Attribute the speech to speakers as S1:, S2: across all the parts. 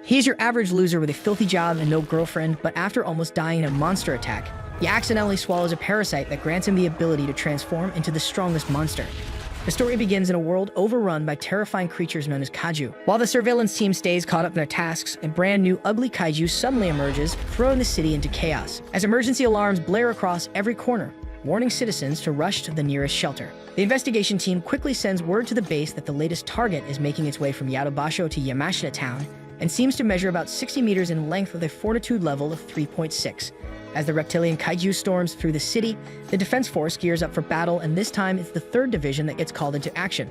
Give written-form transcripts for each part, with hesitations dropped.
S1: He's your average loser with a filthy job and no girlfriend, but after almost dying in a monster attack, he accidentally swallows a parasite that grants him the ability to transform into the strongest monster. The story begins in a world overrun by terrifying creatures known as kaiju. While the surveillance team stays caught up in their tasks, a brand new ugly kaiju suddenly emerges, throwing the city into chaos, as emergency alarms blare across every corner, warning citizens to rush to the nearest shelter. The investigation team quickly sends word to the base that the latest target is making its way from Yadobasho to Yamashita town, and seems to measure about 60 meters in length with a fortitude level of 3.6. As the reptilian kaiju storms through the city, the defense force gears up for battle, and this time it's the 3rd Division that gets called into action.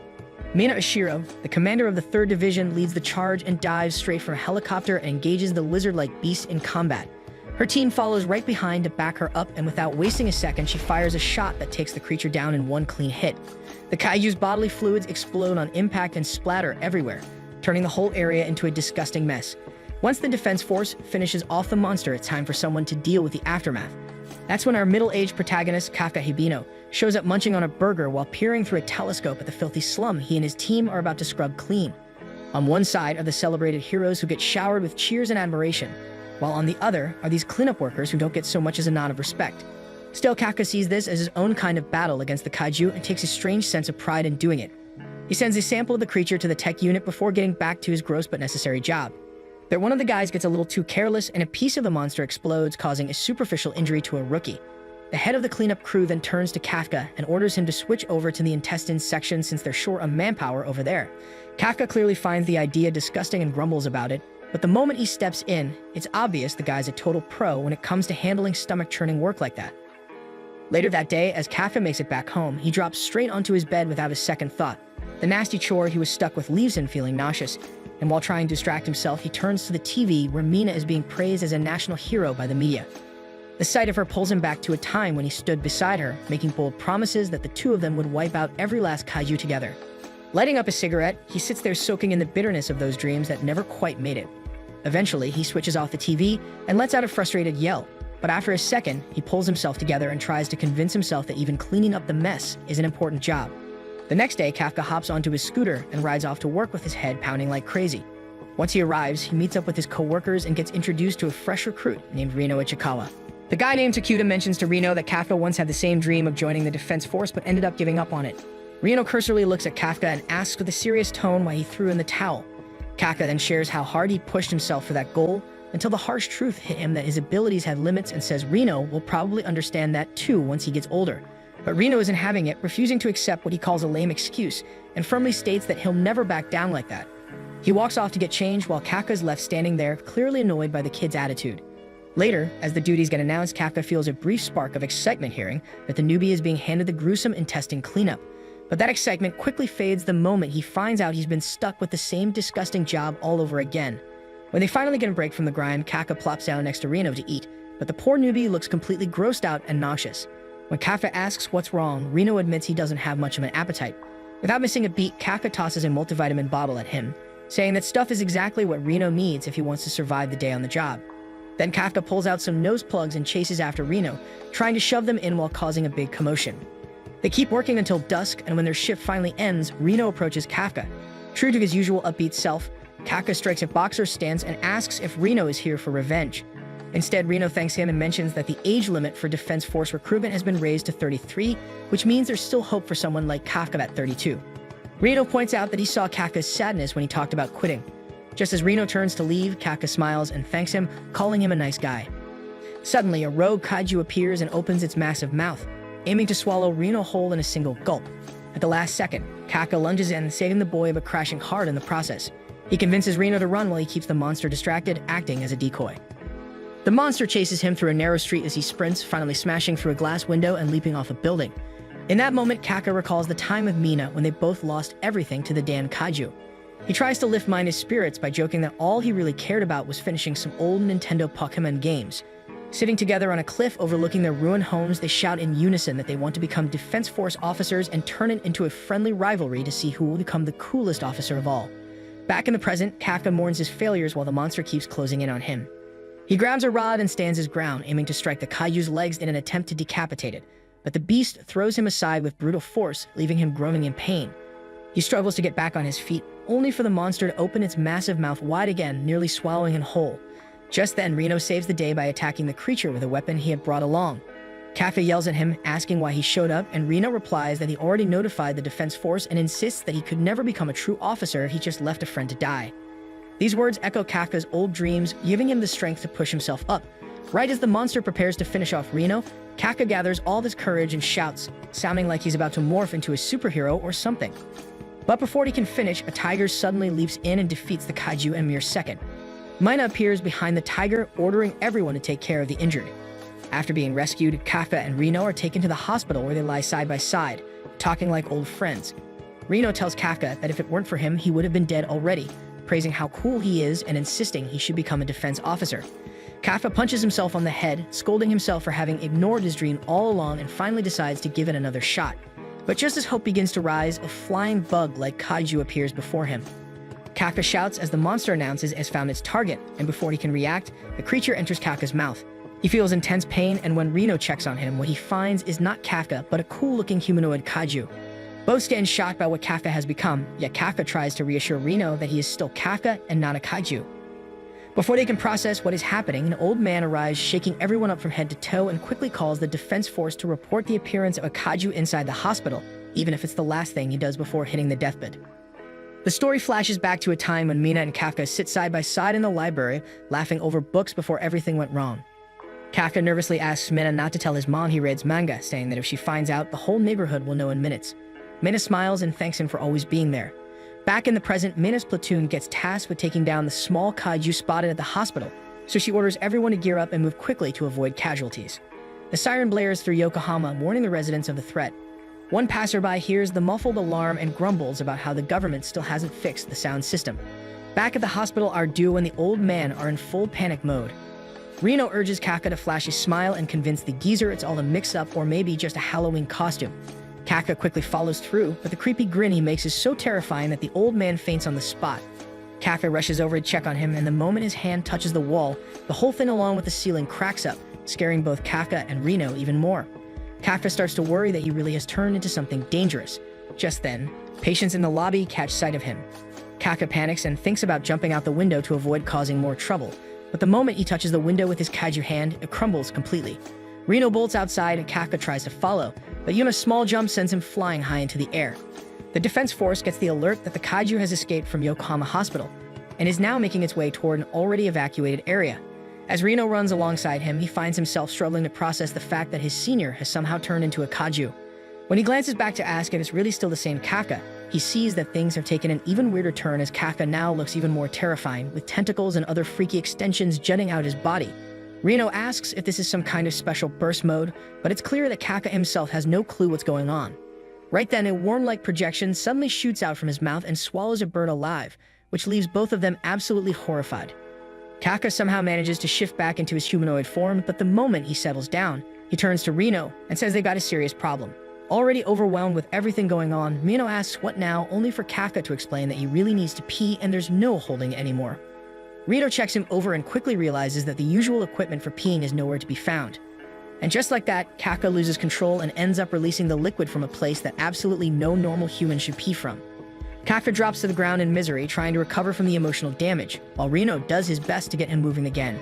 S1: Mina Ashiro, the commander of the 3rd Division, leads the charge and dives straight from a helicopter and engages the lizard-like beast in combat. Her team follows right behind to back her up, and without wasting a second, she fires a shot that takes the creature down in one clean hit. The kaiju's bodily fluids explode on impact and splatter everywhere, turning the whole area into a disgusting mess. Once the defense force finishes off the monster, it's time for someone to deal with the aftermath. That's when our middle-aged protagonist, Kafka Hibino, shows up munching on a burger while peering through a telescope at the filthy slum he and his team are about to scrub clean. On one side are the celebrated heroes who get showered with cheers and admiration, while on the other are these cleanup workers who don't get so much as a nod of respect. Still, Kafka sees this as his own kind of battle against the kaiju and takes a strange sense of pride in doing it. He sends a sample of the creature to the tech unit before getting back to his gross but necessary job. But one of the guys gets a little too careless, and a piece of the monster explodes, causing a superficial injury to a rookie. The head of the cleanup crew then turns to Kafka and orders him to switch over to the intestines section since they're short on manpower over there. Kafka clearly finds the idea disgusting and grumbles about it, but the moment he steps in, it's obvious the guy's a total pro when it comes to handling stomach-churning work like that. Later that day, as Kafka makes it back home, he drops straight onto his bed without a second thought. The nasty chore he was stuck with leaves him feeling nauseous, and while trying to distract himself, he turns to the TV where Mina is being praised as a national hero by the media. The sight of her pulls him back to a time when he stood beside her, making bold promises that the two of them would wipe out every last kaiju together. Lighting up a cigarette, he sits there soaking in the bitterness of those dreams that never quite made it. Eventually, he switches off the TV and lets out a frustrated yell, but after a second, he pulls himself together and tries to convince himself that even cleaning up the mess is an important job. The next day, Kafka hops onto his scooter and rides off to work with his head pounding like crazy. Once he arrives, he meets up with his co-workers and gets introduced to a fresh recruit named Rino Ichikawa. The guy named Takuta mentions to Rino that Kafka once had the same dream of joining the defense force but ended up giving up on it. Rino cursorily looks at Kafka and asks with a serious tone why he threw in the towel. Kafka then shares how hard he pushed himself for that goal, until the harsh truth hit him that his abilities have limits, and says Rino will probably understand that too once he gets older. But Rino isn't having it, refusing to accept what he calls a lame excuse, and firmly states that he'll never back down like that. He walks off to get changed while Kafka's left standing there, clearly annoyed by the kid's attitude. Later, as the duties get announced, Kafka feels a brief spark of excitement hearing that the newbie is being handed the gruesome intestine cleanup. But that excitement quickly fades the moment he finds out he's been stuck with the same disgusting job all over again. When they finally get a break from the grime, Kafka plops down next to Rino to eat, but the poor newbie looks completely grossed out and nauseous. When Kafka asks what's wrong, Rino admits he doesn't have much of an appetite. Without missing a beat, Kafka tosses a multivitamin bottle at him, saying that stuff is exactly what Rino needs if he wants to survive the day on the job. Then Kafka pulls out some nose plugs and chases after Rino, trying to shove them in while causing a big commotion. They keep working until dusk, and when their shift finally ends, Rino approaches Kafka. True to his usual upbeat self, Kafka strikes a boxer's stance and asks if Rino is here for revenge. Instead, Rino thanks him and mentions that the age limit for Defense Force recruitment has been raised to 33, which means there's still hope for someone like Kafka at 32. Rino points out that he saw Kafka's sadness when he talked about quitting. Just as Rino turns to leave, Kafka smiles and thanks him, calling him a nice guy. Suddenly, a rogue kaiju appears and opens its massive mouth, aiming to swallow Rino whole in a single gulp. At the last second, Kafka lunges in, saving the boy but crashing hard in the process. He convinces Rino to run while he keeps the monster distracted, acting as a decoy. The monster chases him through a narrow street as he sprints, finally smashing through a glass window and leaping off a building. In that moment, Kafka recalls the time with Mina when they both lost everything to the Dan kaiju. He tries to lift Mina's spirits by joking that all he really cared about was finishing some old Nintendo Pokemon games. Sitting together on a cliff overlooking their ruined homes, they shout in unison that they want to become Defense Force officers and turn it into a friendly rivalry to see who will become the coolest officer of all. Back in the present, Kafka mourns his failures while the monster keeps closing in on him. He grabs a rod and stands his ground, aiming to strike the kaiju's legs in an attempt to decapitate it, but the beast throws him aside with brutal force, leaving him groaning in pain. He struggles to get back on his feet, only for the monster to open its massive mouth wide again, nearly swallowing him whole. Just then, Reno saves the day by attacking the creature with a weapon he had brought along. Kafka yells at him, asking why he showed up, and Reno replies that he already notified the defense force and insists that he could never become a true officer if he just left a friend to die. These words echo Kafka's old dreams, giving him the strength to push himself up. Right as the monster prepares to finish off Reno, Kafka gathers all his courage and shouts, sounding like he's about to morph into a superhero or something. But before he can finish, a tiger suddenly leaps in and defeats the kaiju in a mere second. Mina appears behind the tiger, ordering everyone to take care of the injured. After being rescued, Kafka and Reno are taken to the hospital where they lie side by side, talking like old friends. Reno tells Kafka that if it weren't for him, he would have been dead already, praising how cool he is and insisting he should become a defense officer. Kafka punches himself on the head, scolding himself for having ignored his dream all along, and finally decides to give it another shot. But just as hope begins to rise, a flying bug-like kaiju appears before him. Kafka shouts as the monster announces it has found its target, and before he can react, the creature enters Kafka's mouth. He feels intense pain, and when Reno checks on him, what he finds is not Kafka, but a cool-looking humanoid kaiju. Both stand shocked by what Kafka has become, yet Kafka tries to reassure Reno that he is still Kafka and not a kaiju. Before they can process what is happening, an old man arrives, shaking everyone up from head to toe, and quickly calls the defense force to report the appearance of a kaiju inside the hospital, even if it's the last thing he does before hitting the deathbed. The story flashes back to a time when Mina and Kafka sit side by side in the library, laughing over books before everything went wrong. Kafka nervously asks Mina not to tell his mom he reads manga, saying that if she finds out, the whole neighborhood will know in minutes. Mina smiles and thanks him for always being there. Back in the present, Mina's platoon gets tasked with taking down the small kaiju spotted at the hospital, so she orders everyone to gear up and move quickly to avoid casualties. The siren blares through Yokohama, warning the residents of the threat. One passerby hears the muffled alarm and grumbles about how the government still hasn't fixed the sound system. Back at the hospital, our duo and the old man are in full panic mode. Reno urges Kafka to flash a smile and convince the geezer it's all a mix-up or maybe just a Halloween costume. Kafka quickly follows through, but the creepy grin he makes is so terrifying that the old man faints on the spot. Kafka rushes over to check on him, and the moment his hand touches the wall, the whole thing along with the ceiling cracks up, scaring both Kafka and Reno even more. Kafka starts to worry that he really has turned into something dangerous. Just then, patients in the lobby catch sight of him. Kafka panics and thinks about jumping out the window to avoid causing more trouble, but the moment he touches the window with his kaiju hand, it crumbles completely. Reno bolts outside and Kafka tries to follow, but even a small jump sends him flying high into the air. The defense force gets the alert that the kaiju has escaped from Yokohama Hospital and is now making its way toward an already evacuated area. As Reno runs alongside him, he finds himself struggling to process the fact that his senior has somehow turned into a kaiju. When he glances back to ask if it's really still the same Kafka, he sees that things have taken an even weirder turn as Kafka now looks even more terrifying, with tentacles and other freaky extensions jutting out his body. Reno asks if this is some kind of special burst mode, but it's clear that Kafka himself has no clue what's going on. Right then, a worm-like projection suddenly shoots out from his mouth and swallows a bird alive, which leaves both of them absolutely horrified. Kafka somehow manages to shift back into his humanoid form, but the moment he settles down, he turns to Reno and says they've got a serious problem. Already overwhelmed with everything going on, Reno asks what now, only for Kafka to explain that he really needs to pee and there's no holding anymore. Reno checks him over and quickly realizes that the usual equipment for peeing is nowhere to be found. And just like that, Kafka loses control and ends up releasing the liquid from a place that absolutely no normal human should pee from. Kafka drops to the ground in misery, trying to recover from the emotional damage, while Reno does his best to get him moving again.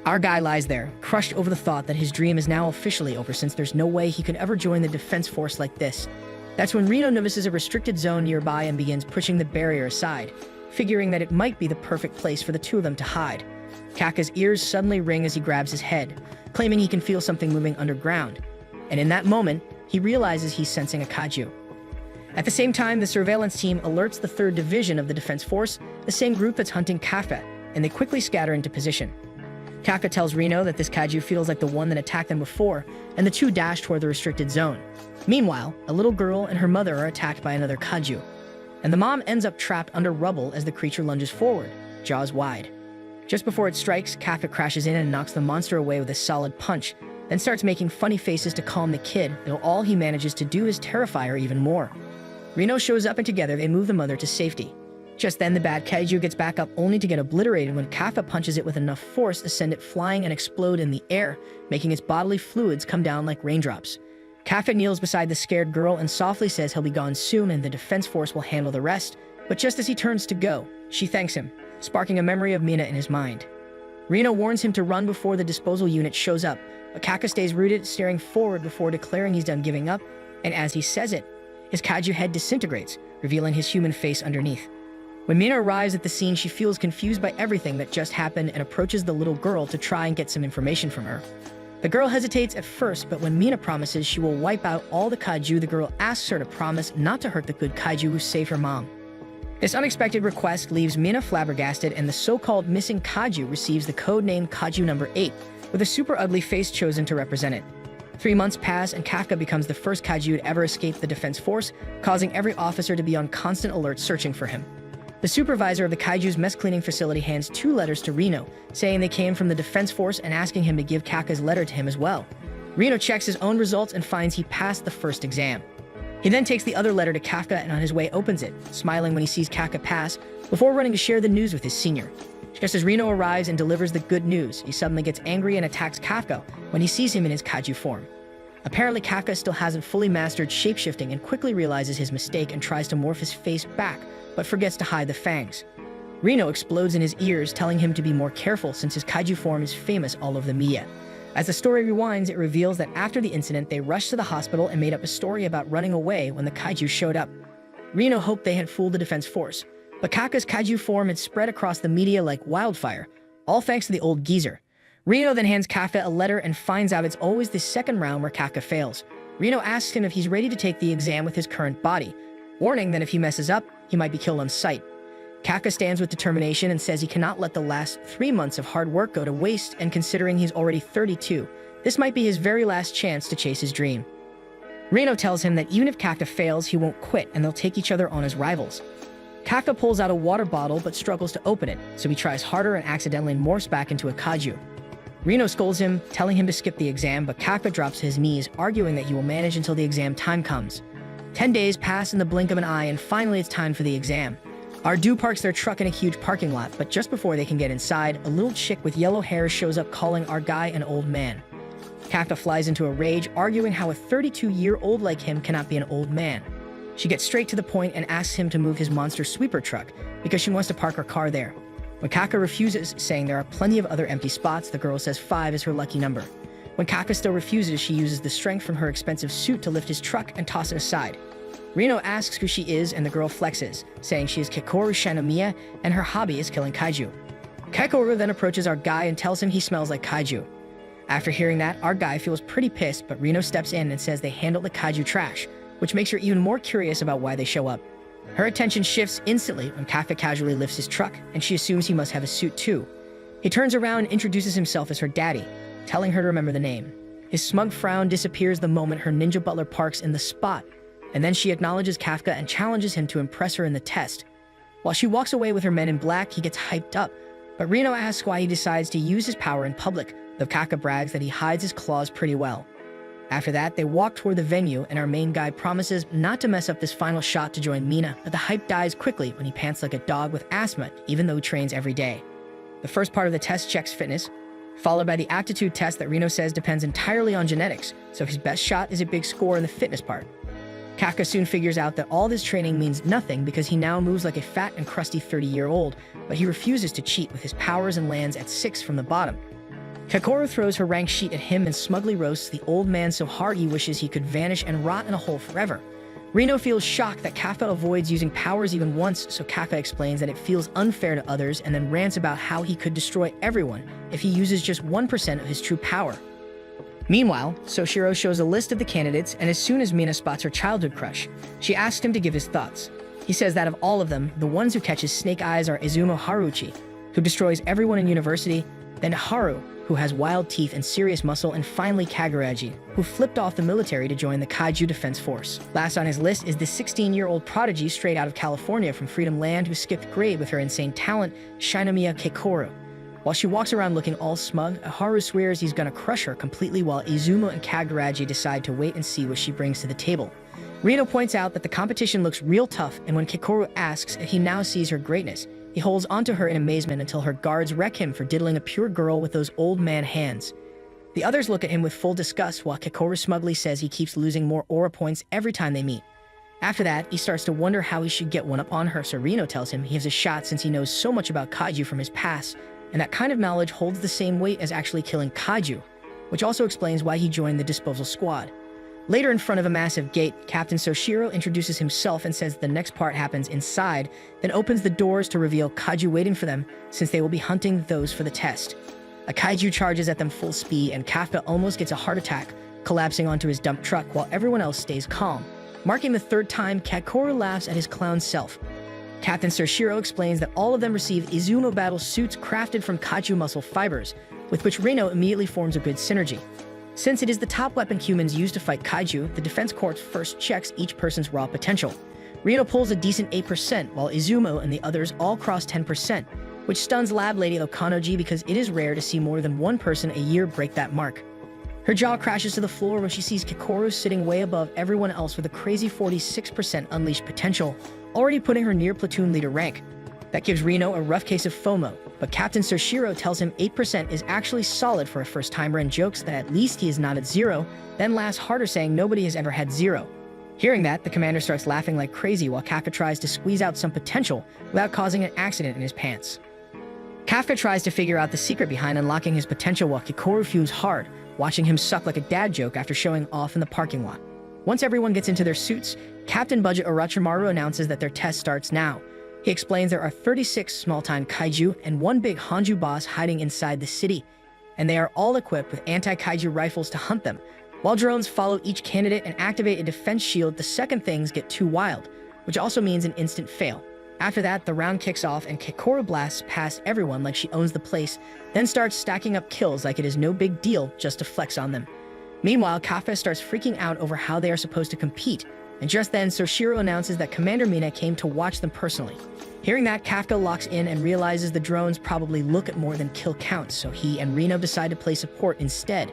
S1: Our guy lies there, crushed over the thought that his dream is now officially over since there's no way he could ever join the defense force like this. That's when Reno notices a restricted zone nearby and begins pushing the barrier aside, figuring that it might be the perfect place for the two of them to hide. Kafka's ears suddenly ring as he grabs his head, claiming he can feel something moving underground. And in that moment, he realizes he's sensing a kaiju. At the same time, the surveillance team alerts the 3rd Division of the Defense Force, the same group that's hunting Kafka, and they quickly scatter into position. Kafka tells Reno that this kaiju feels like the one that attacked them before, and the two dash toward the restricted zone. Meanwhile, a little girl and her mother are attacked by another kaiju, and the mom ends up trapped under rubble as the creature lunges forward, jaws wide. Just before it strikes, Kafka crashes in and knocks the monster away with a solid punch, then starts making funny faces to calm the kid, though all he manages to do is terrify her even more. Reno shows up and together they move the mother to safety. Just then, the bad kaiju gets back up only to get obliterated when Kafka punches it with enough force to send it flying and explode in the air, making its bodily fluids come down like raindrops. Kafka kneels beside the scared girl and softly says he'll be gone soon and the defense force will handle the rest, but just as he turns to go, she thanks him, sparking a memory of Mina in his mind. Reno warns him to run before the disposal unit shows up, but Kafka stays rooted, staring forward before declaring he's done giving up, and as he says it, his kaiju head disintegrates, revealing his human face underneath. When Mina arrives at the scene, she feels confused by everything that just happened and approaches the little girl to try and get some information from her. The girl hesitates at first, but when Mina promises she will wipe out all the kaiju, the girl asks her to promise not to hurt the good kaiju who saved her mom. This unexpected request leaves Mina flabbergasted, and the so-called missing kaiju receives the code name Kaiju number 8, with a super ugly face chosen to represent it. 3 months pass, and Kafka becomes the first kaiju to ever escape the defense force, causing every officer to be on constant alert searching for him. The supervisor of the kaiju's mess cleaning facility hands 2 letters to Reno, saying they came from the defense force and asking him to give Kafka's letter to him as well. Reno checks his own results and finds he passed the first exam. He then takes the other letter to Kafka and on his way opens it, smiling when he sees Kafka pass, before running to share the news with his senior. Just as Reno arrives and delivers the good news, he suddenly gets angry and attacks Kafka when he sees him in his kaiju form. Apparently, Kafka still hasn't fully mastered shapeshifting and quickly realizes his mistake and tries to morph his face back, but forgets to hide the fangs. Reno explodes in his ears, telling him to be more careful since his kaiju form is famous all over the media. As the story rewinds, it reveals that after the incident, they rushed to the hospital and made up a story about running away when the kaiju showed up. Reno hoped they had fooled the defense force, but Kafka's kaiju form had spread across the media like wildfire, all thanks to the old geezer. Reno then hands Kafka a letter and finds out it's always the second round where Kafka fails. Reno asks him if he's ready to take the exam with his current body, warning that if he messes up, he might be killed on sight. Kafka stands with determination and says he cannot let the last 3 months of hard work go to waste, and considering he's already 32, this might be his very last chance to chase his dream. Reno tells him that even if Kafka fails, he won't quit and they'll take each other on as rivals. Kafka pulls out a water bottle but struggles to open it, so he tries harder and accidentally morphs back into a kaiju. Reno scolds him, telling him to skip the exam, but Kafka drops to his knees, arguing that he will manage until the exam time comes. 10 days pass in the blink of an eye, and finally it's time for the exam. Ardu parks their truck in a huge parking lot, but just before they can get inside, a little chick with yellow hair shows up calling our guy an old man. Kafka flies into a rage, arguing how a 32-year-old like him cannot be an old man. She gets straight to the point and asks him to move his monster sweeper truck because she wants to park her car there. When Kafka refuses, saying there are plenty of other empty spots, the girl says 5 is her lucky number. When Kafka still refuses, she uses the strength from her expensive suit to lift his truck and toss it aside. Reno asks who she is, and the girl flexes, saying she is Kekoru Shinomiya and her hobby is killing kaiju. Kekoru then approaches our guy and tells him he smells like kaiju. After hearing that, our guy feels pretty pissed, but Reno steps in and says they handled the kaiju trash, which makes her even more curious about why they show up. Her attention shifts instantly when Kafka casually lifts his truck, and she assumes he must have a suit too. He turns around and introduces himself as her daddy, telling her to remember the name. His smug frown disappears the moment her ninja butler parks in the spot, and then she acknowledges Kafka and challenges him to impress her in the test. While she walks away with her men in black, he gets hyped up, but Reno asks why he decides to use his power in public, though Kafka brags that he hides his claws pretty well. After that, they walk toward the venue, and our main guy promises not to mess up this final shot to join Mina, but the hype dies quickly when he pants like a dog with asthma, even though he trains every day. The first part of the test checks fitness, followed by the aptitude test that Reno says depends entirely on genetics, so his best shot is a big score in the fitness part. Kafka soon figures out that all this training means nothing because he now moves like a fat and crusty 30-year-old, but he refuses to cheat with his powers and lands at 6 from the bottom. Kekoru throws her rank sheet at him and smugly roasts the old man so hard he wishes he could vanish and rot in a hole forever. Reno feels shocked that Kafka avoids using powers even once, so Kafka explains that it feels unfair to others and then rants about how he could destroy everyone if he uses just 1% of his true power. Meanwhile, Soshiro shows a list of the candidates, and as soon as Mina spots her childhood crush, she asks him to give his thoughts. He says that of all of them, the ones who catch his snake eyes are Izumo Haruchi, who destroys everyone in university, then Haru, who has wild teeth and serious muscle, and finally Kaguraji, who flipped off the military to join the Kaiju Defense Force. Last on his list is the 16-year-old prodigy straight out of California from Freedom Land who skipped grade with her insane talent, Shinomiya Keikoru. While she walks around looking all smug, Haru swears he's gonna crush her completely while Izumo and Kaguraji decide to wait and see what she brings to the table. Reno points out that the competition looks real tough, and when Keikoru asks if he now sees her greatness, he holds onto her in amazement until her guards wreck him for diddling a pure girl with those old man hands. The others look at him with full disgust while Kikoru smugly says he keeps losing more aura points every time they meet. After that, he starts to wonder how he should get one up on her, so Reno tells him he has a shot since he knows so much about kaiju from his past, and that kind of knowledge holds the same weight as actually killing kaiju, which also explains why he joined the disposal squad. Later, in front of a massive gate, Captain Soshiro introduces himself and says the next part happens inside, then opens the doors to reveal kaiju waiting for them since they will be hunting those for the test. A kaiju charges at them full speed and Kafka almost gets a heart attack, collapsing onto his dump truck while everyone else stays calm. Marking the third time, Kikoru laughs at his clown self. Captain Soshiro explains that all of them receive Izumo battle suits crafted from kaiju muscle fibers, with which Reno immediately forms a good synergy. Since it is the top weapon humans use to fight kaiju, the Defense Corps first checks each person's raw potential. Reno pulls a decent 8%, while Izumo and the others all cross 10%, which stuns Lab Lady Okanoji because it is rare to see more than one person a year break that mark. Her jaw crashes to the floor when she sees Kikoru sitting way above everyone else with a crazy 46% unleashed potential, already putting her near platoon leader rank. That gives Reno a rough case of FOMO, but Captain Soshiro tells him 8% is actually solid for a first-timer and jokes that at least he is not at 0, then laughs harder saying nobody has ever had 0. Hearing that, the commander starts laughing like crazy while Kafka tries to squeeze out some potential without causing an accident in his pants. Kafka tries to figure out the secret behind unlocking his potential while Kikoru fumes hard, watching him suck like a dad joke after showing off in the parking lot. Once everyone gets into their suits, Captain Budget Orochimaru announces that their test starts now. He explains there are 36 small-time kaiju and one big Hanju boss hiding inside the city, and they are all equipped with anti-kaiju rifles to hunt them. While drones follow each candidate and activate a defense shield the second things get too wild, which also means an instant fail. After that, the round kicks off and Kikoru blasts past everyone like she owns the place, then starts stacking up kills like it is no big deal just to flex on them. Meanwhile, Kafka starts freaking out over how they are supposed to compete, and just then Soshiro announces that Commander Mina came to watch them personally. Hearing that, Kafka locks in and realizes the drones probably look at more than kill counts, so he and Reno decide to play support instead.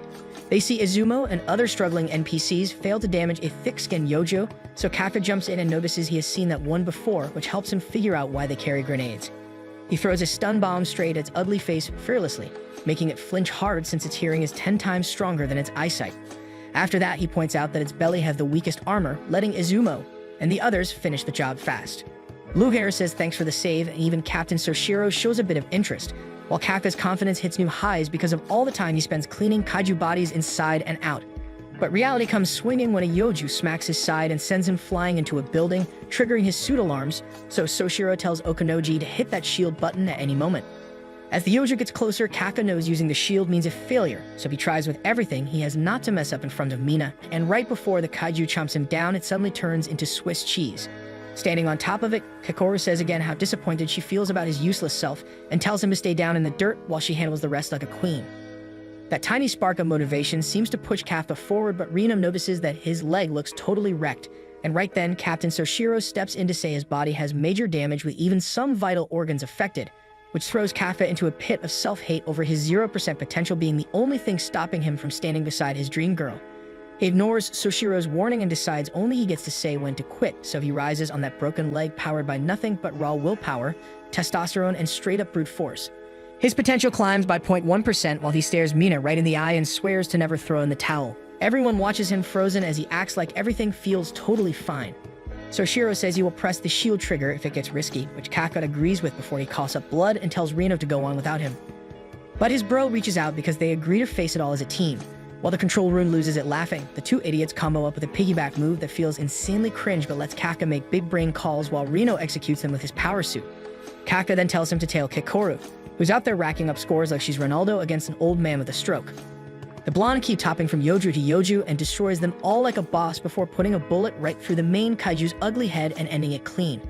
S1: They see Izumo and other struggling NPCs fail to damage a thick-skinned Yojo, so Kafka jumps in and notices he has seen that one before, which helps him figure out why they carry grenades. He throws a stun bomb straight at its ugly face fearlessly, making it flinch hard since its hearing is 10 times stronger than its eyesight. After that, he points out that its belly has the weakest armor, letting Izumo and the others finish the job fast. Blue Hair says thanks for the save, and even Captain Soshiro shows a bit of interest, while Kafka's confidence hits new highs because of all the time he spends cleaning kaiju bodies inside and out. But reality comes swinging when a Yoju smacks his side and sends him flying into a building, triggering his suit alarms, so Soshiro tells Okanoji to hit that shield button at any moment. As the Yoju gets closer, Kafka knows using the shield means a failure, so he tries with everything he has not to mess up in front of Mina, and right before the kaiju chomps him down, it suddenly turns into Swiss cheese. Standing on top of it, Kikoru says again how disappointed she feels about his useless self and tells him to stay down in the dirt while she handles the rest like a queen. That tiny spark of motivation seems to push Kafka forward, but Reno notices that his leg looks totally wrecked, and right then Captain Soshiro steps in to say his body has major damage with even some vital organs affected, which throws Kafka into a pit of self-hate over his 0% potential being the only thing stopping him from standing beside his dream girl. He ignores Soshiro's warning and decides only he gets to say when to quit, so he rises on that broken leg powered by nothing but raw willpower, testosterone, and straight-up brute force. His potential climbs by 0.1% while he stares Mina right in the eye and swears to never throw in the towel. Everyone watches him frozen as he acts like everything feels totally fine. Soshiro says he will press the shield trigger if it gets risky, which Kafka agrees with before he coughs up blood and tells Reno to go on without him. But his bro reaches out because they agree to face it all as a team. While the control room loses it laughing, the two idiots combo up with a piggyback move that feels insanely cringe but lets Kafka make big brain calls while Reno executes them with his power suit. Kafka then tells him to tail Kikoru, who's out there racking up scores like she's Ronaldo against an old man with a stroke. The blonde keeps hopping from Yoju to Yoju and destroys them all like a boss before putting a bullet right through the main kaiju's ugly head and ending it clean.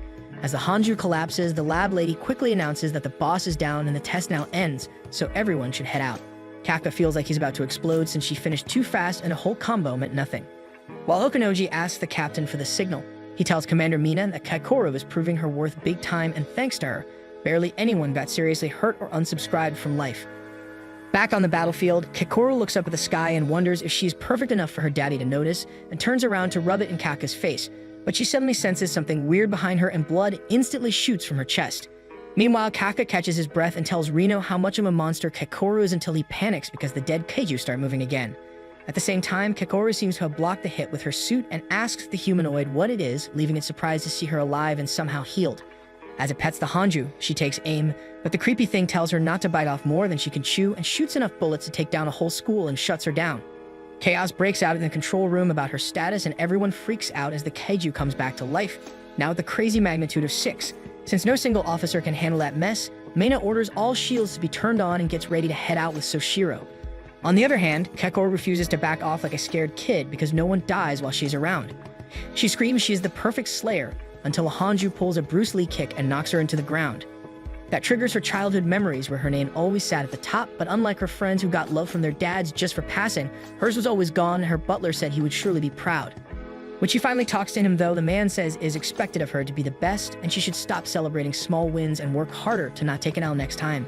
S1: As the Hanju collapses, the lab lady quickly announces that the boss is down and the test now ends, so everyone should head out. Kafka feels like he's about to explode since she finished too fast and a whole combo meant nothing. While Okanoji asks the captain for the signal, he tells Commander Mina that Kikoru is proving her worth big time, and thanks to her, barely anyone got seriously hurt or unsubscribed from life. Back on the battlefield, Kikoru looks up at the sky and wonders if she's perfect enough for her daddy to notice, and turns around to rub it in Kafka's face, but she suddenly senses something weird behind her and blood instantly shoots from her chest. Meanwhile, Kafka catches his breath and tells Reno how much of a monster Kekoru is until he panics because the dead kaiju start moving again. At the same time, Kekoru seems to have blocked the hit with her suit and asks the humanoid what it is, leaving it surprised to see her alive and somehow healed. As it pets the Hanju, she takes aim, but the creepy thing tells her not to bite off more than she can chew and shoots enough bullets to take down a whole school and shuts her down. Chaos breaks out in the control room about her status, and everyone freaks out as the kaiju comes back to life, now with the crazy magnitude of 6. Since no single officer can handle that mess, Meina orders all shields to be turned on and gets ready to head out with Soshiro. On the other hand, Kekoru refuses to back off like a scared kid because no one dies while she's around. She screams she is the perfect slayer until a Hanju pulls a Bruce Lee kick and knocks her into the ground. That triggers her childhood memories where her name always sat at the top, but unlike her friends who got love from their dads just for passing, hers was always gone and her butler said he would surely be proud. When she finally talks to him though, the man says it is expected of her to be the best and she should stop celebrating small wins and work harder to not take an L next time.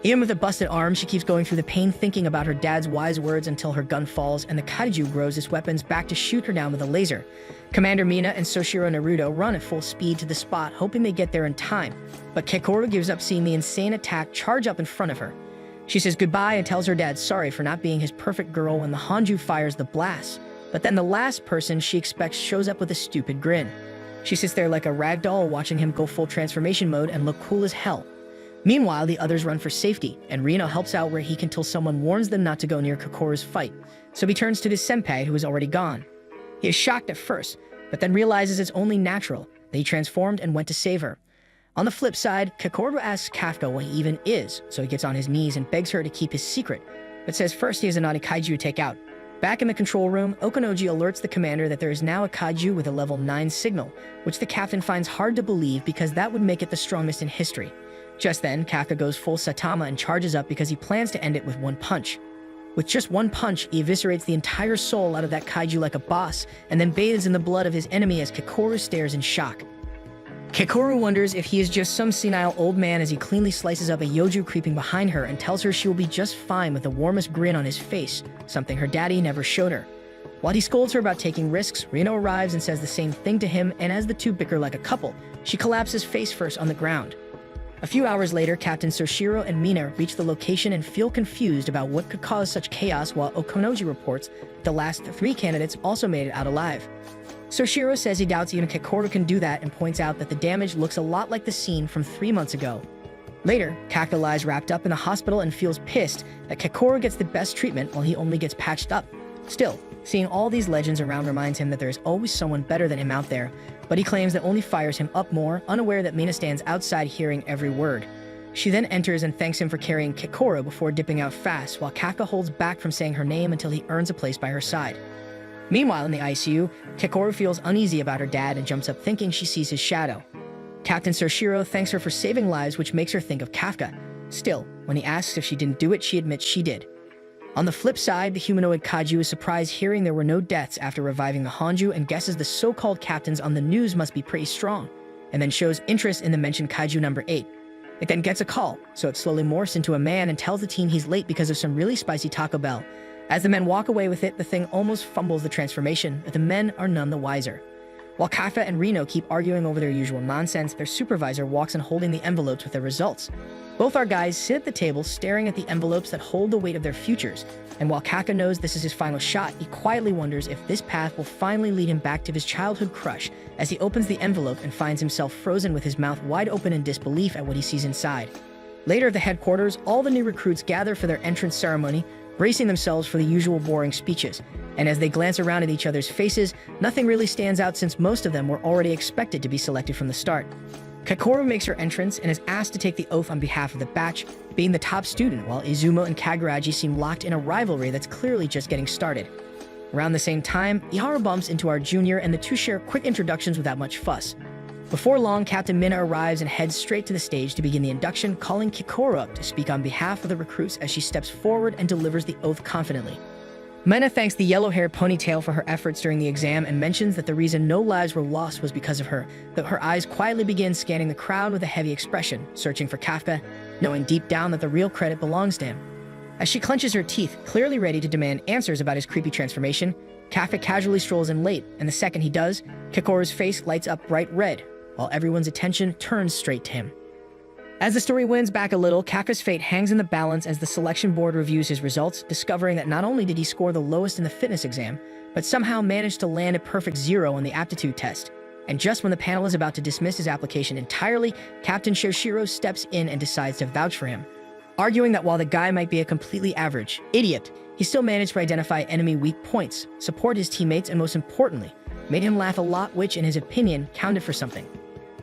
S1: Even with a busted arm, she keeps going through the pain thinking about her dad's wise words until her gun falls and the kaiju grows its weapons back to shoot her down with a laser. Commander Mina and Soshiro Naruto run at full speed to the spot, hoping they get there in time, but Kekoru gives up seeing the insane attack charge up in front of her. She says goodbye and tells her dad sorry for not being his perfect girl when the Hanju fires the blast, but then the last person she expects shows up with a stupid grin. She sits there like a rag doll watching him go full transformation mode and look cool as hell. Meanwhile, the others run for safety, and Reno helps out where he can till someone warns them not to go near Kekoru's fight, so he turns to his senpai who is already gone. He is shocked at first, but then realizes it's only natural that he transformed and went to save her. On the flip side, Kekoru asks Kafka what he even is, so he gets on his knees and begs her to keep his secret, but says first he has a naughty kaiju to take out. Back in the control room, Okonoji alerts the commander that there is now a kaiju with a level 9 signal, which the captain finds hard to believe because that would make it the strongest in history. Just then, Kafka goes full Saitama and charges up because he plans to end it with one punch. With just one punch, he eviscerates the entire soul out of that kaiju like a boss, and then bathes in the blood of his enemy as Kekoru stares in shock. Kekoru wonders if he is just some senile old man as he cleanly slices up a Yoju creeping behind her and tells her she will be just fine with the warmest grin on his face, something her daddy never showed her. While he scolds her about taking risks, Reno arrives and says the same thing to him, and as the two bicker like a couple, she collapses face first on the ground. A few hours later, Captain Soshiro and Mina reach the location and feel confused about what could cause such chaos, while Okonoji reports that the last 3 candidates also made it out alive. Soshiro says he doubts even Kekoru can do that and points out that the damage looks a lot like the scene from 3 months ago. Later, Kafka lies wrapped up in the hospital and feels pissed that Kekoru gets the best treatment while he only gets patched up. Still, seeing all these legends around reminds him that there is always someone better than him out there, but he claims that only fires him up more, unaware that Mina stands outside hearing every word. She then enters and thanks him for carrying Kekoru before dipping out fast, while Kafka holds back from saying her name until he earns a place by her side. Meanwhile, in the ICU, Kekoru feels uneasy about her dad and jumps up thinking she sees his shadow. Captain Soshiro thanks her for saving lives, which makes her think of Kafka. Still, when he asks if she didn't do it, she admits she did. On the flip side, the humanoid kaiju is surprised hearing there were no deaths after reviving the Hanju and guesses the so-called captains on the news must be pretty strong, and then shows interest in the mentioned kaiju number 8. It then gets a call, so it slowly morphs into a man and tells the team he's late because of some really spicy Taco Bell. As the men walk away with it, the thing almost fumbles the transformation, but the men are none the wiser. While Kafka and Reno keep arguing over their usual nonsense, their supervisor walks in holding the envelopes with their results. Both our guys sit at the table staring at the envelopes that hold the weight of their futures, and while Kafka knows this is his final shot, he quietly wonders if this path will finally lead him back to his childhood crush as he opens the envelope and finds himself frozen with his mouth wide open in disbelief at what he sees inside. Later at the headquarters, all the new recruits gather for their entrance ceremony, bracing themselves for the usual boring speeches, and as they glance around at each other's faces, nothing really stands out since most of them were already expected to be selected from the start. Kekoru makes her entrance and is asked to take the oath on behalf of the batch, being the top student, while Izumo and Kaguraji seem locked in a rivalry that's clearly just getting started. Around the same time, Ihara bumps into our junior and the two share quick introductions without much fuss. Before long, Captain Mina arrives and heads straight to the stage to begin the induction, calling Kekoru up to speak on behalf of the recruits as she steps forward and delivers the oath confidently. Mina thanks the yellow-haired ponytail for her efforts during the exam and mentions that the reason no lives were lost was because of her, though her eyes quietly begin scanning the crowd with a heavy expression, searching for Kafka, knowing deep down that the real credit belongs to him. As she clenches her teeth, clearly ready to demand answers about his creepy transformation, Kafka casually strolls in late, and the second he does, Kekoru's face lights up bright red, while everyone's attention turns straight to him. As the story winds back a little, Kafka's fate hangs in the balance as the selection board reviews his results, discovering that not only did he score the lowest in the fitness exam, but somehow managed to land a perfect 0 on the aptitude test. And just when the panel is about to dismiss his application entirely, Captain Shoshiro steps in and decides to vouch for him, arguing that while the guy might be a completely average idiot, he still managed to identify enemy weak points, support his teammates, and most importantly, made him laugh a lot, which, in his opinion, counted for something.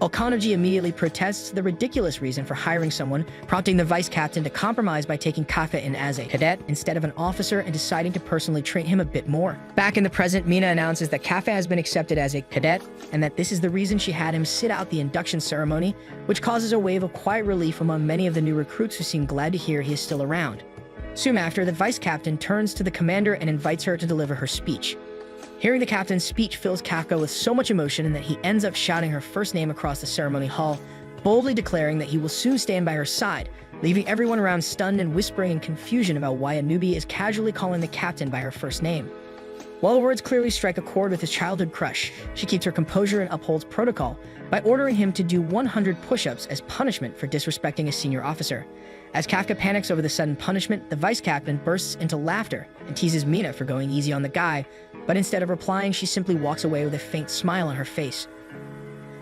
S1: Okanuji immediately protests the ridiculous reason for hiring someone, prompting the vice captain to compromise by taking Kafka in as a cadet instead of an officer and deciding to personally train him a bit more. Back in the present, Mina announces that Kafka has been accepted as a cadet and that this is the reason she had him sit out the induction ceremony, which causes a wave of quiet relief among many of the new recruits who seem glad to hear he is still around. Soon after, the vice captain turns to the commander and invites her to deliver her speech. Hearing the captain's speech fills Kafka with so much emotion that he ends up shouting her first name across the ceremony hall, boldly declaring that he will soon stand by her side, leaving everyone around stunned and whispering in confusion about why a newbie is casually calling the captain by her first name. While the words clearly strike a chord with his childhood crush, she keeps her composure and upholds protocol by ordering him to do 100 push-ups as punishment for disrespecting a senior officer. As Kafka panics over the sudden punishment, the vice captain bursts into laughter and teases Mina for going easy on the guy, but instead of replying, she simply walks away with a faint smile on her face.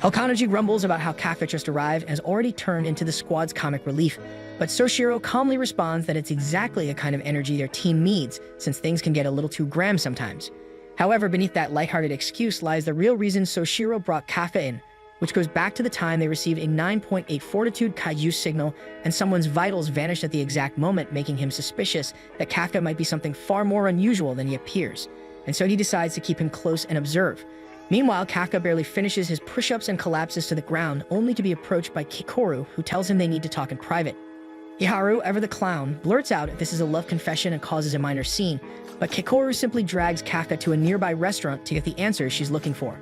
S1: Okanuji grumbles about how Kafka just arrived and has already turned into the squad's comic relief, but Soshiro calmly responds that it's exactly the kind of energy their team needs, since things can get a little too grim sometimes. However, beneath that lighthearted excuse lies the real reason Soshiro brought Kafka in, which goes back to the time they received a 9.8 fortitude kaiju signal and someone's vitals vanished at the exact moment, making him suspicious that Kafka might be something far more unusual than he appears, and so he decides to keep him close and observe. Meanwhile, Kafka barely finishes his push-ups and collapses to the ground, only to be approached by Kikoru, who tells him they need to talk in private. Iharu, ever the clown, blurts out if this is a love confession and causes a minor scene, but Kikoru simply drags Kafka to a nearby restaurant to get the answers she's looking for.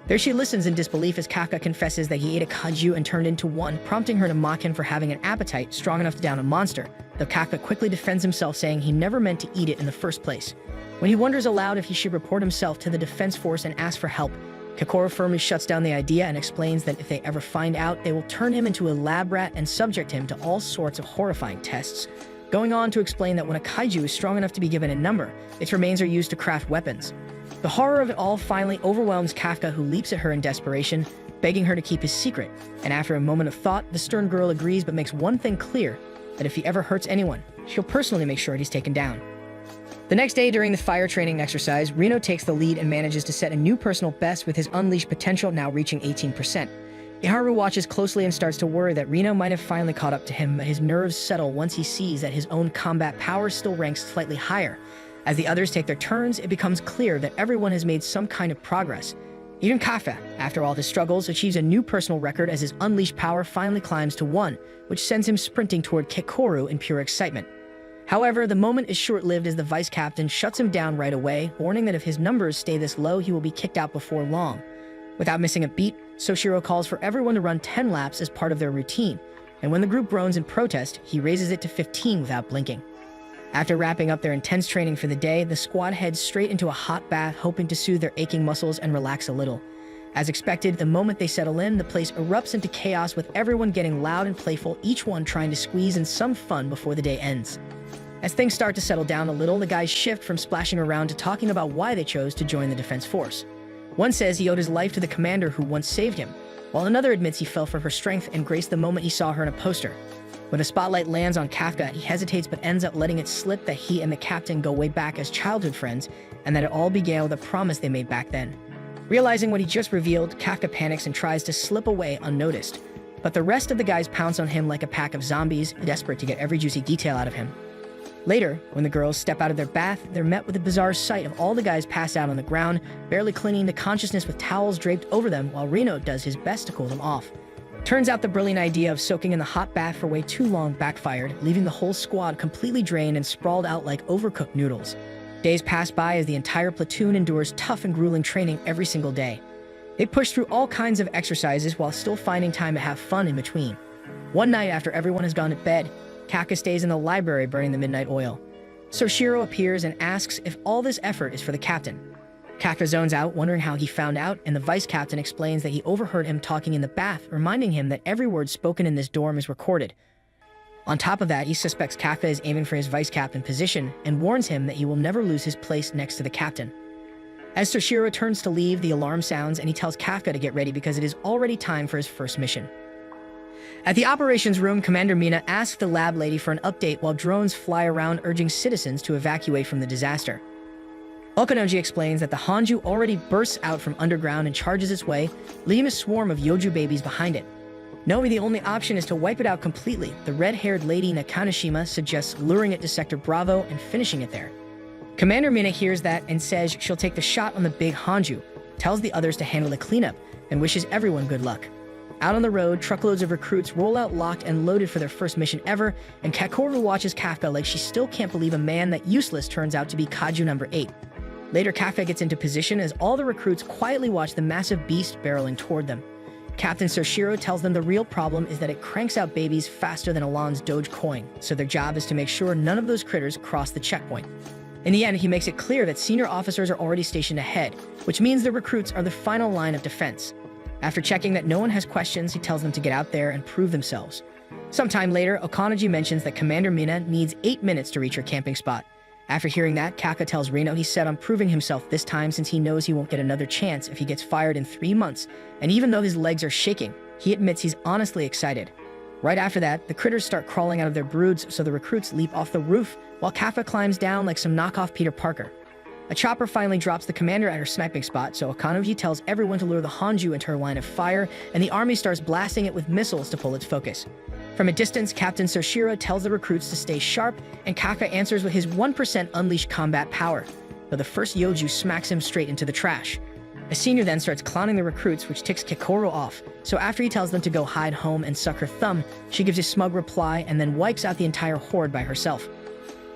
S1: There she listens in disbelief as Kafka confesses that he ate a kaiju and turned into one, prompting her to mock him for having an appetite strong enough to down a monster, though Kafka quickly defends himself, saying he never meant to eat it in the first place. When he wonders aloud if he should report himself to the defense force and ask for help, Kikoru firmly shuts down the idea and explains that if they ever find out, they will turn him into a lab rat and subject him to all sorts of horrifying tests, going on to explain that when a kaiju is strong enough to be given a number, its remains are used to craft weapons. The horror of it all finally overwhelms Kafka, who leaps at her in desperation, begging her to keep his secret, and after a moment of thought, the stern girl agrees but makes one thing clear, that if he ever hurts anyone, she'll personally make sure he's taken down. The next day during the fire training exercise, Reno takes the lead and manages to set a new personal best with his unleashed potential now reaching 18%. Iharu watches closely and starts to worry that Reno might have finally caught up to him, but his nerves settle once he sees that his own combat power still ranks slightly higher. As the others take their turns, it becomes clear that everyone has made some kind of progress. Even Kafka, after all his struggles, achieves a new personal record as his unleashed power finally climbs to 1, which sends him sprinting toward Kikoru in pure excitement. However, the moment is short-lived as the vice captain shuts him down right away, warning that if his numbers stay this low, he will be kicked out before long. Without missing a beat, Soshiro calls for everyone to run 10 laps as part of their routine, and when the group groans in protest, he raises it to 15 without blinking. After wrapping up their intense training for the day, the squad heads straight into a hot bath, hoping to soothe their aching muscles and relax a little. As expected, the moment they settle in, the place erupts into chaos with everyone getting loud and playful, each one trying to squeeze in some fun before the day ends. As things start to settle down a little, the guys shift from splashing around to talking about why they chose to join the defense force. One says he owed his life to the commander who once saved him, while another admits he fell for her strength and grace the moment he saw her in a poster. When the spotlight lands on Kafka, he hesitates but ends up letting it slip that he and the captain go way back as childhood friends, and that it all began with a promise they made back then. Realizing what he just revealed, Kafka panics and tries to slip away unnoticed, but the rest of the guys pounce on him like a pack of zombies, desperate to get every juicy detail out of him. Later, when the girls step out of their bath, they're met with a bizarre sight of all the guys passed out on the ground, barely clinging to consciousness with towels draped over them while Reno does his best to cool them off. Turns out the brilliant idea of soaking in the hot bath for way too long backfired, leaving the whole squad completely drained and sprawled out like overcooked noodles. Days pass by as the entire platoon endures tough and grueling training every single day. They push through all kinds of exercises while still finding time to have fun in between. One night after everyone has gone to bed, Kafka stays in the library burning the midnight oil. Soshiro appears and asks if all this effort is for the captain. Kafka zones out, wondering how he found out, and the vice captain explains that he overheard him talking in the bath, reminding him that every word spoken in this dorm is recorded. On top of that, he suspects Kafka is aiming for his vice captain position and warns him that he will never lose his place next to the captain. As Soshiro turns to leave, the alarm sounds and he tells Kafka to get ready because it is already time for his first mission. At the operations room, Commander Mina asks the lab lady for an update while drones fly around urging citizens to evacuate from the disaster. Okonoji explains that the Hanju already bursts out from underground and charges its way, leaving a swarm of Yoju babies behind it. Knowing the only option is to wipe it out completely, the red-haired lady Nakanashima suggests luring it to Sector Bravo and finishing it there. Commander Mina hears that and says she'll take the shot on the big Hanju, tells the others to handle the cleanup, and wishes everyone good luck. Out on the road, truckloads of recruits roll out locked and loaded for their first mission ever, and Kakoru watches Kafka like she still can't believe a man that useless turns out to be Kaju number 8. Later, Kafka gets into position as all the recruits quietly watch the massive beast barreling toward them. Captain Soshiro tells them the real problem is that it cranks out babies faster than Elan's Dogecoin, so their job is to make sure none of those critters cross the checkpoint. In the end, he makes it clear that senior officers are already stationed ahead, which means the recruits are the final line of defense. After checking that no one has questions, he tells them to get out there and prove themselves. Sometime later, Okonoji mentions that Commander Mina needs 8 minutes to reach her camping spot. After hearing that, Kafka tells Reno he's set on proving himself this time since he knows he won't get another chance if he gets fired in 3 months, and even though his legs are shaking, he admits he's honestly excited. Right after that, the critters start crawling out of their broods, so the recruits leap off the roof, while Kafka climbs down like some knockoff Peter Parker. A chopper finally drops the commander at her sniping spot, so Okonoji tells everyone to lure the Hanju into her line of fire, and the army starts blasting it with missiles to pull its focus. From a distance, Captain Soshiro tells the recruits to stay sharp, and Kafka answers with his 1% unleashed combat power, though the first Yoju smacks him straight into the trash. A senior then starts clowning the recruits, which ticks Kikoro off, so after he tells them to go hide home and suck her thumb, she gives a smug reply and then wipes out the entire horde by herself.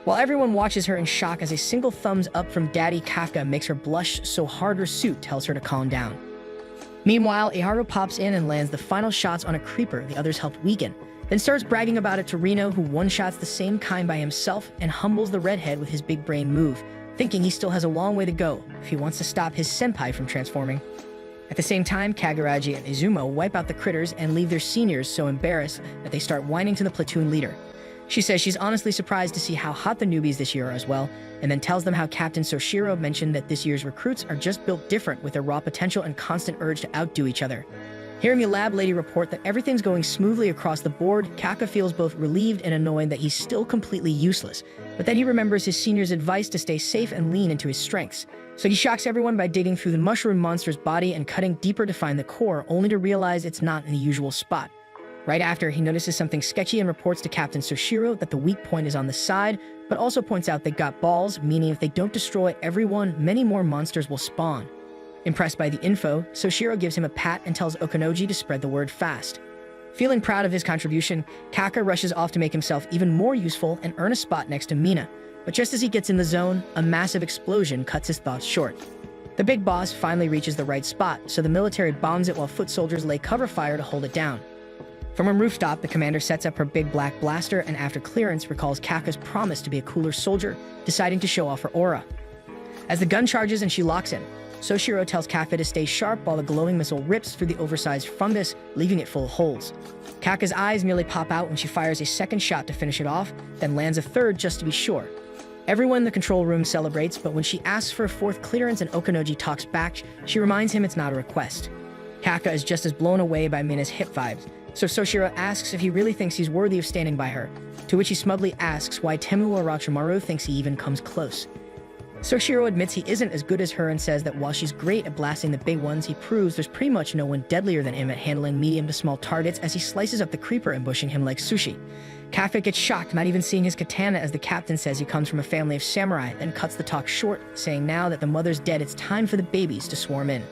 S1: While everyone watches her in shock as a single thumbs up from Daddy Kafka makes her blush so hard her suit tells her to calm down. Meanwhile, Iharu pops in and lands the final shots on a creeper the others helped weaken, then starts bragging about it to Reno, who one-shots the same kind by himself and humbles the redhead with his big brain move, thinking he still has a long way to go if he wants to stop his senpai from transforming. At the same time, Kaguraji and Izumo wipe out the critters and leave their seniors so embarrassed that they start whining to the platoon leader. She says she's honestly surprised to see how hot the newbies this year are as well, and then tells them how Captain Soshiro mentioned that this year's recruits are just built different with their raw potential and constant urge to outdo each other. Hearing the lab lady report that everything's going smoothly across the board, Kafka feels both relieved and annoyed that he's still completely useless, but then he remembers his senior's advice to stay safe and lean into his strengths. So he shocks everyone by digging through the mushroom monster's body and cutting deeper to find the core, only to realize it's not in the usual spot. Right after, he notices something sketchy and reports to Captain Soshiro that the weak point is on the side, but also points out they got balls, meaning if they don't destroy everyone, many more monsters will spawn. Impressed by the info, Soshiro gives him a pat and tells Okonoji to spread the word fast. Feeling proud of his contribution, Kafka rushes off to make himself even more useful and earn a spot next to Mina. But just as he gets in the zone, a massive explosion cuts his thoughts short. The big boss finally reaches the right spot, so the military bombs it while foot soldiers lay cover fire to hold it down. From a rooftop, the commander sets up her big black blaster and after clearance recalls Kafka's promise to be a cooler soldier, deciding to show off her aura. As the gun charges and she locks in, Soshiro tells Kafka to stay sharp while the glowing missile rips through the oversized fungus, leaving it full of holes. Kafka's eyes nearly pop out when she fires a second shot to finish it off, then lands a third just to be sure. Everyone in the control room celebrates, but when she asks for a fourth clearance and Okonoji talks back, she reminds him it's not a request. Kafka is just as blown away by Mina's hip vibes, so Soshiro asks if he really thinks he's worthy of standing by her, to which he smugly asks why Temu Orochimaru thinks he even comes close. Soshiro admits he isn't as good as her and says that while she's great at blasting the big ones, he proves there's pretty much no one deadlier than him at handling medium to small targets as he slices up the creeper, ambushing him like sushi. Kafka gets shocked, not even seeing his katana, as the captain says he comes from a family of samurai, then cuts the talk short, saying now that the mother's dead, it's time for the babies to swarm in.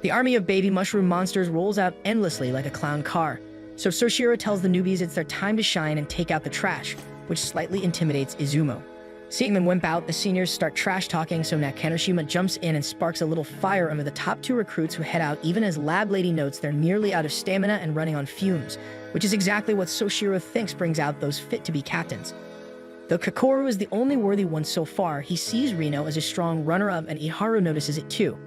S1: The army of baby mushroom monsters rolls out endlessly like a clown car, so Soshiro tells the newbies it's their time to shine and take out the trash, which slightly intimidates Izumo. Seeing them wimp out, the seniors start trash-talking, so Nakanoshima jumps in and sparks a little fire under the top two recruits who head out even as Lab Lady notes they're nearly out of stamina and running on fumes, which is exactly what Soshiro thinks brings out those fit to be captains. Though Kakoru is the only worthy one so far, he sees Reno as a strong runner-up, and Iharu notices it too.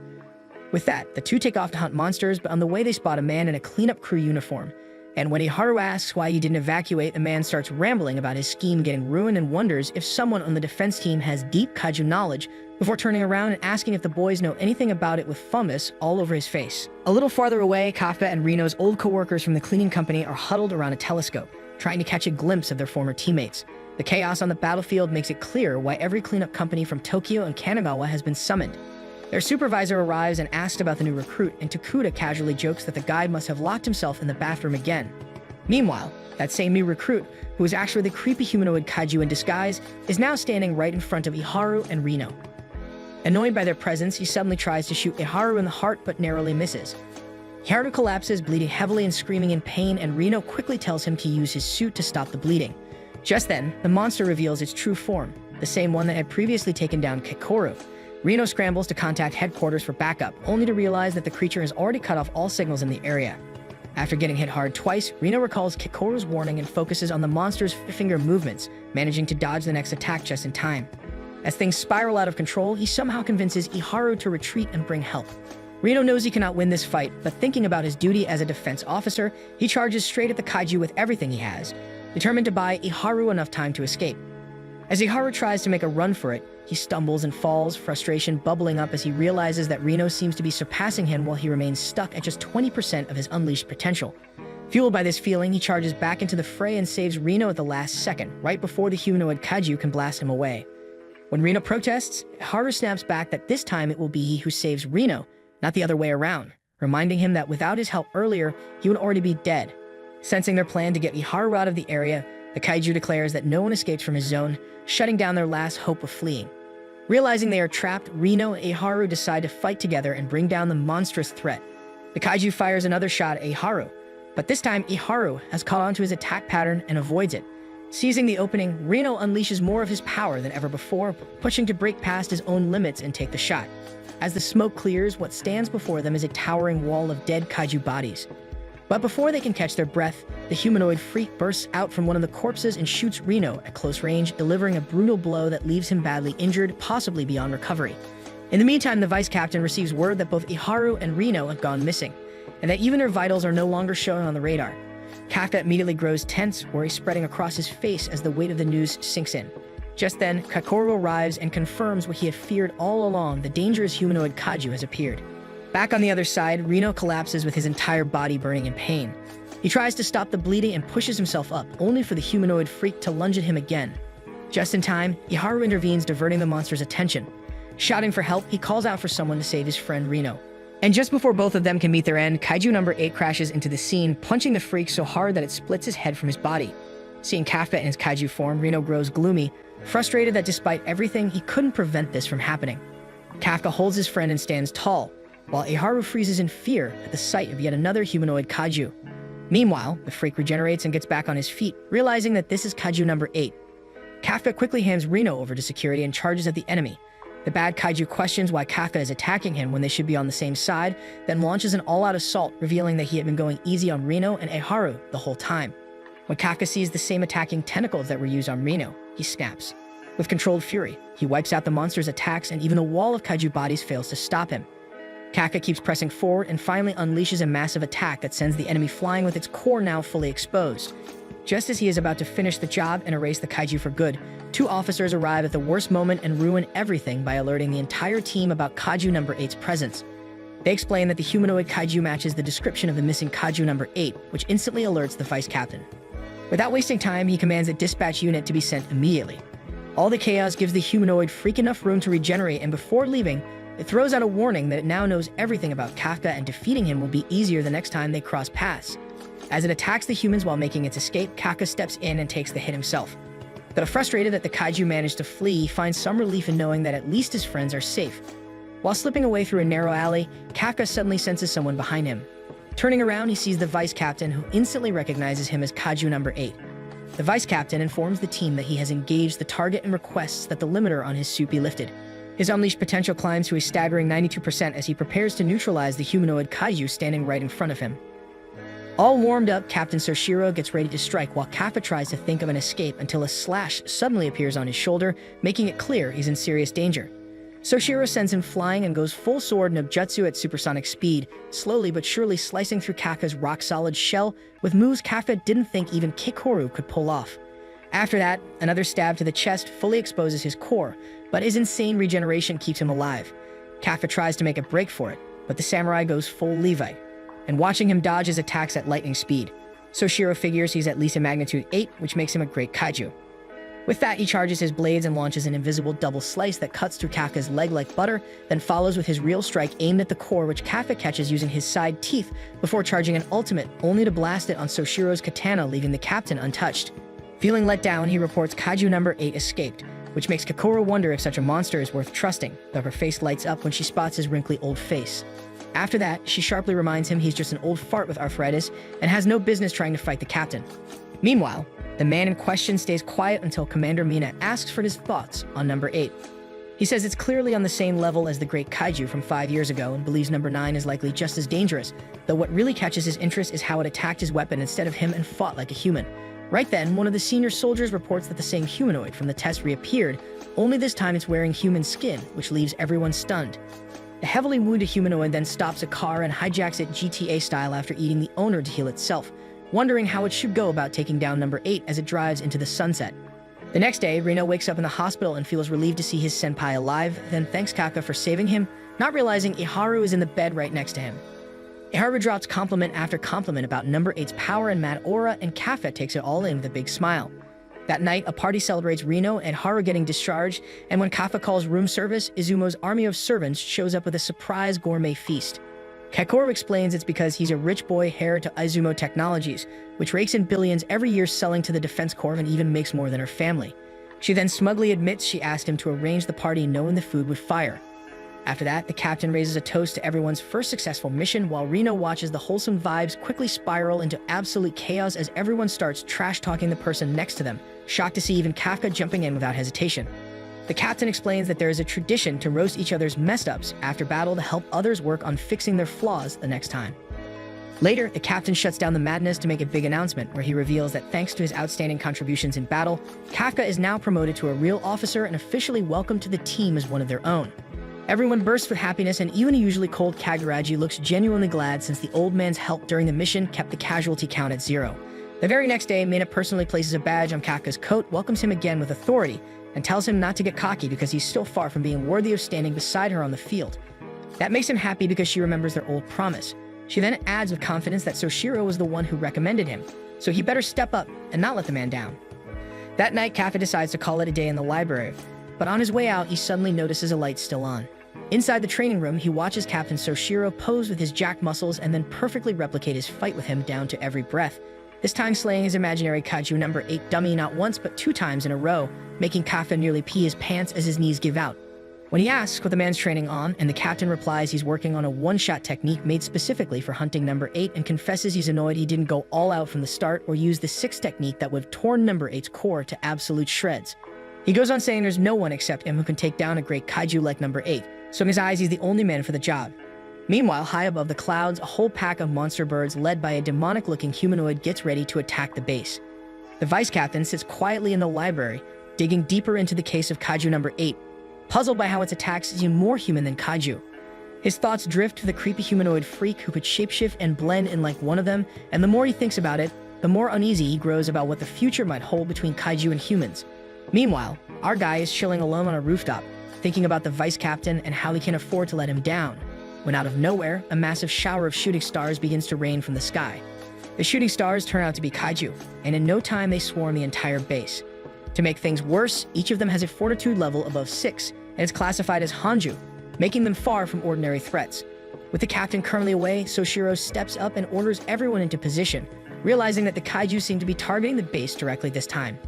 S1: With that, the two take off to hunt monsters, but on the way they spot a man in a cleanup crew uniform. And when Iharu asks why he didn't evacuate, the man starts rambling about his scheme getting ruined and wonders if someone on the defense team has deep kaiju knowledge, before turning around and asking if the boys know anything about it with fungus all over his face. A little farther away, Kafka and Reno's old co-workers from the cleaning company are huddled around a telescope, trying to catch a glimpse of their former teammates. The chaos on the battlefield makes it clear why every cleanup company from Tokyo and Kanagawa has been summoned. Their supervisor arrives and asks about the new recruit, and Takuda casually jokes that the guy must have locked himself in the bathroom again. Meanwhile, that same new recruit, who is actually the creepy humanoid kaiju in disguise, is now standing right in front of Iharu and Reno. Annoyed by their presence, he suddenly tries to shoot Iharu in the heart but narrowly misses. Iharu collapses, bleeding heavily and screaming in pain, and Reno quickly tells him to use his suit to stop the bleeding. Just then, the monster reveals its true form, the same one that had previously taken down Kakoru. Reno scrambles to contact headquarters for backup, only to realize that the creature has already cut off all signals in the area. After getting hit hard twice, Reno recalls Kakoru's warning and focuses on the monster's finger movements, managing to dodge the next attack just in time. As things spiral out of control, he somehow convinces Iharu to retreat and bring help. Reno knows he cannot win this fight, but thinking about his duty as a defense officer, he charges straight at the kaiju with everything he has, determined to buy Iharu enough time to escape. As Iharu tries to make a run for it, he stumbles and falls, frustration bubbling up as he realizes that Reno seems to be surpassing him while he remains stuck at just 20% of his unleashed potential. Fueled by this feeling, he charges back into the fray and saves Reno at the last second, right before the humanoid kaiju can blast him away. When Reno protests, Iharu snaps back that this time it will be he who saves Reno, not the other way around, reminding him that without his help earlier, he would already be dead. Sensing their plan to get Iharu out of the area, the kaiju declares that no one escapes from his zone, shutting down their last hope of fleeing. Realizing they are trapped, Reno and Iharu decide to fight together and bring down the monstrous threat. The kaiju fires another shot at Iharu, but this time Iharu has caught on to his attack pattern and avoids it. Seizing the opening, Reno unleashes more of his power than ever before, pushing to break past his own limits and take the shot. As the smoke clears, what stands before them is a towering wall of dead kaiju bodies. But before they can catch their breath, the humanoid freak bursts out from one of the corpses and shoots Reno at close range, delivering a brutal blow that leaves him badly injured, possibly beyond recovery. In the meantime, the vice captain receives word that both Iharu and Reno have gone missing, and that even their vitals are no longer shown on the radar. Kafka immediately grows tense, worry spreading across his face as the weight of the news sinks in. Just then, Kakoru arrives and confirms what he had feared all along: the dangerous humanoid kaiju has appeared. Back on the other side, Reno collapses with his entire body burning in pain. He tries to stop the bleeding and pushes himself up, only for the humanoid freak to lunge at him again. Just in time, Iharu intervenes, diverting the monster's attention. Shouting for help, he calls out for someone to save his friend Reno. And just before both of them can meet their end, Kaiju number 8 crashes into the scene, punching the freak so hard that it splits his head from his body. Seeing Kafka in his kaiju form, Reno grows gloomy, frustrated that despite everything, he couldn't prevent this from happening. Kafka holds his friend and stands tall, while Iharu freezes in fear at the sight of yet another humanoid kaiju. Meanwhile, the freak regenerates and gets back on his feet, realizing that this is Kaiju number 8. Kafka quickly hands Reno over to security and charges at the enemy. The bad kaiju questions why Kafka is attacking him when they should be on the same side, then launches an all-out assault, revealing that he had been going easy on Reno and Iharu the whole time. When Kafka sees the same attacking tentacles that were used on Reno, he snaps. With controlled fury, he wipes out the monster's attacks, and even the wall of kaiju bodies fails to stop him. Kafka keeps pressing forward and finally unleashes a massive attack that sends the enemy flying with its core now fully exposed. Just as he is about to finish the job and erase the kaiju for good, 2 officers arrive at the worst moment and ruin everything by alerting the entire team about Kaiju number 8's presence. They explain that the humanoid kaiju matches the description of the missing Kaiju number 8, which instantly alerts the vice captain. Without wasting time, he commands a dispatch unit to be sent immediately. All the chaos gives the humanoid freak enough room to regenerate, and before leaving, it throws out a warning that it now knows everything about Kafka, and defeating him will be easier the next time they cross paths. As it attacks the humans while making its escape, Kafka steps in and takes the hit himself. Though frustrated that the kaiju managed to flee, he finds some relief in knowing that at least his friends are safe. While slipping away through a narrow alley, Kafka suddenly senses someone behind him. Turning around, he sees the vice captain, who instantly recognizes him as Kaiju number 8. The vice captain informs the team that he has engaged the target and requests that the limiter on his suit be lifted. His unleashed potential climbs to a staggering 92% as he prepares to neutralize the humanoid kaiju standing right in front of him. All warmed up, Captain Soshiro gets ready to strike while Kafka tries to think of an escape until a slash suddenly appears on his shoulder, making it clear he's in serious danger. Soshiro sends him flying and goes full sword ninjutsu at supersonic speed, slowly but surely slicing through Kafka's rock-solid shell with moves Kafka didn't think even Kikoru could pull off. After that, another stab to the chest fully exposes his core, but his insane regeneration keeps him alive. Kafka tries to make a break for it, but the samurai goes full Levite, and watching him dodge his attacks at lightning speed. Soshiro figures he's at least a magnitude 8, which makes him a great kaiju. With that, he charges his blades and launches an invisible double slice that cuts through Kafka's leg like butter, then follows with his real strike aimed at the core, which Kafka catches using his side teeth before charging an ultimate, only to blast it on Soshiro's katana, leaving the captain untouched. Feeling let down, he reports Kaiju number 8 escaped, which makes Kikoru wonder if such a monster is worth trusting, though her face lights up when she spots his wrinkly old face. After that, she sharply reminds him he's just an old fart with arthritis and has no business trying to fight the captain. Meanwhile, the man in question stays quiet until Commander Mina asks for his thoughts on number 8. He says it's clearly on the same level as the great kaiju from 5 years ago and believes number 9 is likely just as dangerous, though what really catches his interest is how it attacked his weapon instead of him and fought like a human. Right then, one of the senior soldiers reports that the same humanoid from the test reappeared, only this time it's wearing human skin, which leaves everyone stunned. The heavily wounded humanoid then stops a car and hijacks it GTA style after eating the owner to heal itself, wondering how it should go about taking down number 8 as it drives into the sunset. The next day, Reno wakes up in the hospital and feels relieved to see his senpai alive, then thanks Kafka for saving him, not realizing Iharu is in the bed right next to him. Iharu drops compliment after compliment about number 8's power and mad aura, and Kafka takes it all in with a big smile. That night, a party celebrates Reno and Haru getting discharged, and when Kafka calls room service, Izumo's army of servants shows up with a surprise gourmet feast. Kikoru explains it's because he's a rich boy heir to Izumo Technologies, which rakes in billions every year selling to the Defense Corps and even makes more than her family. She then smugly admits she asked him to arrange the party knowing the food would fire. After that, the captain raises a toast to everyone's first successful mission while Reno watches the wholesome vibes quickly spiral into absolute chaos as everyone starts trash-talking the person next to them, shocked to see even Kafka jumping in without hesitation. The captain explains that there is a tradition to roast each other's messed-ups after battle to help others work on fixing their flaws the next time. Later, the captain shuts down the madness to make a big announcement where he reveals that thanks to his outstanding contributions in battle, Kafka is now promoted to a real officer and officially welcomed to the team as one of their own. Everyone bursts with happiness, and even a usually cold Kaguraji looks genuinely glad since the old man's help during the mission kept the casualty count at 0. The very next day, Mina personally places a badge on Kafka's coat, welcomes him again with authority, and tells him not to get cocky because he's still far from being worthy of standing beside her on the field. That makes him happy because she remembers their old promise. She then adds with confidence that Soshiro was the one who recommended him, so he better step up and not let the man down. That night, Kafka decides to call it a day in the library, but on his way out, he suddenly notices a light still on. Inside the training room, he watches Captain Soshiro pose with his jacked muscles and then perfectly replicate his fight with him down to every breath, this time slaying his imaginary kaiju number 8 dummy not once but 2 times in a row, making Kafka nearly pee his pants as his knees give out. When he asks what the man's training on, and the captain replies he's working on a one-shot technique made specifically for hunting number 8 and confesses he's annoyed he didn't go all out from the start or use the 6th technique that would have torn number 8's core to absolute shreds. He goes on saying there's no one except him who can take down a great kaiju like number 8, so in his eyes he's the only man for the job. Meanwhile, high above the clouds, a whole pack of monster birds led by a demonic-looking humanoid gets ready to attack the base. The vice captain sits quietly in the library, digging deeper into the case of kaiju number 8, puzzled by how its attacks seem more human than kaiju. His thoughts drift to the creepy humanoid freak who could shapeshift and blend in like one of them, and the more he thinks about it, the more uneasy he grows about what the future might hold between kaiju and humans. Meanwhile, our guy is chilling alone on a rooftop, thinking about the vice captain and how he can afford to let him down, when out of nowhere, a massive shower of shooting stars begins to rain from the sky. The shooting stars turn out to be kaiju, and in no time they swarm the entire base. To make things worse, each of them has a fortitude level above 6, and is classified as Hanju, making them far from ordinary threats. With the captain currently away, Soshiro steps up and orders everyone into position, realizing that the kaiju seem to be targeting the base directly this time.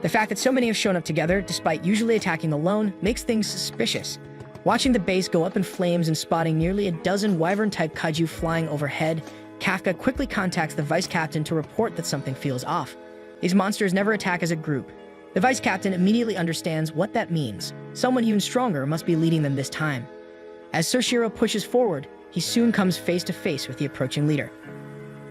S1: The fact that so many have shown up together, despite usually attacking alone, makes things suspicious. Watching the base go up in flames and spotting nearly a dozen wyvern-type kaiju flying overhead, Kafka quickly contacts the vice captain to report that something feels off. These monsters never attack as a group. The vice captain immediately understands what that means. Someone even stronger must be leading them this time. As Soshiro pushes forward, he soon comes face to face with the approaching leader.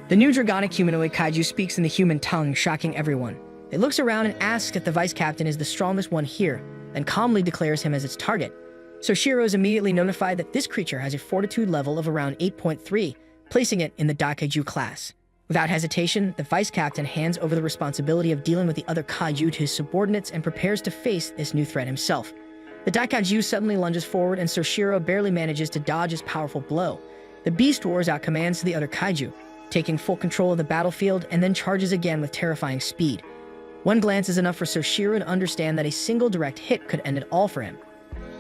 S1: The new dragonic humanoid kaiju speaks in the human tongue, shocking everyone. It looks around and asks if the vice captain is the strongest one here, then calmly declares him as its target. Soshiro is immediately notified that this creature has a fortitude level of around 8.3, placing it in the Daikaiju class. Without hesitation, the vice captain hands over the responsibility of dealing with the other kaiju to his subordinates and prepares to face this new threat himself. The Daikaiju suddenly lunges forward and Soshiro barely manages to dodge his powerful blow. The beast roars out commands to the other kaiju, taking full control of the battlefield and then charges again with terrifying speed. One glance is enough for Soshiro to understand that a single direct hit could end it all for him.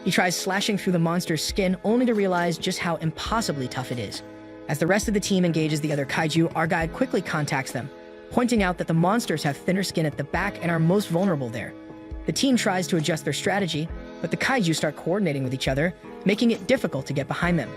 S1: He tries slashing through the monster's skin only to realize just how impossibly tough it is. As the rest of the team engages the other kaiju, our guide quickly contacts them, pointing out that the monsters have thinner skin at the back and are most vulnerable there. The team tries to adjust their strategy, but the kaiju start coordinating with each other, making it difficult to get behind them.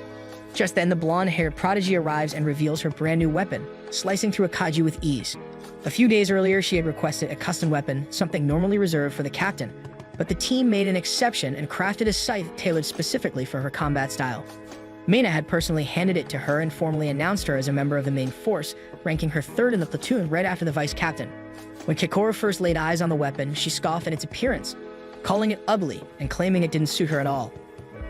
S1: Just then, the blonde-haired prodigy arrives and reveals her brand new weapon, slicing through a kaiju with ease. A few days earlier, she had requested a custom weapon, something normally reserved for the captain, but the team made an exception and crafted a scythe tailored specifically for her combat style. Mina had personally handed it to her and formally announced her as a member of the main force, ranking her third in the platoon right after the vice captain. When Kikoro first laid eyes on the weapon, she scoffed at its appearance, calling it ugly and claiming it didn't suit her at all.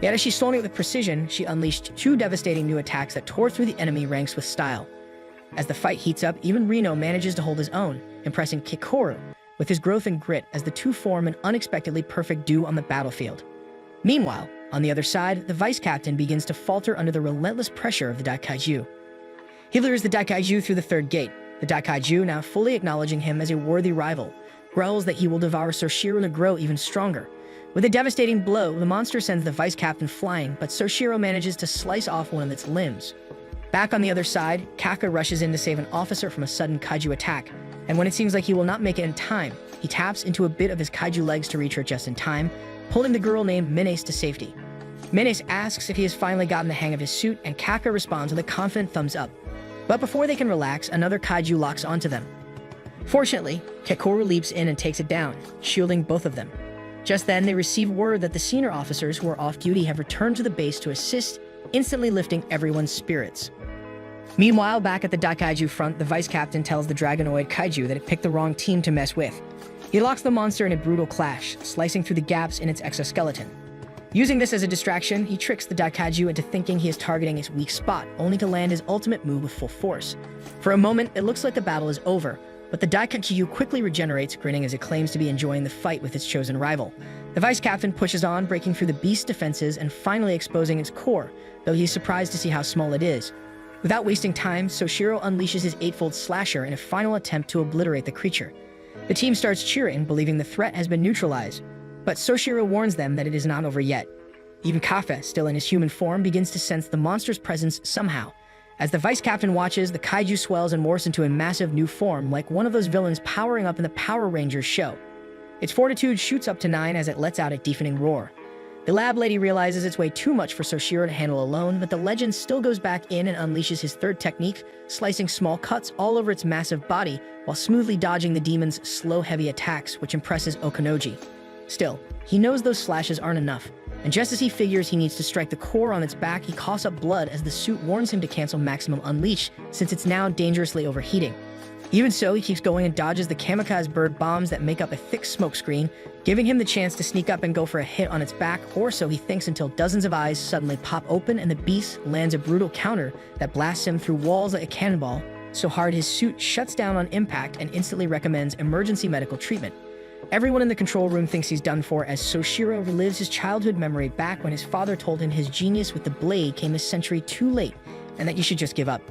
S1: Yet as she swung it with precision, she unleashed two devastating new attacks that tore through the enemy ranks with style. As the fight heats up, even Reno manages to hold his own, impressing Kikoro with his growth and grit as the two form an unexpectedly perfect duo on the battlefield. Meanwhile, on the other side, the vice captain begins to falter under the relentless pressure of the Daikaiju. He lures the Daikaiju through the third gate, the Daikaiju now fully acknowledging him as a worthy rival, growls that he will devour Soshiro to grow even stronger. With a devastating blow, the monster sends the vice captain flying, but Soshiro manages to slice off one of its limbs. Back on the other side, Kaka rushes in to save an officer from a sudden kaiju attack, and when it seems like he will not make it in time, he taps into a bit of his kaiju legs to reach her just in time, pulling the girl named Menes to safety. Menes asks if he has finally gotten the hang of his suit, and Kaka responds with a confident thumbs up. But before they can relax, another kaiju locks onto them. Fortunately, Kekoro leaps in and takes it down, shielding both of them. Just then, they receive word that the senior officers who are off duty have returned to the base to assist, instantly lifting everyone's spirits. Meanwhile, back at the Daikaiju front, the vice captain tells the Dragonoid kaiju that it picked the wrong team to mess with. He locks the monster in a brutal clash, slicing through the gaps in its exoskeleton. Using this as a distraction, he tricks the Daikaiju into thinking he is targeting its weak spot, only to land his ultimate move with full force. For a moment, it looks like the battle is over, but the Daikaiju quickly regenerates, grinning as it claims to be enjoying the fight with its chosen rival. The vice captain pushes on, breaking through the beast's defenses and finally exposing its core, though he's surprised to see how small it is. Without wasting time, Soshiro unleashes his eightfold slasher in a final attempt to obliterate the creature. The team starts cheering, believing the threat has been neutralized, but Soshiro warns them that it is not over yet. Even Kafe, still in his human form, begins to sense the monster's presence somehow. As the vice captain watches, the kaiju swells and morphs into a massive new form, like one of those villains powering up in the Power Rangers show. Its fortitude shoots up to 9 as it lets out a deafening roar. The lab lady realizes it's way too much for Soshiro to handle alone, but the legend still goes back in and unleashes his third technique, slicing small cuts all over its massive body while smoothly dodging the demon's slow, heavy attacks, which impresses Okanoji. Still, he knows those slashes aren't enough, and just as he figures he needs to strike the core on its back, he coughs up blood as the suit warns him to cancel Maximum Unleash since it's now dangerously overheating. Even so, he keeps going and dodges the kamikaze bird bombs that make up a thick smokescreen, giving him the chance to sneak up and go for a hit on its back, or so he thinks, until dozens of eyes suddenly pop open and the beast lands a brutal counter that blasts him through walls like a cannonball, so hard his suit shuts down on impact and instantly recommends emergency medical treatment. Everyone in the control room thinks he's done for as Soshiro relives his childhood memory back when his father told him his genius with the blade came a century too late and that you should just give up.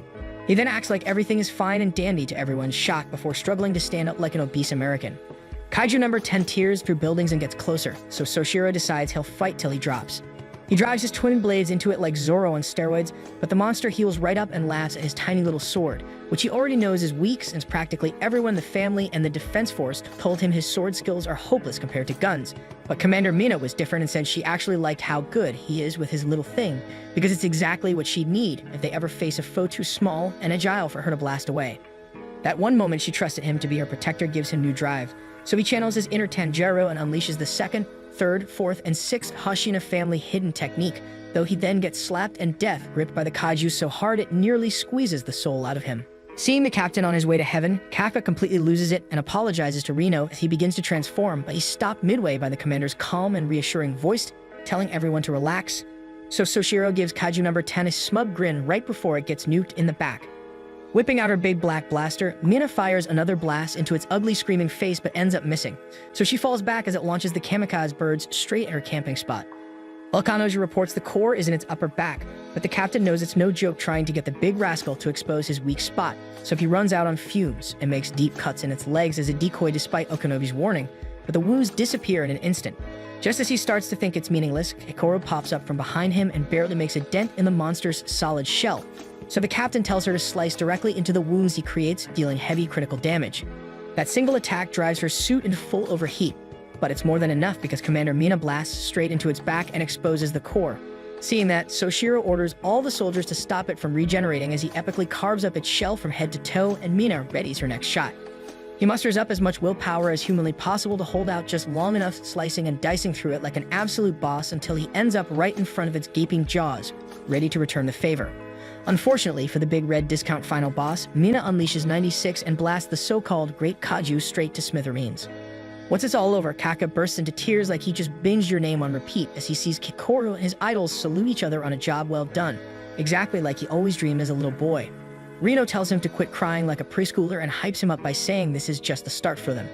S1: He then acts like everything is fine and dandy to everyone's shock before struggling to stand up like an obese American. Kaiju number 10 tears through buildings and gets closer, so Soshiro decides he'll fight till he drops. He drives his twin blades into it like Zoro on steroids, but the monster heals right up and laughs at his tiny little sword, which he already knows is weak since practically everyone in the family and the defense force told him his sword skills are hopeless compared to guns. But Commander Mina was different and said she actually liked how good he is with his little thing, because it's exactly what she'd need if they ever face a foe too small and agile for her to blast away. That one moment she trusted him to be her protector gives him new drive, so he channels his inner Tanjiro and unleashes the second, third, fourth, and sixth Hashina family hidden technique, though he then gets slapped and death gripped by the kaiju so hard it nearly squeezes the soul out of him. Seeing the captain on his way to heaven, Kafka completely loses it and apologizes to Reno as he begins to transform, but he's stopped midway by the commander's calm and reassuring voice, telling everyone to relax. So Soshiro gives Kaiju number 10 a smug grin right before it gets nuked in the back. Whipping out her big black blaster, Mina fires another blast into its ugly screaming face but ends up missing, so she falls back as it launches the kamikaze birds straight at her camping spot. Vulcanoja reports the core is in its upper back, but the captain knows it's no joke trying to get the big rascal to expose his weak spot, so he runs out on fumes and makes deep cuts in its legs as a decoy despite Okanobi's warning, but the wounds disappear in an instant. Just as he starts to think it's meaningless, Kikoro pops up from behind him and barely makes a dent in the monster's solid shell, so the captain tells her to slice directly into the wounds he creates, dealing heavy critical damage. That single attack drives her suit into full overheat, but it's more than enough because Commander Mina blasts straight into its back and exposes the core. Seeing that, Soshiro orders all the soldiers to stop it from regenerating as he epically carves up its shell from head to toe, and Mina readies her next shot. He musters up as much willpower as humanly possible to hold out just long enough, slicing and dicing through it like an absolute boss until he ends up right in front of its gaping jaws, ready to return the favor. Unfortunately for the big red discount final boss, Mina unleashes 96 and blasts the so-called Great Kaiju straight to smithereens. Once it's all over, Kaka bursts into tears like he just binged your name on repeat as he sees Kikoro and his idols salute each other on a job well done, exactly like he always dreamed as a little boy. Reno tells him to quit crying like a preschooler and hypes him up by saying this is just the start for them.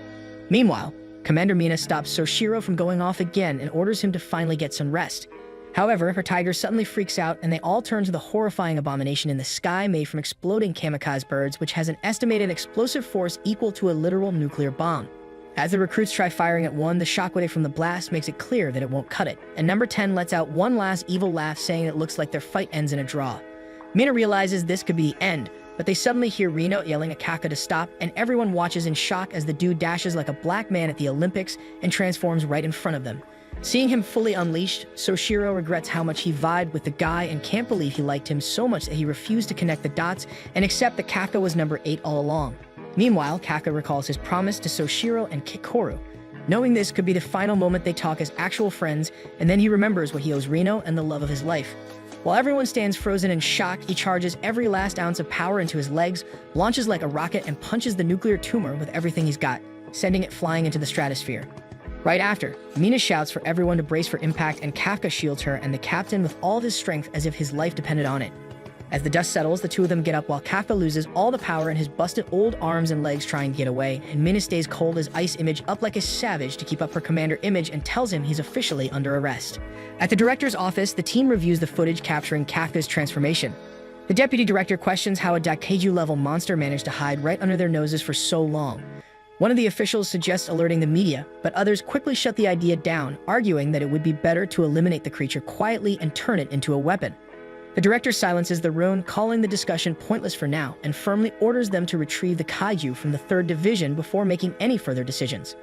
S1: Meanwhile, Commander Mina stops Soshiro from going off again and orders him to finally get some rest. However, her tiger suddenly freaks out and they all turn to the horrifying abomination in the sky made from exploding kamikaze birds, which has an estimated explosive force equal to a literal nuclear bomb. As the recruits try firing at one, the shockwave from the blast makes it clear that it won't cut it, and number 10 lets out one last evil laugh saying it looks like their fight ends in a draw. Mina realizes this could be the end, but they suddenly hear Reno yelling at Kaka to stop, and everyone watches in shock as the dude dashes like a black man at the Olympics and transforms right in front of them. Seeing him fully unleashed, Soshiro regrets how much he vibed with the guy and can't believe he liked him so much that he refused to connect the dots and accept that Kaka was number 8 all along. Meanwhile, Kaka recalls his promise to Soshiro and Kikoro. Knowing this could be the final moment they talk as actual friends, and then he remembers what he owes Reno and the love of his life. While everyone stands frozen in shock, he charges every last ounce of power into his legs, launches like a rocket, and punches the nuclear tumor with everything he's got, sending it flying into the stratosphere. Right after, Mina shouts for everyone to brace for impact, and Kafka shields her and the captain with all of his strength as if his life depended on it. As the dust settles, the two of them get up while Kafka loses all the power in his busted old arms and legs trying to get away, and Mina stays cold as ice image up like a savage to keep up her commander image and tells him he's officially under arrest. At the director's office, the team reviews the footage capturing Kafka's transformation. The deputy director questions how a Daikaiju-level monster managed to hide right under their noses for so long. One of the officials suggests alerting the media, but others quickly shut the idea down, arguing that it would be better to eliminate the creature quietly and turn it into a weapon. The director silences the room, calling the discussion pointless for now, and firmly orders them to retrieve the kaiju from the 3rd Division before making any further decisions.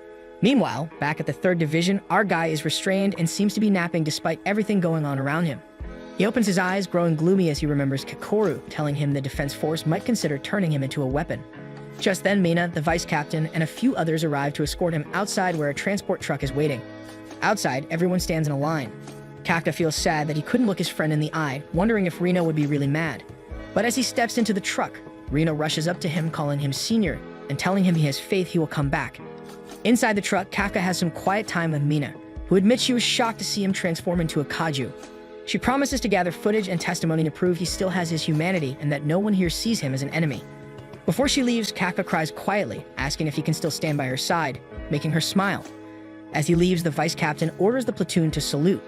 S1: Meanwhile, back at the 3rd Division, our guy is restrained and seems to be napping despite everything going on around him. He opens his eyes, growing gloomy as he remembers Kikoru telling him the defense force might consider turning him into a weapon. Just then, Mina, the vice captain, and a few others arrive to escort him outside where a transport truck is waiting. Outside, everyone stands in a line. Kafka feels sad that he couldn't look his friend in the eye, wondering if Reno would be really mad. But as he steps into the truck, Reno rushes up to him, calling him senior, and telling him he has faith he will come back. Inside the truck, Kafka has some quiet time with Mina, who admits she was shocked to see him transform into a kaiju. She promises to gather footage and testimony to prove he still has his humanity and that no one here sees him as an enemy. Before she leaves, Kafka cries quietly, asking if he can still stand by her side, making her smile. As he leaves, the vice captain orders the platoon to salute.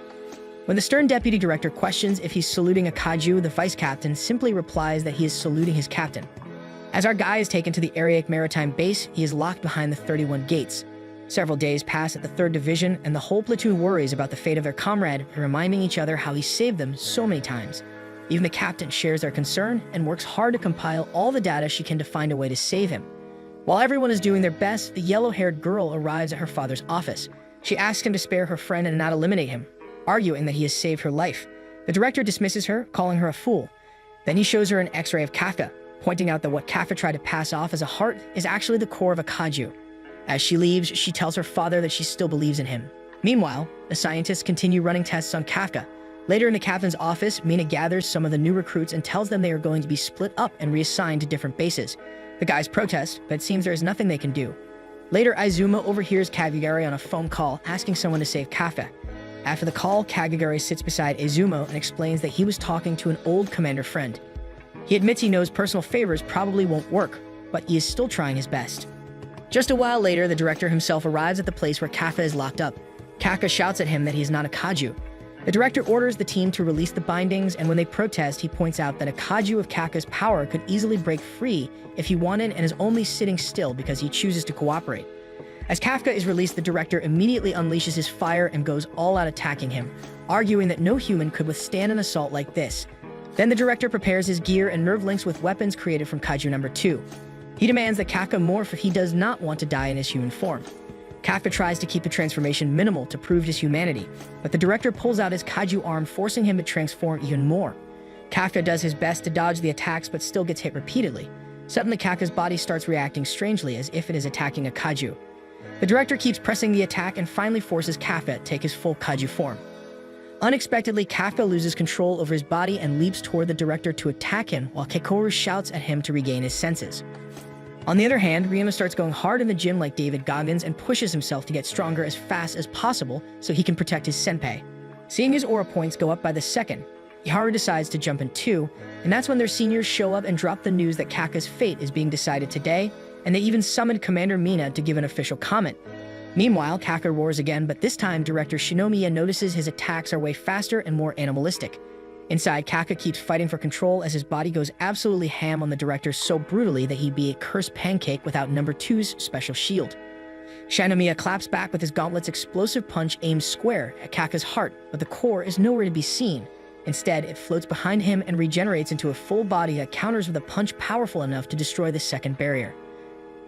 S1: When the stern deputy director questions if he's saluting a kaiju, the vice captain simply replies that he is saluting his captain. As our guy is taken to the Ariake Maritime Base, he is locked behind the 31 gates. Several days pass at the 3rd Division, and the whole platoon worries about the fate of their comrade, reminding each other how he saved them so many times. Even the captain shares their concern and works hard to compile all the data she can to find a way to save him. While everyone is doing their best, the yellow-haired girl arrives at her father's office. She asks him to spare her friend and not eliminate him, arguing that he has saved her life. The director dismisses her, calling her a fool. Then he shows her an x-ray of Kafka, pointing out that what Kafka tried to pass off as a heart is actually the core of a kaiju. As she leaves, she tells her father that she still believes in him. Meanwhile, the scientists continue running tests on Kafka, Later in the captain's office, Mina gathers some of the new recruits and tells them they are going to be split up and reassigned to different bases. The guys protest, but it seems there is nothing they can do. Later, Izuma overhears Kagugari on a phone call asking someone to save Kafka. After the call, Kagugari sits beside Izumo and explains that he was talking to an old commander friend. He admits he knows personal favors probably won't work, but he is still trying his best. Just a while later, the director himself arrives at the place where Kafka is locked up. Kafka shouts at him that he is not a Kaju. The director orders the team to release the bindings, and when they protest, he points out that a Kaju of Kafka's power could easily break free if he wanted and is only sitting still because he chooses to cooperate. As Kafka is released, the director immediately unleashes his fire and goes all out attacking him, arguing that no human could withstand an assault like this. Then the director prepares his gear and nerve links with weapons created from Kaiju number 2. He demands that Kafka morph if he does not want to die in his human form. Kafka tries to keep the transformation minimal to prove his humanity, but the director pulls out his Kaiju arm, forcing him to transform even more. Kafka does his best to dodge the attacks but still gets hit repeatedly. Suddenly, Kafka's body starts reacting strangely as if it is attacking a Kaiju. The director keeps pressing the attack and finally forces Kafka to take his full Kaiju form. Unexpectedly, Kafka loses control over his body and leaps toward the director to attack him while Kekoru shouts at him to regain his senses. On the other hand, Ryuma starts going hard in the gym like David Goggins and pushes himself to get stronger as fast as possible so he can protect his senpai. Seeing his aura points go up by the second, Iharu decides to jump in too, and that's when their seniors show up and drop the news that Kafka's fate is being decided today, and they even summoned Commander Mina to give an official comment. Meanwhile, Kafka roars again, but this time Director Shinomiya notices his attacks are way faster and more animalistic. Inside, Kafka keeps fighting for control as his body goes absolutely ham on the director so brutally that he'd be a cursed pancake without number 2's special shield. Shinomiya claps back with his gauntlet's explosive punch aimed square at Kafka's heart, but the core is nowhere to be seen. Instead, it floats behind him and regenerates into a full body that counters with a punch powerful enough to destroy the second barrier.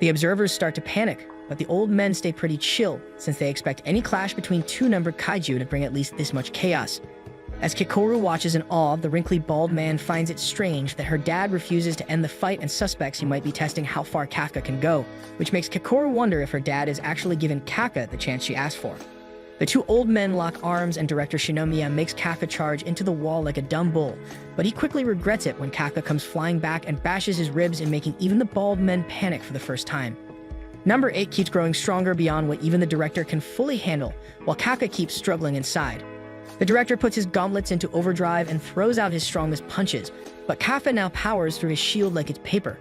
S1: The observers start to panic, but the old men stay pretty chill since they expect any clash between two numbered kaiju to bring at least this much chaos. As Kekoru watches in awe, the wrinkly bald man finds it strange that her dad refuses to end the fight and suspects he might be testing how far Kafka can go, which makes Kekoru wonder if her dad is actually giving Kafka the chance she asked for. The two old men lock arms and Director Shinomiya makes Kafka charge into the wall like a dumb bull, but he quickly regrets it when Kafka comes flying back and bashes his ribs in making even the bald men panic for the first time. Number 8 keeps growing stronger beyond what even the director can fully handle, while Kafka keeps struggling inside. The director puts his gauntlets into overdrive and throws out his strongest punches, but Kafka now powers through his shield like it's paper.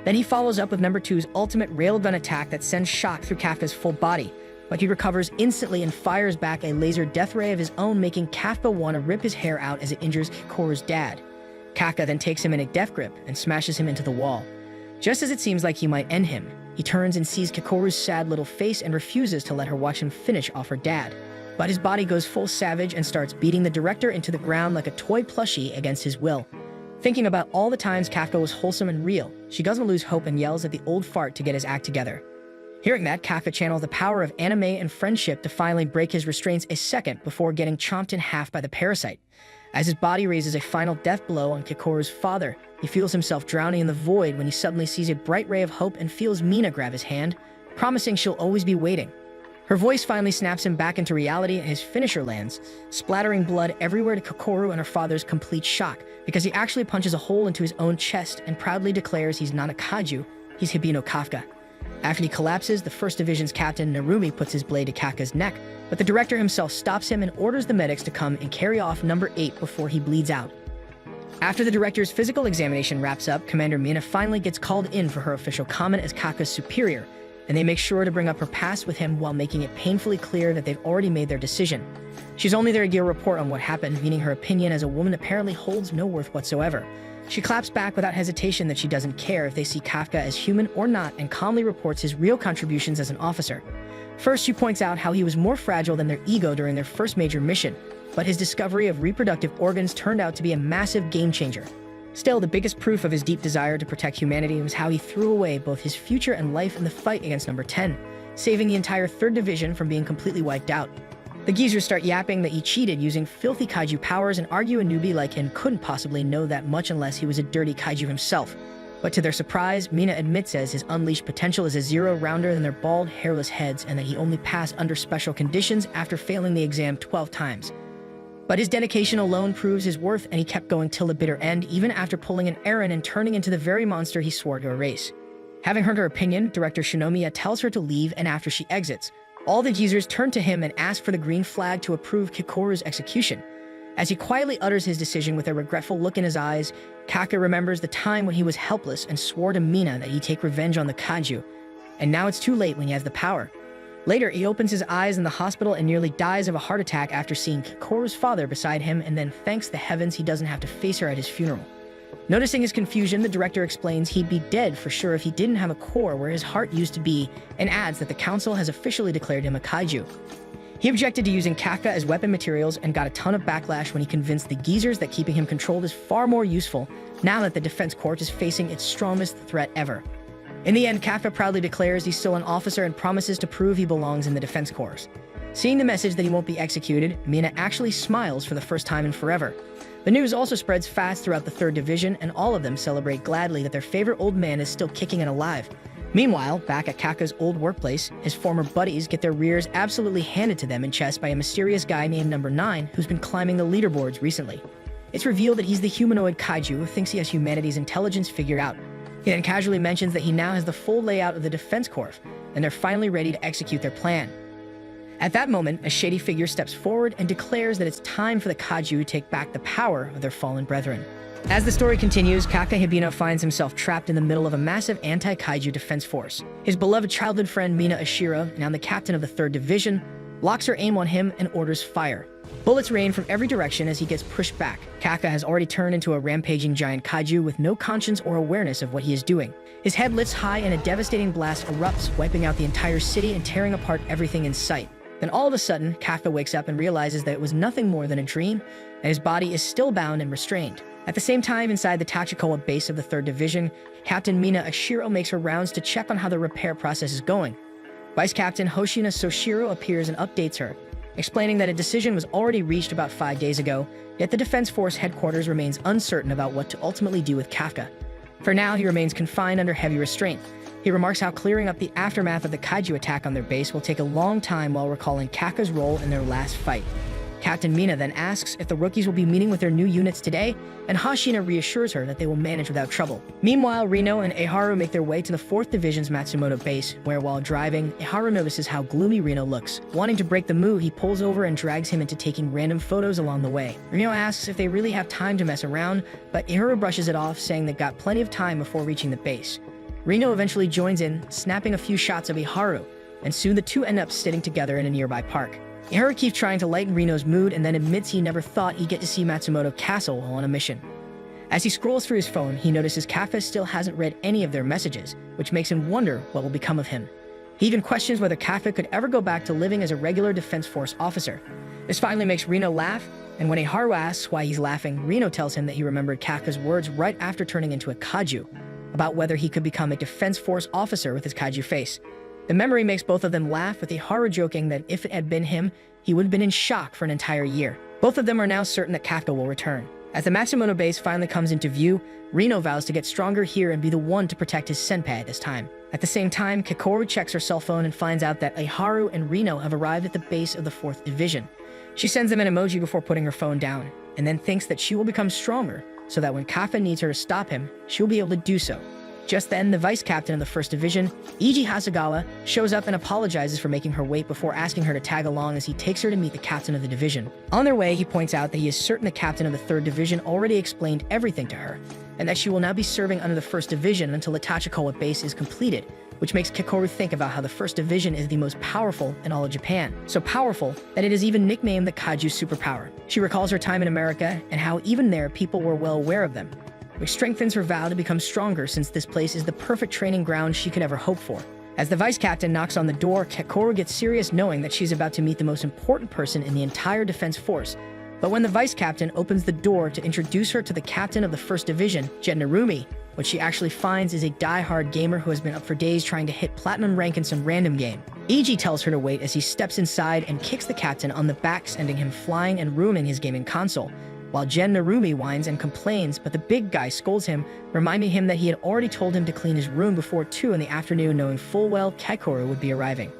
S1: Then he follows up with number 2's ultimate railgun attack that sends shock through Kafka's full body, but he recovers instantly and fires back a laser death ray of his own, making Kafka want to rip his hair out as it injures Kekoru's dad. Kafka then takes him in a death grip and smashes him into the wall. Just as it seems like he might end him, he turns and sees Kekoru's sad little face and refuses to let her watch him finish off her dad. But his body goes full savage and starts beating the director into the ground like a toy plushie against his will. Thinking about all the times Kafka was wholesome and real, she doesn't lose hope and yells at the old fart to get his act together. Hearing that, Kafka channels the power of anime and friendship to finally break his restraints a second before getting chomped in half by the Parasite. As his body raises a final death blow on Kekoru's father, he feels himself drowning in the void when he suddenly sees a bright ray of hope and feels Mina grab his hand, promising she'll always be waiting. Her voice finally snaps him back into reality and his finisher lands, splattering blood everywhere to Kekoru and her father's complete shock, because he actually punches a hole into his own chest and proudly declares he's not a kaiju, he's Hibino Kafka. After he collapses, the 1st Division's captain Narumi puts his blade to Kafka's neck, but the director himself stops him and orders the medics to come and carry off number 8 before he bleeds out. After the director's physical examination wraps up, Commander Mina finally gets called in for her official comment as Kafka's superior, and they make sure to bring up her past with him while making it painfully clear that they've already made their decision. She's only there to give a report on what happened, meaning her opinion as a woman apparently holds no worth whatsoever. She claps back without hesitation that she doesn't care if they see Kafka as human or not and calmly reports his real contributions as an officer. First, she points out how he was more fragile than their ego during their first major mission, but his discovery of reproductive organs turned out to be a massive game changer. Still, the biggest proof of his deep desire to protect humanity was how he threw away both his future and life in the fight against number 10, saving the entire 3rd Division from being completely wiped out. The geezers start yapping that he cheated using filthy kaiju powers and argue a newbie like him couldn't possibly know that much unless he was a dirty kaiju himself. But to their surprise, Mina admits as his unleashed potential is a 0 rounder than their bald, hairless heads and that he only passed under special conditions after failing the exam 12 times. But his dedication alone proves his worth, and he kept going till the bitter end, even after pulling an errand and turning into the very monster he swore to erase. Having heard her opinion, director Shinomiya tells her to leave, and after she exits, all the geezers turn to him and ask for the green flag to approve Kikoru's execution. As he quietly utters his decision with a regretful look in his eyes, Kaka remembers the time when he was helpless and swore to Mina that he'd take revenge on the kaiju. And now it's too late when he has the power. Later, he opens his eyes in the hospital and nearly dies of a heart attack after seeing Kikoru's father beside him, and then thanks the heavens he doesn't have to face her at his funeral. Noticing his confusion, the director explains he'd be dead for sure if he didn't have a core where his heart used to be, and adds that the council has officially declared him a kaiju. He objected to using Kaka as weapon materials and got a ton of backlash when he convinced the geezers that keeping him controlled is far more useful now that the defense court is facing its strongest threat ever. In the end, Kaka proudly declares he's still an officer and promises to prove he belongs in the defense corps. Seeing the message that he won't be executed, Mina actually smiles for the first time in forever. The news also spreads fast throughout the 3rd Division, and all of them celebrate gladly that their favorite old man is still kicking and alive. Meanwhile, back at Kaka's old workplace, his former buddies get their rears absolutely handed to them in chess by a mysterious guy named Number 9 who's been climbing the leaderboards recently. It's revealed that he's the humanoid kaiju who thinks he has humanity's intelligence figured out. He then casually mentions that he now has the full layout of the defense corps, and they're finally ready to execute their plan. At that moment, a shady figure steps forward and declares that it's time for the kaiju to take back the power of their fallen brethren. As the story continues, Kaka Hibino finds himself trapped in the middle of a massive anti-kaiju defense force. His beloved childhood friend Mina Ashira, now the captain of the 3rd Division, locks her aim on him and orders fire. Bullets rain from every direction as he gets pushed back. Kaka has already turned into a rampaging giant kaiju with no conscience or awareness of what he is doing. His head lifts high and a devastating blast erupts, wiping out the entire city and tearing apart everything in sight. Then all of a sudden, Kaka wakes up and realizes that it was nothing more than a dream, and his body is still bound and restrained. At the same time, inside the Tachikoa base of the 3rd Division, Captain Mina Ashiro makes her rounds to check on how the repair process is going. Vice Captain Hoshina Soshiro appears and updates her, explaining that a decision was already reached about 5 days ago, yet the Defense Force headquarters remains uncertain about what to ultimately do with Kafka. For now, he remains confined under heavy restraint. He remarks how clearing up the aftermath of the kaiju attack on their base will take a long time while recalling Kaka's role in their last fight. Captain Mina then asks if the rookies will be meeting with their new units today, and Hashina reassures her that they will manage without trouble. Meanwhile, Rino and Eharu make their way to the 4th Division's Matsumoto base, where while driving, Eharu notices how gloomy Rino looks. Wanting to break the mood, he pulls over and drags him into taking random photos along the way. Rino asks if they really have time to mess around, but Eharu brushes it off, saying they've got plenty of time before reaching the base. Rino eventually joins in, snapping a few shots of Eharu, and soon the two end up sitting together in a nearby park. Eharu keeps trying to lighten Rino's mood and then admits he never thought he'd get to see Matsumoto Castle while on a mission. As he scrolls through his phone, he notices Kafka still hasn't read any of their messages, which makes him wonder what will become of him. He even questions whether Kafka could ever go back to living as a regular Defense Force officer. This finally makes Rino laugh, and when Eharu asks why he's laughing, Rino tells him that he remembered Kafka's words right after turning into a kaiju, about whether he could become a Defense Force officer with his kaiju face. The memory makes both of them laugh, with Eharu joking that if it had been him, he would have been in shock for an entire year. Both of them are now certain that Kafka will return. As the Matsumoto base finally comes into view, Rino vows to get stronger here and be the one to protect his senpai at this time. At the same time, Kikoru checks her cell phone and finds out that Eharu and Rino have arrived at the base of the 4th Division. She sends them an emoji before putting her phone down, and then thinks that she will become stronger, so that when Kafka needs her to stop him, she will be able to do so. Just then, the vice captain of the 1st Division, Iji Hasegawa, shows up and apologizes for making her wait before asking her to tag along as he takes her to meet the captain of the division. On their way, he points out that he is certain the captain of the 3rd Division already explained everything to her, and that she will now be serving under the 1st Division until the Tachikoa base is completed, which makes Kikoru think about how the 1st Division is the most powerful in all of Japan. So powerful that it is even nicknamed the Kaiju Superpower. She recalls her time in America and how even there people were well aware of them, which strengthens her vow to become stronger since this place is the perfect training ground she could ever hope for. As the vice captain knocks on the door, Kikoru gets serious knowing that she's about to meet the most important person in the entire defense force. But when the vice captain opens the door to introduce her to the captain of the 1st Division, Jen Narumi, what she actually finds is a die-hard gamer who has been up for days trying to hit platinum rank in some random game. Iji tells her to wait as he steps inside and kicks the captain on the back, sending him flying and ruining his gaming console, while Jen Narumi whines and complains, but the big guy scolds him, reminding him that he had already told him to clean his room before 2 in the afternoon, knowing full well Kikoru would be arriving.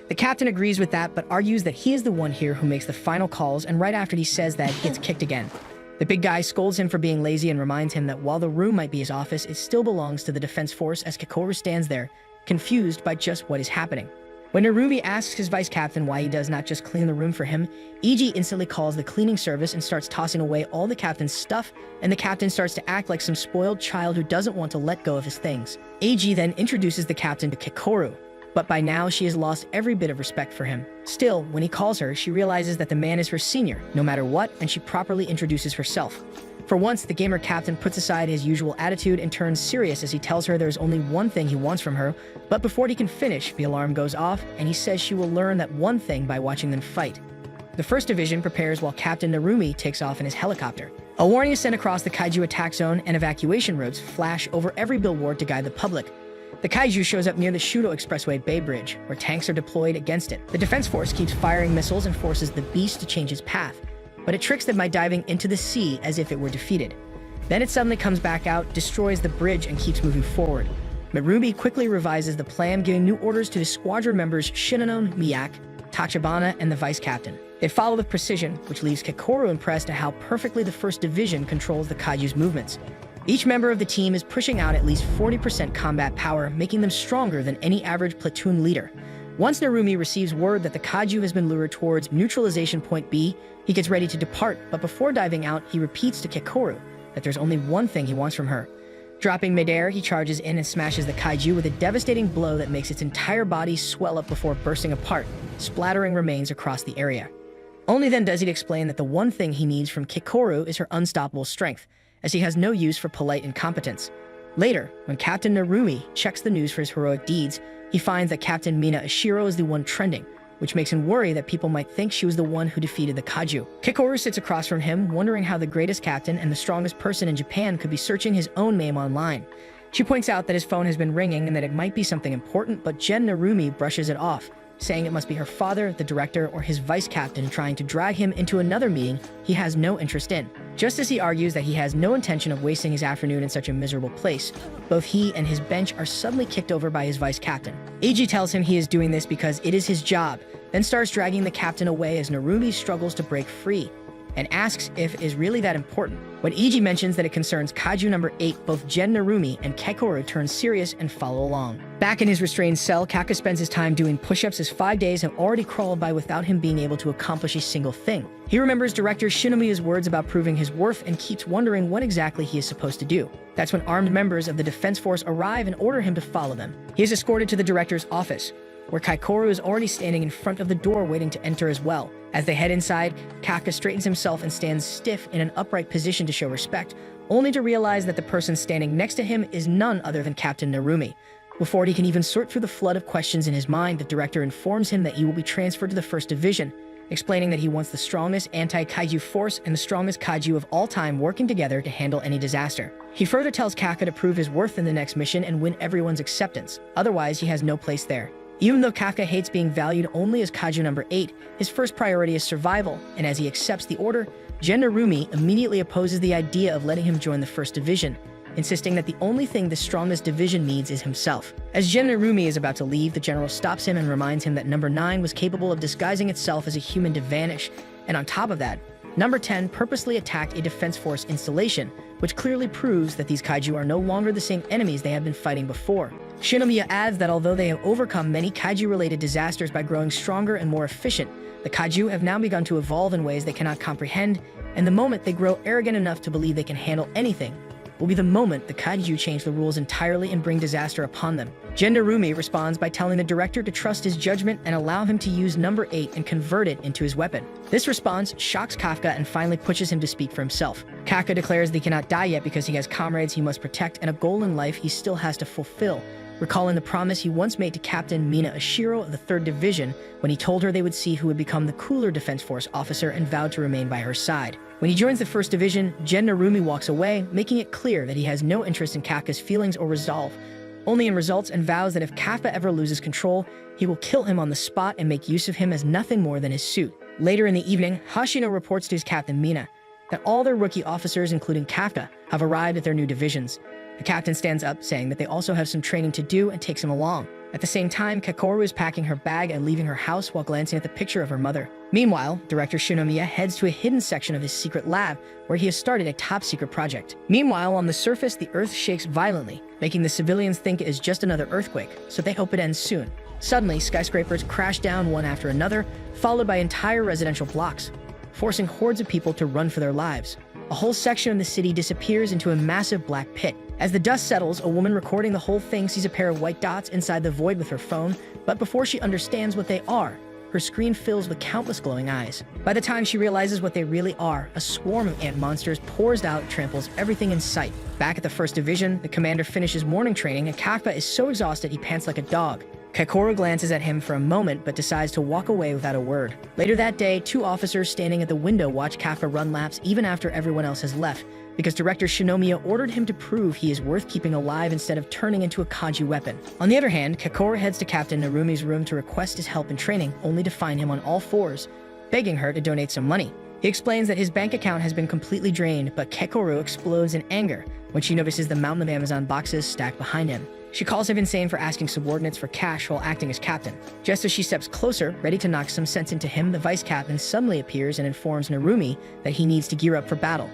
S1: The captain agrees with that, but argues that he is the one here who makes the final calls, and right after he says that, he gets kicked again. The big guy scolds him for being lazy and reminds him that while the room might be his office, it still belongs to the defense force, as Kekoru stands there, confused by just what is happening. When Narumi asks his vice captain why he does not just clean the room for him, Iji instantly calls the cleaning service and starts tossing away all the captain's stuff, and the captain starts to act like some spoiled child who doesn't want to let go of his things. Eiji then introduces the captain to Kekoru, but by now she has lost every bit of respect for him. Still, when he calls her, she realizes that the man is her senior, no matter what, and she properly introduces herself. For once, the gamer captain puts aside his usual attitude and turns serious as he tells her there's only one thing he wants from her, but before he can finish, the alarm goes off, and he says she will learn that one thing by watching them fight. The first division prepares while Captain Narumi takes off in his helicopter. A warning is sent across the kaiju attack zone, and evacuation routes flash over every billboard to guide the public. The kaiju shows up near the Shudo Expressway Bay Bridge, where tanks are deployed against it. The defense force keeps firing missiles and forces the beast to change its path, but it tricks them by diving into the sea as if it were defeated. Then it suddenly comes back out, destroys the bridge, and keeps moving forward. Narumi quickly revises the plan, giving new orders to his squadron members Shinano, Miyak, Tachibana, and the vice captain. They follow with precision, which leaves Kekoru impressed at how perfectly the first division controls the kaiju's movements. Each member of the team is pushing out at least 40% combat power, making them stronger than any average platoon leader. Once Narumi receives word that the kaiju has been lured towards neutralization point B, he gets ready to depart, but before diving out, he repeats to Kekoru that there's only one thing he wants from her. Dropping midair, he charges in and smashes the kaiju with a devastating blow that makes its entire body swell up before bursting apart, splattering remains across the area. Only then does he explain that the one thing he needs from Kekoru is her unstoppable strength, as he has no use for polite incompetence. Later, when Captain Narumi checks the news for his heroic deeds, he finds that Captain Mina Ashiro is the one trending, which makes him worry that people might think she was the one who defeated the kaiju. Kekoru sits across from him, wondering how the greatest captain and the strongest person in Japan could be searching his own name online. She points out that his phone has been ringing and that it might be something important, but Gen Narumi brushes it off, saying it must be her father, the director, or his vice captain trying to drag him into another meeting he has no interest in. Just as he argues that he has no intention of wasting his afternoon in such a miserable place, both he and his bench are suddenly kicked over by his vice captain. Eiji tells him he is doing this because it is his job, then starts dragging the captain away as Narumi struggles to break free, and asks if it is really that important. When Eiji mentions that it concerns Kaiju number 8, both Gen Narumi and Kekoru turn serious and follow along. Back in his restrained cell, Kaka spends his time doing push-ups as 5 days have already crawled by without him being able to accomplish a single thing. He remembers director Shinomiya's words about proving his worth and keeps wondering what exactly he is supposed to do. That's when armed members of the defense force arrive and order him to follow them. He is escorted to the director's office, where Kekoru is already standing in front of the door waiting to enter as well. As they head inside, Kafka straightens himself and stands stiff in an upright position to show respect, only to realize that the person standing next to him is none other than Captain Narumi. Before he can even sort through the flood of questions in his mind, the director informs him that he will be transferred to the First Division, explaining that he wants the strongest anti-kaiju force and the strongest kaiju of all time working together to handle any disaster. He further tells Kafka to prove his worth in the next mission and win everyone's acceptance, otherwise he has no place there. Even though Kafka hates being valued only as Kaiju number 8, his first priority is survival, and as he accepts the order, Gen Narumi immediately opposes the idea of letting him join the First Division, insisting that the only thing the strongest division needs is himself. As Gen Narumi is about to leave, the general stops him and reminds him that number 9 was capable of disguising itself as a human to vanish, and on top of that, number 10 purposely attacked a defense force installation, which clearly proves that these kaiju are no longer the same enemies they have been fighting before. Shinomiya adds that although they have overcome many kaiju-related disasters by growing stronger and more efficient, the kaiju have now begun to evolve in ways they cannot comprehend, and the moment they grow arrogant enough to believe they can handle anything will be the moment the kaiju change the rules entirely and bring disaster upon them. Gen Narumi responds by telling the director to trust his judgment and allow him to use number 8 and convert it into his weapon. This response shocks Kafka and finally pushes him to speak for himself. Kafka declares that he cannot die yet because he has comrades he must protect and a goal in life he still has to fulfill, recalling the promise he once made to Captain Mina Ashiro of the 3rd Division when he told her they would see who would become the cooler Defense Force officer and vowed to remain by her side. When he joins the 1st Division, Gen Narumi walks away, making it clear that he has no interest in Kafka's feelings or resolve, only in results, and vows that if Kafka ever loses control, he will kill him on the spot and make use of him as nothing more than his suit. Later in the evening, Hashino reports to his Captain Mina that all their rookie officers, including Kafka, have arrived at their new divisions. The captain stands up, saying that they also have some training to do and takes him along. At the same time, Kakoru is packing her bag and leaving her house while glancing at the picture of her mother. Meanwhile, director Shinomiya heads to a hidden section of his secret lab where he has started a top-secret project. Meanwhile, on the surface, the earth shakes violently, making the civilians think it is just another earthquake, so they hope it ends soon. Suddenly, skyscrapers crash down one after another, followed by entire residential blocks, forcing hordes of people to run for their lives. A whole section of the city disappears into a massive black pit. As the dust settles, a woman recording the whole thing sees a pair of white dots inside the void with her phone, but before she understands what they are, her screen fills with countless glowing eyes. By the time she realizes what they really are, a swarm of ant monsters pours out and tramples everything in sight. Back at the 1st Division, the commander finishes morning training and Kafka is so exhausted he pants like a dog. Kakoru glances at him for a moment but decides to walk away without a word. Later that day, 2 officers standing at the window watch Kafka run laps even after everyone else has left, because director Shinomiya ordered him to prove he is worth keeping alive instead of turning into a kaiju weapon. On the other hand, Kakoru heads to Captain Narumi's room to request his help in training, only to find him on all fours, begging her to donate some money. He explains that his bank account has been completely drained, but Kakoru explodes in anger when she notices the mountain of Amazon boxes stacked behind him. She calls him insane for asking subordinates for cash while acting as captain. Just as she steps closer, ready to knock some sense into him, the vice captain suddenly appears and informs Narumi that he needs to gear up for battle.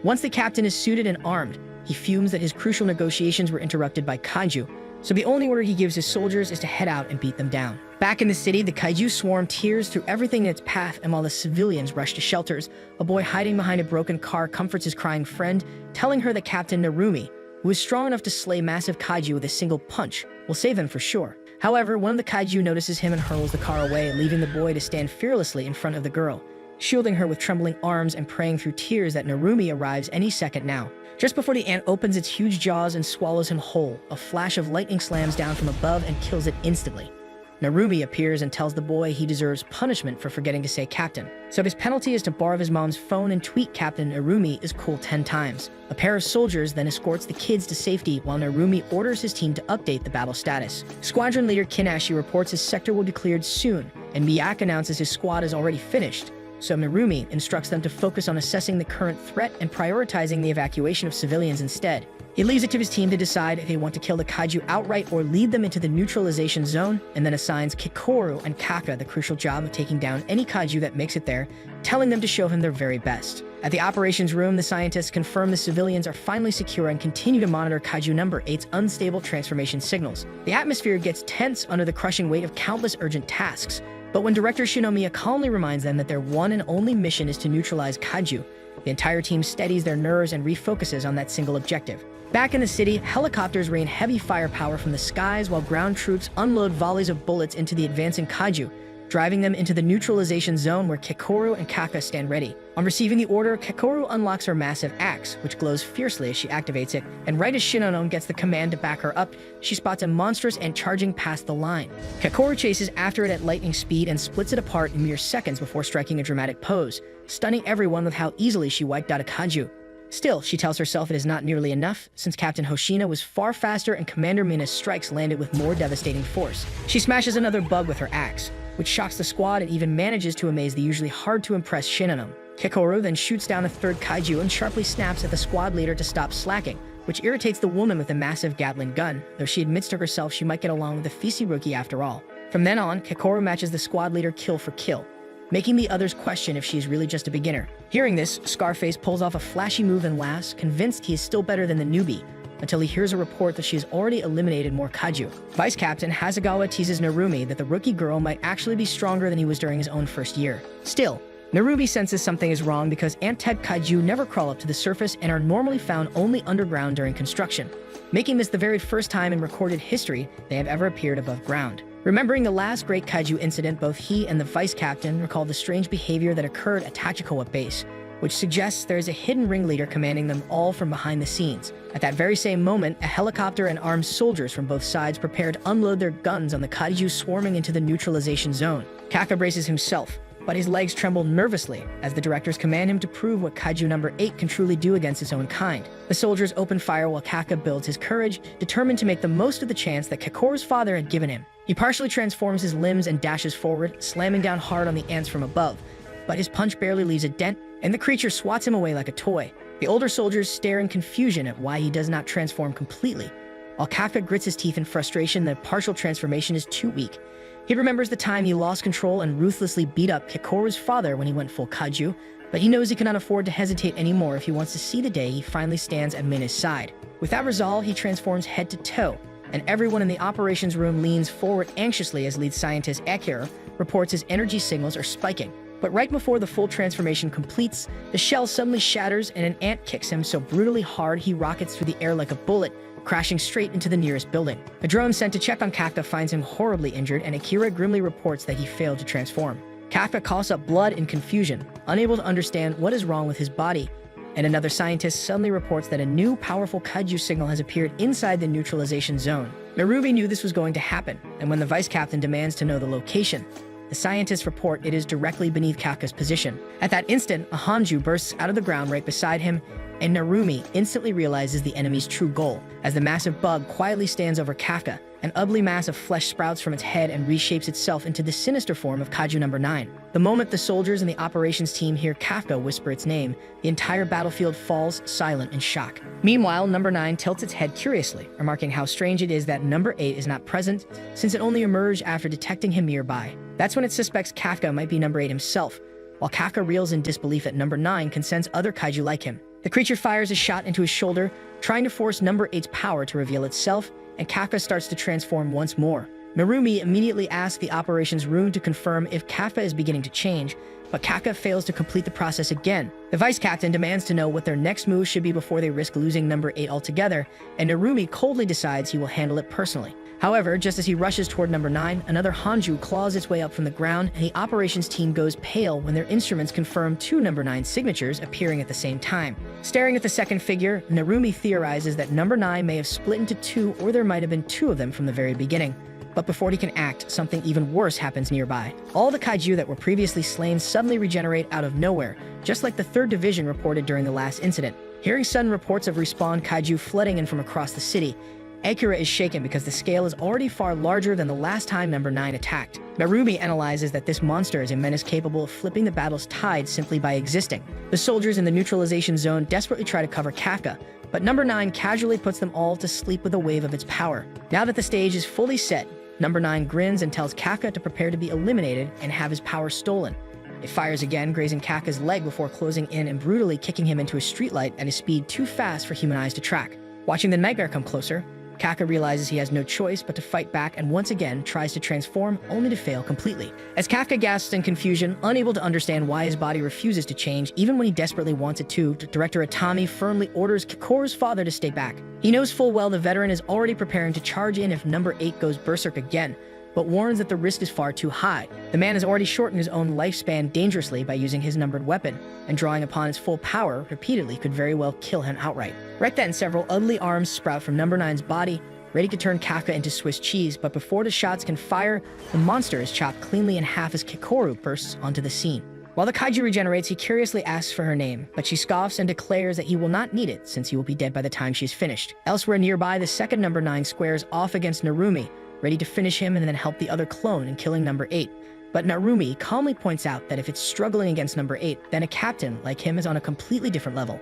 S1: Once the captain is suited and armed, he fumes that his crucial negotiations were interrupted by kaiju, so the only order he gives his soldiers is to head out and beat them down. Back in the city, the kaiju swarm tears through everything in its path, and while the civilians rush to shelters, a boy hiding behind a broken car comforts his crying friend, telling her that Captain Narumi, who is strong enough to slay massive kaiju with a single punch, will save them for sure. However, one of the kaiju notices him and hurls the car away, leaving the boy to stand fearlessly in front of the girl, shielding her with trembling arms and praying through tears that Narumi arrives any second now. Just before the ant opens its huge jaws and swallows him whole, a flash of lightning slams down from above and kills it instantly. Narumi appears and tells the boy he deserves punishment for forgetting to say captain. So his penalty is to borrow his mom's phone and tweet Captain Narumi is cool 10 times. A pair of soldiers then escorts the kids to safety while Narumi orders his team to update the battle status. Squadron leader Kinashi reports his sector will be cleared soon, and Miyak announces his squad is already finished. So Narumi instructs them to focus on assessing the current threat and prioritizing the evacuation of civilians instead. He leaves it to his team to decide if they want to kill the kaiju outright or lead them into the neutralization zone, and then assigns Kakoru and Kaka the crucial job of taking down any kaiju that makes it there, telling them to show him their very best. At the operations room, the scientists confirm the civilians are finally secure and continue to monitor kaiju number 8's unstable transformation signals. The atmosphere gets tense under the crushing weight of countless urgent tasks, but when director Shinomiya calmly reminds them that their one and only mission is to neutralize kaiju, the entire team steadies their nerves and refocuses on that single objective. Back in the city, helicopters rain heavy firepower from the skies while ground troops unload volleys of bullets into the advancing kaiju, driving them into the neutralization zone where Kakoru and Kaka stand ready. On receiving the order, Kakoru unlocks her massive axe, which glows fiercely as she activates it, and right as Shinano gets the command to back her up, she spots a monstrous ant charging past the line. Kakoru chases after it at lightning speed and splits it apart in mere seconds before striking a dramatic pose, stunning everyone with how easily she wiped out a kaiju. Still, she tells herself it is not nearly enough, since Captain Hoshina was far faster and Commander Mina's strikes landed with more devastating force. She smashes another bug with her axe, which shocks the squad and even manages to amaze the usually hard-to-impress Shinano. Kakoru then shoots down a third kaiju and sharply snaps at the squad leader to stop slacking, which irritates the woman with the massive Gatling gun, though she admits to herself she might get along with the Fisi rookie after all. From then on, Kakoru matches the squad leader kill for kill, making the others question if she is really just a beginner. Hearing this, Scarface pulls off a flashy move and laughs, convinced he is still better than the newbie, until he hears a report that she has already eliminated more kaiju. Vice Captain Hasegawa teases Narumi that the rookie girl might actually be stronger than he was during his own first year. Still, Narumi senses something is wrong because ant-type kaiju never crawl up to the surface and are normally found only underground during construction, making this the very first time in recorded history they have ever appeared above ground. Remembering the last great kaiju incident, both he and the vice captain recall the strange behavior that occurred at Tachikowa base, which suggests there is a hidden ringleader commanding them all from behind the scenes. At that very same moment, a helicopter and armed soldiers from both sides prepare to unload their guns on the kaiju swarming into the neutralization zone. Kaka braces himself, but his legs tremble nervously as the directors command him to prove what kaiju number 8 can truly do against its own kind. The soldiers open fire while Kaka builds his courage, determined to make the most of the chance that Kakoru's father had given him. He partially transforms his limbs and dashes forward, slamming down hard on the ants from above, but his punch barely leaves a dent, and the creature swats him away like a toy. The older soldiers stare in confusion at why he does not transform completely, while Kafka grits his teeth in frustration that partial transformation is too weak. He remembers the time he lost control and ruthlessly beat up Kikoru's father when he went full kaiju, but he knows he cannot afford to hesitate anymore if he wants to see the day he finally stands at Mina's side. With that resolve, he transforms head to toe, and everyone in the operations room leans forward anxiously as lead scientist Akira reports his energy signals are spiking. But right before the full transformation completes, the shell suddenly shatters and an ant kicks him so brutally hard he rockets through the air like a bullet, crashing straight into the nearest building. A drone sent to check on Kafka finds him horribly injured, and Akira grimly reports that he failed to transform. Kafka coughs up blood in confusion, unable to understand what is wrong with his body, and another scientist suddenly reports that a new powerful kaiju signal has appeared inside the neutralization zone. Narumi knew this was going to happen, and when the vice captain demands to know the location, the scientists report it is directly beneath Kafka's position. At that instant, a Hanju bursts out of the ground right beside him, and Narumi instantly realizes the enemy's true goal. As the massive bug quietly stands over Kafka, an ugly mass of flesh sprouts from its head and reshapes itself into the sinister form of Kaiju number 9. The moment the soldiers and the operations team hear Kafka whisper its name, the entire battlefield falls silent in shock. Meanwhile, number 9 tilts its head curiously, remarking how strange it is that number 8 is not present, since it only emerged after detecting him nearby. That's when it suspects Kafka might be number 8 himself, while Kafka reels in disbelief that number 9 can sense other kaiju like him. The creature fires a shot into his shoulder, trying to force number 8's power to reveal itself, and Kafka starts to transform once more. Narumi immediately asks the operations room to confirm if Kafka is beginning to change, but Kafka fails to complete the process again. The vice captain demands to know what their next move should be before they risk losing number 8 altogether, and Narumi coldly decides he will handle it personally. However, just as he rushes toward number 9, another Hanju claws its way up from the ground, and the operations team goes pale when their instruments confirm 2 number 9 signatures appearing at the same time. Staring at the second figure, Narumi theorizes that number 9 may have split into 2, or there might have been 2 of them from the very beginning. But before he can act, something even worse happens nearby. All the kaiju that were previously slain suddenly regenerate out of nowhere, just like the 3rd Division reported during the last incident. Hearing sudden reports of respawned kaiju flooding in from across the city, Akira is shaken because the scale is already far larger than the last time number 9 attacked. Narumi analyzes that this monster is a menace capable of flipping the battle's tide simply by existing. The soldiers in the neutralization zone desperately try to cover Kafka, but number 9 casually puts them all to sleep with a wave of its power. Now that the stage is fully set, number 9 grins and tells Kafka to prepare to be eliminated and have his power stolen. It fires again, grazing Kafka's leg before closing in and brutally kicking him into a streetlight at a speed too fast for human eyes to track. Watching the nightmare come closer, Kafka realizes he has no choice but to fight back and once again tries to transform, only to fail completely. As Kafka gasps in confusion, unable to understand why his body refuses to change even when he desperately wants it to, Director Itami firmly orders Kikoru's father to stay back. He knows full well the veteran is already preparing to charge in if number 8 goes berserk again, but warns that the risk is far too high. The man has already shortened his own lifespan dangerously by using his numbered weapon, and drawing upon its full power repeatedly could very well kill him outright. Right then, several ugly arms sprout from number 9's body, ready to turn Kafka into Swiss cheese, but before the shots can fire, the monster is chopped cleanly in half as Kikoru bursts onto the scene. While the kaiju regenerates, he curiously asks for her name, but she scoffs and declares that he will not need it since he will be dead by the time she's finished. Elsewhere nearby, the second number 9 squares off against Narumi, ready to finish him and then help the other clone in killing number 8. But Narumi calmly points out that if it's struggling against number 8, then a captain like him is on a completely different level.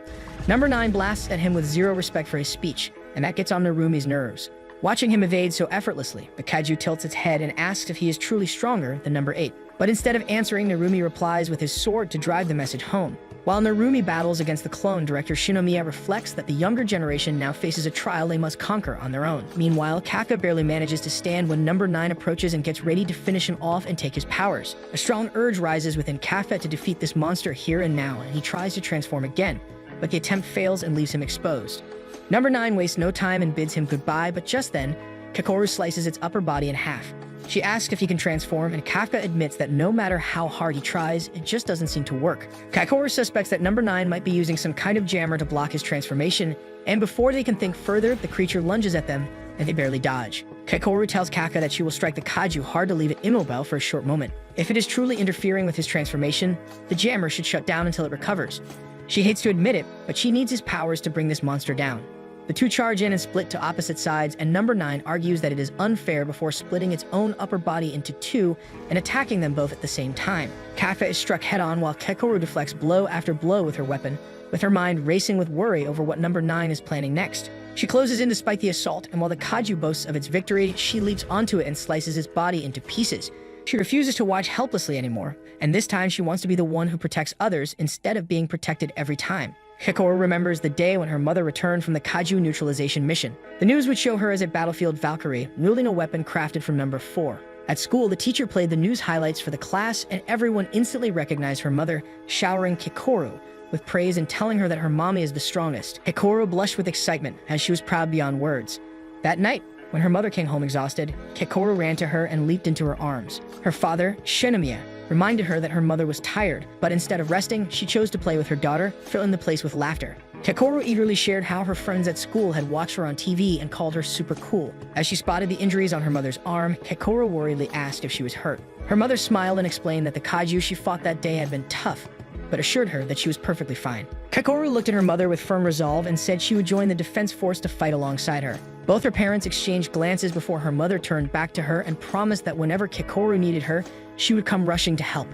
S1: Number 9 blasts at him with zero respect for his speech, and that gets on Narumi's nerves. Watching him evade so effortlessly, the kaiju tilts its head and asks if he is truly stronger than number 8. But instead of answering, Narumi replies with his sword to drive the message home. While Narumi battles against the clone, director Shinomiya reflects that the younger generation now faces a trial they must conquer on their own. Meanwhile, Kafka barely manages to stand when number 9 approaches and gets ready to finish him off and take his powers. A strong urge rises within Kafka to defeat this monster here and now, and he tries to transform again, but the attempt fails and leaves him exposed. Number 9 wastes no time and bids him goodbye, but just then, Kikoru slices its upper body in half. She asks if he can transform, and Kafka admits that no matter how hard he tries, it just doesn't seem to work. Kikoru suspects that number 9 might be using some kind of jammer to block his transformation, and before they can think further, the creature lunges at them, and they barely dodge. Kikoru tells Kafka that she will strike the kaiju hard to leave it immobile for a short moment. If it is truly interfering with his transformation, the jammer should shut down until it recovers. She hates to admit it, but she needs his powers to bring this monster down. The two charge in and split to opposite sides, and number 9 argues that it is unfair before splitting its own upper body into two and attacking them both at the same time. Kafka is struck head-on while Kekoru deflects blow after blow with her weapon, with her mind racing with worry over what number 9 is planning next. She closes in despite the assault, and while the kaiju boasts of its victory, she leaps onto it and slices its body into pieces. She refuses to watch helplessly anymore, and this time she wants to be the one who protects others instead of being protected every time. Kekoru remembers the day when her mother returned from the kaiju neutralization mission. The news would show her as a battlefield Valkyrie, wielding a weapon crafted from number 4. At school, the teacher played the news highlights for the class, and everyone instantly recognized her mother, showering Kekoru with praise and telling her that her mommy is the strongest. Kekoru blushed with excitement, as she was proud beyond words. That night, when her mother came home exhausted, Kekoru ran to her and leaped into her arms. Her father, Shinomiya, reminded her that her mother was tired, but instead of resting, she chose to play with her daughter, filling the place with laughter. Kekoru eagerly shared how her friends at school had watched her on TV and called her super cool. As she spotted the injuries on her mother's arm, Kekoru worriedly asked if she was hurt. Her mother smiled and explained that the kaiju she fought that day had been tough, but assured her that she was perfectly fine. Kekoru looked at her mother with firm resolve and said she would join the defense force to fight alongside her. Both her parents exchanged glances before her mother turned back to her and promised that whenever Kekoru needed her, she would come rushing to help.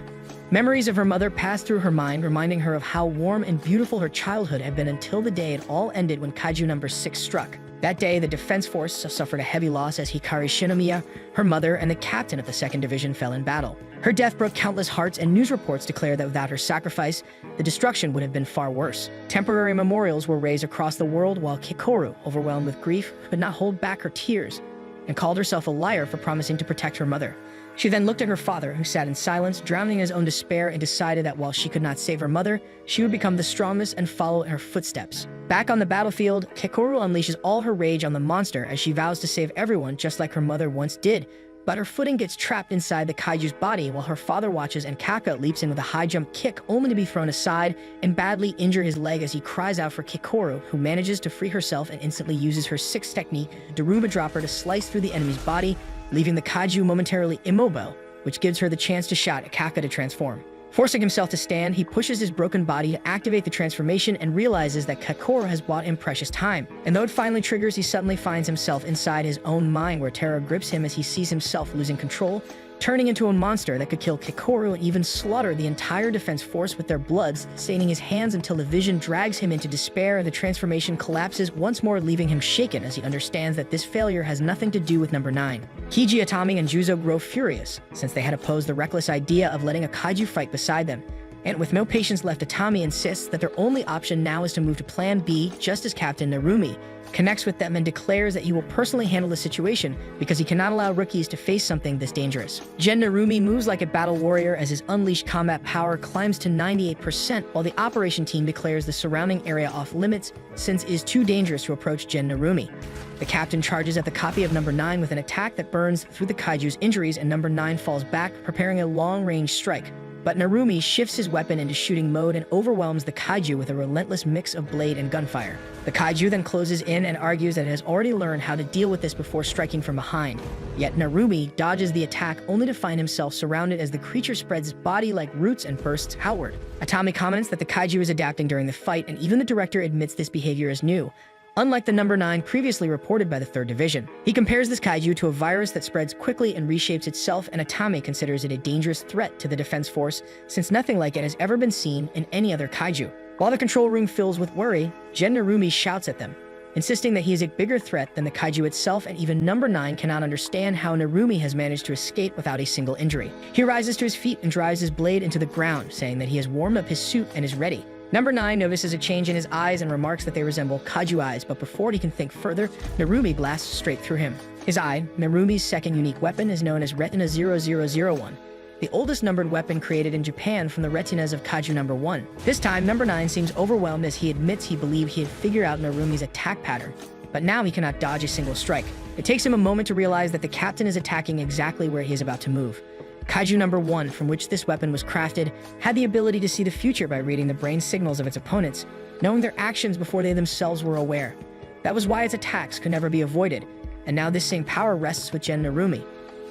S1: Memories of her mother passed through her mind, reminding her of how warm and beautiful her childhood had been until the day it all ended when kaiju number 6 struck. That day, the defense force suffered a heavy loss as Hikari Shinomiya, her mother, and the captain of the 2nd Division fell in battle. Her death broke countless hearts, and news reports declare that without her sacrifice, the destruction would have been far worse. Temporary memorials were raised across the world while Kekoru, overwhelmed with grief, could not hold back her tears and called herself a liar for promising to protect her mother. She then looked at her father, who sat in silence, drowning in his own despair, and decided that while she could not save her mother, she would become the strongest and follow in her footsteps. Back on the battlefield, Kekoru unleashes all her rage on the monster as she vows to save everyone just like her mother once did. But her footing gets trapped inside the kaiju's body while her father watches, and Kaka leaps in with a high jump kick only to be thrown aside and badly injure his leg as he cries out for Kekoru, who manages to free herself and instantly uses her 6th technique, Daruma Dropper, to slice through the enemy's body, leaving the kaiju momentarily immobile, which gives her the chance to shout at Kaka to transform. Forcing himself to stand, he pushes his broken body to activate the transformation and realizes that Kekoru has bought him precious time. And though it finally triggers, he suddenly finds himself inside his own mind, where terror grips him as he sees himself losing control, turning into a monster that could kill Kekoru and even slaughter the entire defense force with their bloods, staining his hands until the vision drags him into despair. The transformation collapses once more, leaving him shaken as he understands that this failure has nothing to do with number 9. Kiji, Atami, and Juzo grow furious, since they had opposed the reckless idea of letting a kaiju fight beside them. And with no patience left, Atami insists that their only option now is to move to Plan B, just as Captain Narumi connects with them and declares that he will personally handle the situation because he cannot allow rookies to face something this dangerous. Gen Narumi moves like a battle warrior as his unleashed combat power climbs to 98%, while the operation team declares the surrounding area off limits since it is too dangerous to approach Gen Narumi. The captain charges at the copy of number 9 with an attack that burns through the kaiju's injuries, and number 9 falls back, preparing a long-range strike. But Narumi shifts his weapon into shooting mode and overwhelms the kaiju with a relentless mix of blade and gunfire. The kaiju then closes in and argues that it has already learned how to deal with this before striking from behind. Yet Narumi dodges the attack only to find himself surrounded as the creature spreads its body like roots and bursts outward. Atami comments that the kaiju is adapting during the fight, and even the director admits this behavior is new, unlike the number 9 previously reported by the 3rd Division. He compares this kaiju to a virus that spreads quickly and reshapes itself, and Atami considers it a dangerous threat to the defense force since nothing like it has ever been seen in any other kaiju. While the control room fills with worry, Gen Narumi shouts at them, insisting that he is a bigger threat than the kaiju itself, and even number 9 cannot understand how Narumi has managed to escape without a single injury. He rises to his feet and drives his blade into the ground, saying that he has warmed up his suit and is ready. Number 9 notices a change in his eyes and remarks that they resemble kaiju eyes, but before he can think further, Narumi blasts straight through him. His eye, Narumi's second unique weapon, is known as Retina 0001, the oldest numbered weapon created in Japan from the retinas of kaiju number 1. This time, number 9 seems overwhelmed as he admits he believed he had figured out Narumi's attack pattern, but now he cannot dodge a single strike. It takes him a moment to realize that the captain is attacking exactly where he is about to move. Kaiju number 1, from which this weapon was crafted, had the ability to see the future by reading the brain signals of its opponents, knowing their actions before they themselves were aware. That was why its attacks could never be avoided, and now this same power rests with Gen Narumi.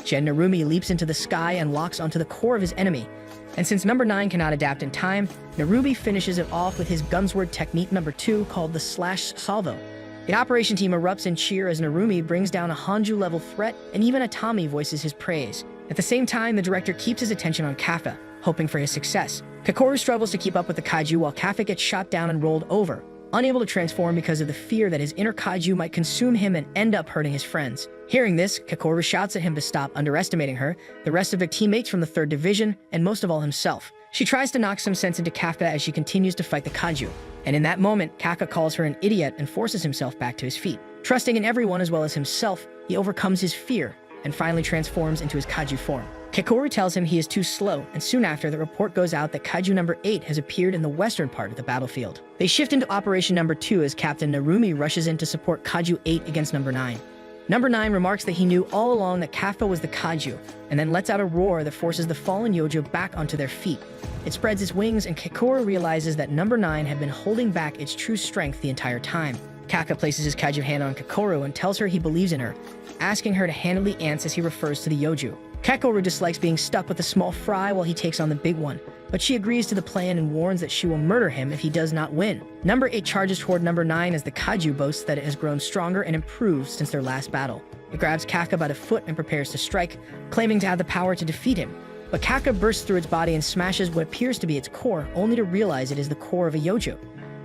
S1: Gen Narumi leaps into the sky and locks onto the core of his enemy, and since number 9 cannot adapt in time, Narumi finishes it off with his Gunsword technique number 2, called the Slash Salvo. The operation team erupts in cheer as Narumi brings down a Hanju-level threat, and even Atami voices his praise. At the same time, the director keeps his attention on Kafka, hoping for his success. Kakoru struggles to keep up with the kaiju while Kafka gets shot down and rolled over, unable to transform because of the fear that his inner kaiju might consume him and end up hurting his friends. Hearing this, Kakoru shouts at him to stop underestimating her, the rest of their teammates from the 3rd Division, and most of all himself. She tries to knock some sense into Kafka as she continues to fight the kaiju, and in that moment, Kafka calls her an idiot and forces himself back to his feet. Trusting in everyone as well as himself, he overcomes his fear and finally transforms into his kaiju form. Kakoru tells him he is too slow, and soon after, the report goes out that Kaiju number 8 has appeared in the western part of the battlefield. They shift into Operation number 2 as Captain Narumi rushes in to support Kaiju 8 against number 9. Number 9 remarks that he knew all along that Kafka was the kaiju, and then lets out a roar that forces the fallen Yojo back onto their feet. It spreads its wings, and Kakoru realizes that number 9 had been holding back its true strength the entire time. Kafka places his kaiju hand on Kakoru and tells her he believes in her, asking her to handle the ants as he refers to the Yoju. Kakoru dislikes being stuck with the small fry while he takes on the big one, but she agrees to the plan and warns that she will murder him if he does not win. Number 8 charges toward number 9 as the kaiju boasts that it has grown stronger and improved since their last battle. It grabs Kafka by the foot and prepares to strike, claiming to have the power to defeat him. But Kafka bursts through its body and smashes what appears to be its core, only to realize it is the core of a Yojo.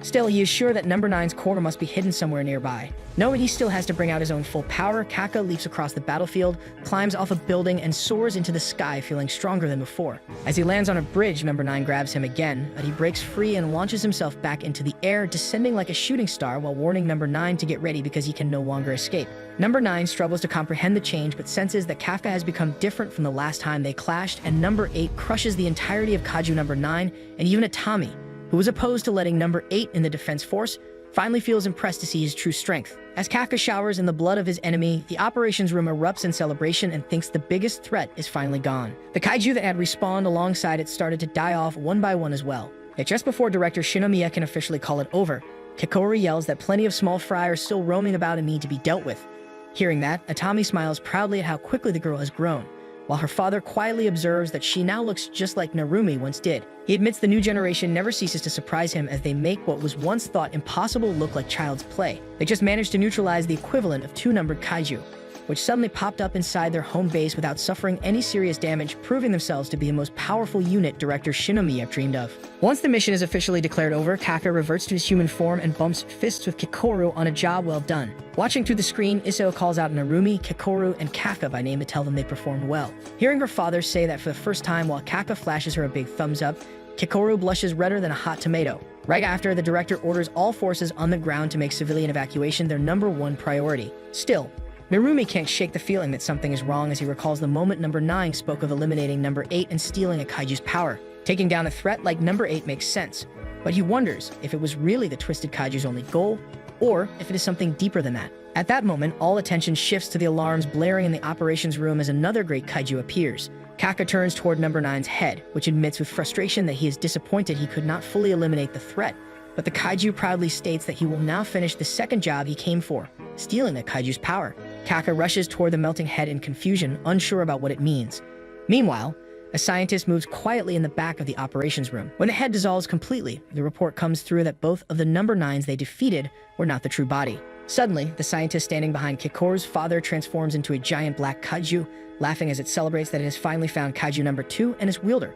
S1: Still, he is sure that number 9's core must be hidden somewhere nearby. Knowing he still has to bring out his own full power, Kafka leaps across the battlefield, climbs off a building, and soars into the sky, feeling stronger than before. As he lands on a bridge, number 9 grabs him again, but he breaks free and launches himself back into the air, descending like a shooting star while warning number 9 to get ready because he can no longer escape. Number 9 struggles to comprehend the change, but senses that Kafka has become different from the last time they clashed, and number 8 crushes the entirety of Kaiju number 9, and even Atami, who was opposed to letting number 8 in the defense force, finally feels impressed to see his true strength. As Kafka showers in the blood of his enemy, the operations room erupts in celebration and thinks the biggest threat is finally gone. The kaiju that had respawned alongside it started to die off one by one as well. Yet just before director Shinomiya can officially call it over, Kakoru yells that plenty of small fry are still roaming about and need to be dealt with. Hearing that, Atami smiles proudly at how quickly the girl has grown, while her father quietly observes that she now looks just like Narumi once did. He admits the new generation never ceases to surprise him as they make what was once thought impossible look like child's play. They just managed to neutralize the equivalent of 2-numbered kaiju, which suddenly popped up inside their home base without suffering any serious damage, proving themselves to be the most powerful unit director Shinomiya dreamed of. Once the mission is officially declared over, Kafka reverts to his human form and bumps fists with Kakoru on a job well done. Watching through the screen, Isao calls out Narumi, Kakoru, and Kafka by name to tell them they performed well. Hearing her father say that for the first time while Kafka flashes her a big thumbs up, Kakoru blushes redder than a hot tomato. Right after, the director orders all forces on the ground to make civilian evacuation their #1 priority. Still, Narumi can't shake the feeling that something is wrong as he recalls the moment number 9 spoke of eliminating number 8 and stealing a kaiju's power. Taking down a threat like number 8 makes sense, but he wonders if it was really the twisted kaiju's only goal, or if it is something deeper than that. At that moment, all attention shifts to the alarms blaring in the operations room as another great kaiju appears. Kafka turns toward number 9's head, which admits with frustration that he is disappointed he could not fully eliminate the threat, but the kaiju proudly states that he will now finish the second job he came for, stealing the kaiju's power. Kafka rushes toward the melting head in confusion, unsure about what it means. Meanwhile, a scientist moves quietly in the back of the operations room. When the head dissolves completely, the report comes through that both of the number 9s they defeated were not the true body. Suddenly, the scientist standing behind Kakoru's father transforms into a giant black kaiju, laughing as it celebrates that it has finally found kaiju number 2 and its wielder.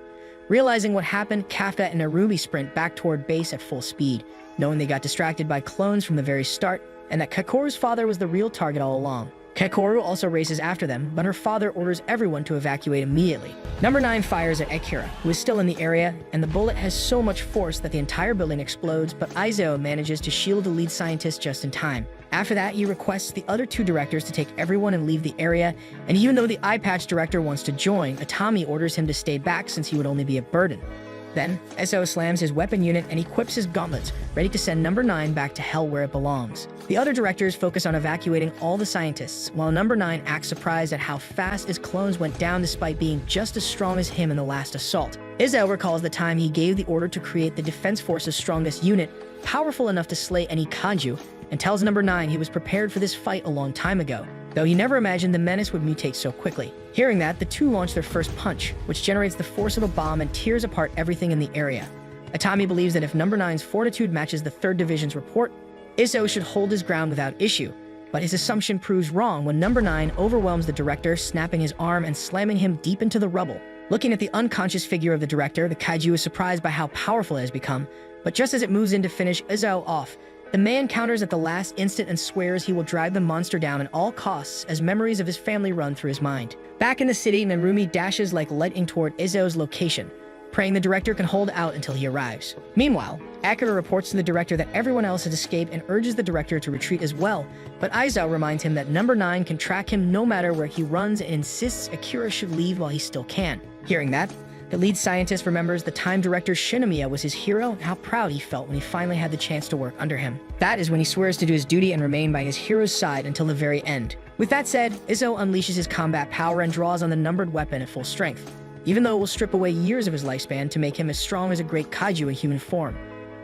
S1: Realizing what happened, Kafka and Narumi sprint back toward base at full speed, knowing they got distracted by clones from the very start, and that Kakoru's father was the real target all along. Kakoru also races after them, but her father orders everyone to evacuate immediately. Number 9 fires at Akira, who is still in the area, and the bullet has so much force that the entire building explodes, but Isao manages to shield the lead scientist just in time. After that, he requests the other 2 directors to take everyone and leave the area, and even though the eye patch director wants to join, Atami orders him to stay back since he would only be a burden. Then, Isao slams his weapon unit and equips his gauntlets, ready to send number 9 back to hell where it belongs. The other directors focus on evacuating all the scientists, while number 9 acts surprised at how fast his clones went down despite being just as strong as him in the last assault. Isao recalls the time he gave the order to create the Defense Force's strongest unit, powerful enough to slay any kaiju, and tells number 9 he was prepared for this fight a long time ago, though he never imagined the menace would mutate so quickly. Hearing that, the 2 launch their first punch, which generates the force of a bomb and tears apart everything in the area. Atami believes that if number 9's fortitude matches the 3rd Division's report, Izzo should hold his ground without issue, but his assumption proves wrong when number 9 overwhelms the director, snapping his arm and slamming him deep into the rubble. Looking at the unconscious figure of the director, the kaiju is surprised by how powerful it has become, but just as it moves in to finish Izzo off, the man counters at the last instant and swears he will drag the monster down at all costs as memories of his family run through his mind. Back in the city, Narumi dashes like lightning toward Izzo's location, praying the director can hold out until he arrives. Meanwhile, Akira reports to the director that everyone else has escaped and urges the director to retreat as well, but Aizo reminds him that number 9 can track him no matter where he runs and insists Akira should leave while he still can. Hearing that, the lead scientist remembers the time director Shinomiya was his hero and how proud he felt when he finally had the chance to work under him. That is when he swears to do his duty and remain by his hero's side until the very end. With that said, Izzo unleashes his combat power and draws on the numbered weapon at full strength, even though it will strip away years of his lifespan to make him as strong as a great kaiju in human form.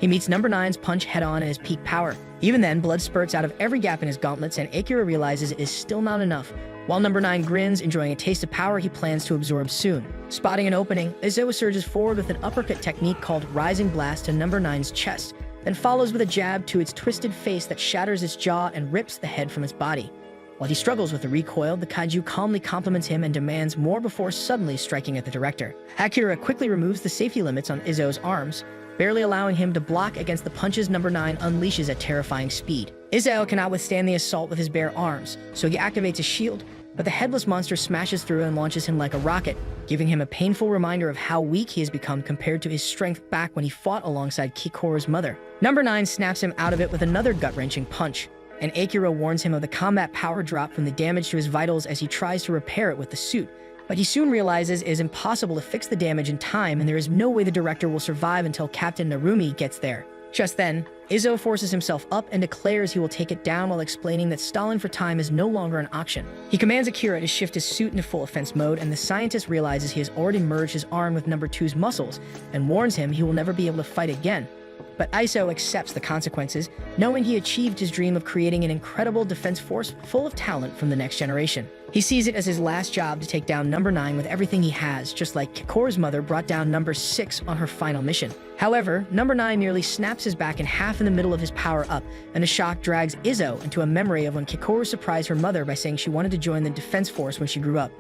S1: He meets number 9's punch head-on at his peak power. Even then, blood spurts out of every gap in his gauntlets, and Akira realizes it is still not enough. While number 9 grins, enjoying a taste of power he plans to absorb soon. Spotting an opening, Izzo surges forward with an uppercut technique called Rising Blast to number 9's chest, then follows with a jab to its twisted face that shatters its jaw and rips the head from its body. While he struggles with the recoil, the kaiju calmly compliments him and demands more before suddenly striking at the director. Akira quickly removes the safety limits on Izzo's arms, barely allowing him to block against the punches number 9 unleashes at terrifying speed. Izzo cannot withstand the assault with his bare arms, so he activates a shield, but the headless monster smashes through and launches him like a rocket, giving him a painful reminder of how weak he has become compared to his strength back when he fought alongside Kikoru's mother. Number 9 snaps him out of it with another gut-wrenching punch, and Akira warns him of the combat power drop from the damage to his vitals as he tries to repair it with the suit. But he soon realizes it is impossible to fix the damage in time, and there is no way the director will survive until Captain Narumi gets there. Just then, Izzo forces himself up and declares he will take it down while explaining that stalling for time is no longer an option. He commands Akira to shift his suit into full offense mode, and the scientist realizes he has already merged his arm with number 2's muscles and warns him he will never be able to fight again. But Aizo accepts the consequences, knowing he achieved his dream of creating an incredible defense force full of talent from the next generation. He sees it as his last job to take down number 9 with everything he has, just like Kikoru's mother brought down number 6 on her final mission. However, number 9 nearly snaps his back in half in the middle of his power-up, and the shock drags Izzo into a memory of when Kikoru surprised her mother by saying she wanted to join the defense force when she grew up.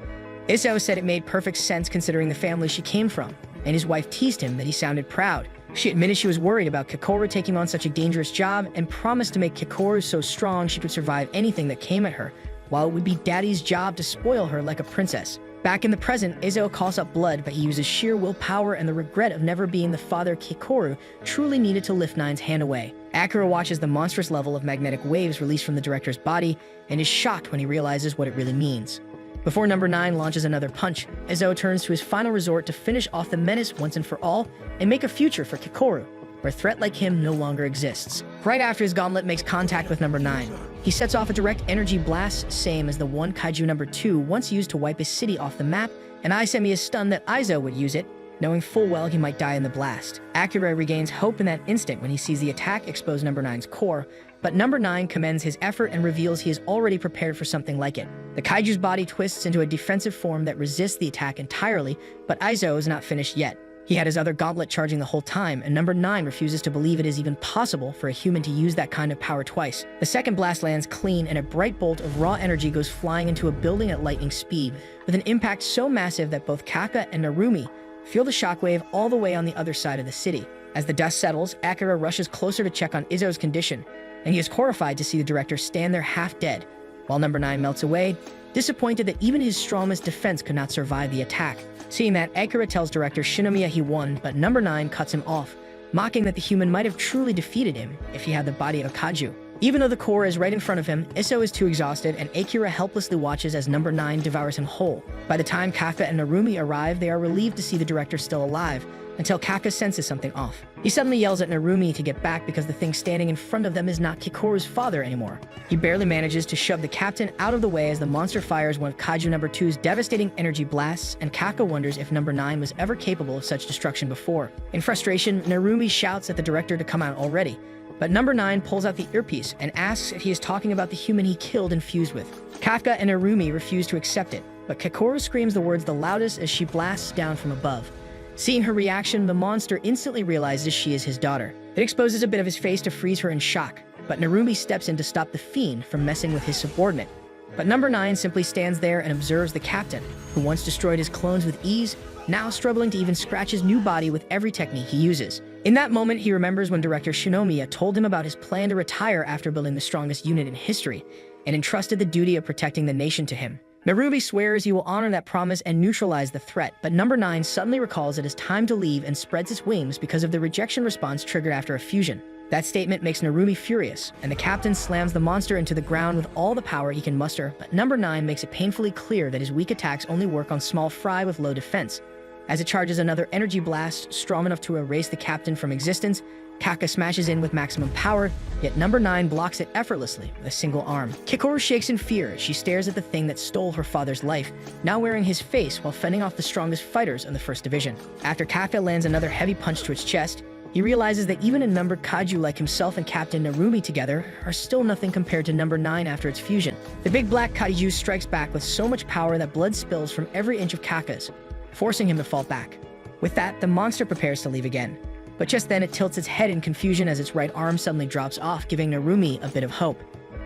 S1: Izzo said it made perfect sense considering the family she came from, and his wife teased him that he sounded proud. She admitted she was worried about Kikoru taking on such a dangerous job and promised to make Kikoru so strong she could survive anything that came at her, while it would be Daddy's job to spoil her like a princess. Back in the present, Izzo calls up blood, but he uses sheer willpower and the regret of never being the father Kikoru truly needed to lift 9's hand away. Akira watches the monstrous level of magnetic waves released from the director's body and is shocked when he realizes what it really means. Before number 9 launches another punch, Izzo turns to his final resort to finish off the menace once and for all and make a future for Kikoru, where a threat like him no longer exists. Right after his gauntlet makes contact with number 9, he sets off a direct energy blast, same as the one kaiju number 2 once used to wipe his city off the map, and Aisemi is stunned that Aizo would use it, knowing full well he might die in the blast. Akira regains hope in that instant when he sees the attack expose number 9's core, but number 9 commends his effort and reveals he is already prepared for something like it. The kaiju's body twists into a defensive form that resists the attack entirely, but Aizo is not finished yet. He had his other gauntlet charging the whole time, and number 9 refuses to believe it is even possible for a human to use that kind of power twice. The second blast lands clean, and a bright bolt of raw energy goes flying into a building at lightning speed, with an impact so massive that both Kaka and Narumi feel the shockwave all the way on the other side of the city. As the dust settles, Akira rushes closer to check on Izzo's condition, and he is horrified to see the director stand there half dead, while number 9 melts away, disappointed that even his strongest defense could not survive the attack. Seeing that, Akira tells director Shinomiya he won, but number 9 cuts him off, mocking that the human might have truly defeated him if he had the body of a kaiju. Even though the core is right in front of him, Izzo is too exhausted, and Akira helplessly watches as number 9 devours him whole. By the time Kaka and Narumi arrive, they are relieved to see the director still alive, until Kaka senses something off. He suddenly yells at Narumi to get back because the thing standing in front of them is not Kikoru's father anymore. He barely manages to shove the captain out of the way as the monster fires one of kaiju number 2's devastating energy blasts, and Kaka wonders if number 9 was ever capable of such destruction before. In frustration, Narumi shouts at the director to come out already, but number 9 pulls out the earpiece and asks if he is talking about the human he killed and fused with. Kaka and Narumi refuse to accept it, but Kikoru screams the words the loudest as she blasts down from above. Seeing her reaction, the monster instantly realizes she is his daughter. It exposes a bit of his face to freeze her in shock. but Narumi steps in to stop the fiend from messing with his subordinate. But number 9 simply stands there and observes the captain, who once destroyed his clones with ease, now struggling to even scratch his new body with every technique he uses. In that moment, he remembers when director Shinomiya told him about his plan to retire after building the strongest unit in history, and entrusted the duty of protecting the nation to him. Narumi swears he will honor that promise and neutralize the threat, but number 9 suddenly recalls it is time to leave and spreads its wings because of the rejection response triggered after a fusion. That statement makes Narumi furious, and the captain slams the monster into the ground with all the power he can muster, but number 9 makes it painfully clear that his weak attacks only work on small fry with low defense. As it charges another energy blast strong enough to erase the captain from existence, Kaka smashes in with maximum power, yet number 9 blocks it effortlessly with a single arm. Kikoru shakes in fear as she stares at the thing that stole her father's life, now wearing his face while fending off the strongest fighters in the First Division. After Kaka lands another heavy punch to its chest, he realizes that even a numbered kaiju like himself and Captain Narumi together are still nothing compared to number 9 after its fusion. The big black kaiju strikes back with so much power that blood spills from every inch of Kaka's, forcing him to fall back. With that, the monster prepares to leave again. But just then it tilts its head in confusion as its right arm suddenly drops off, giving Narumi a bit of hope.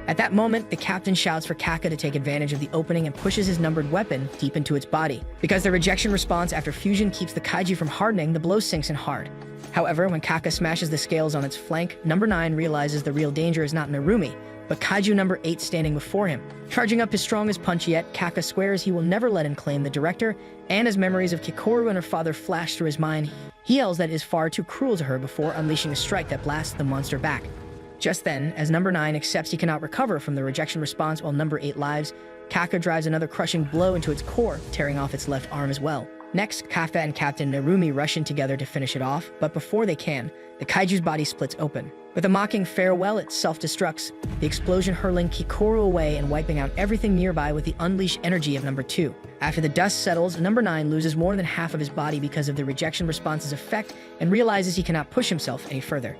S1: At that moment, the captain shouts for Kaka to take advantage of the opening and pushes his numbered weapon deep into its body. Because the rejection response after fusion keeps the kaiju from hardening, the blow sinks in hard. However, when Kaka smashes the scales on its flank, number 9 realizes the real danger is not Narumi, but kaiju number 8 standing before him. Charging up his strongest punch yet, Kaka swears he will never let him claim the director, and as memories of Kikoru and her father flash through his mind, he yells that it is far too cruel to her before unleashing a strike that blasts the monster back. Just then, as number 9 accepts he cannot recover from the rejection response while number 8 lives, Kaka drives another crushing blow into its core, tearing off its left arm as well. Next, Kaka and Captain Narumi rush in together to finish it off, but before they can, the kaiju's body splits open. With a mocking farewell, it self-destructs, the explosion hurling Kikoru away and wiping out everything nearby with the unleashed energy of number 2. After the dust settles, number 9 loses more than half of his body because of the rejection response's effect and realizes he cannot push himself any further.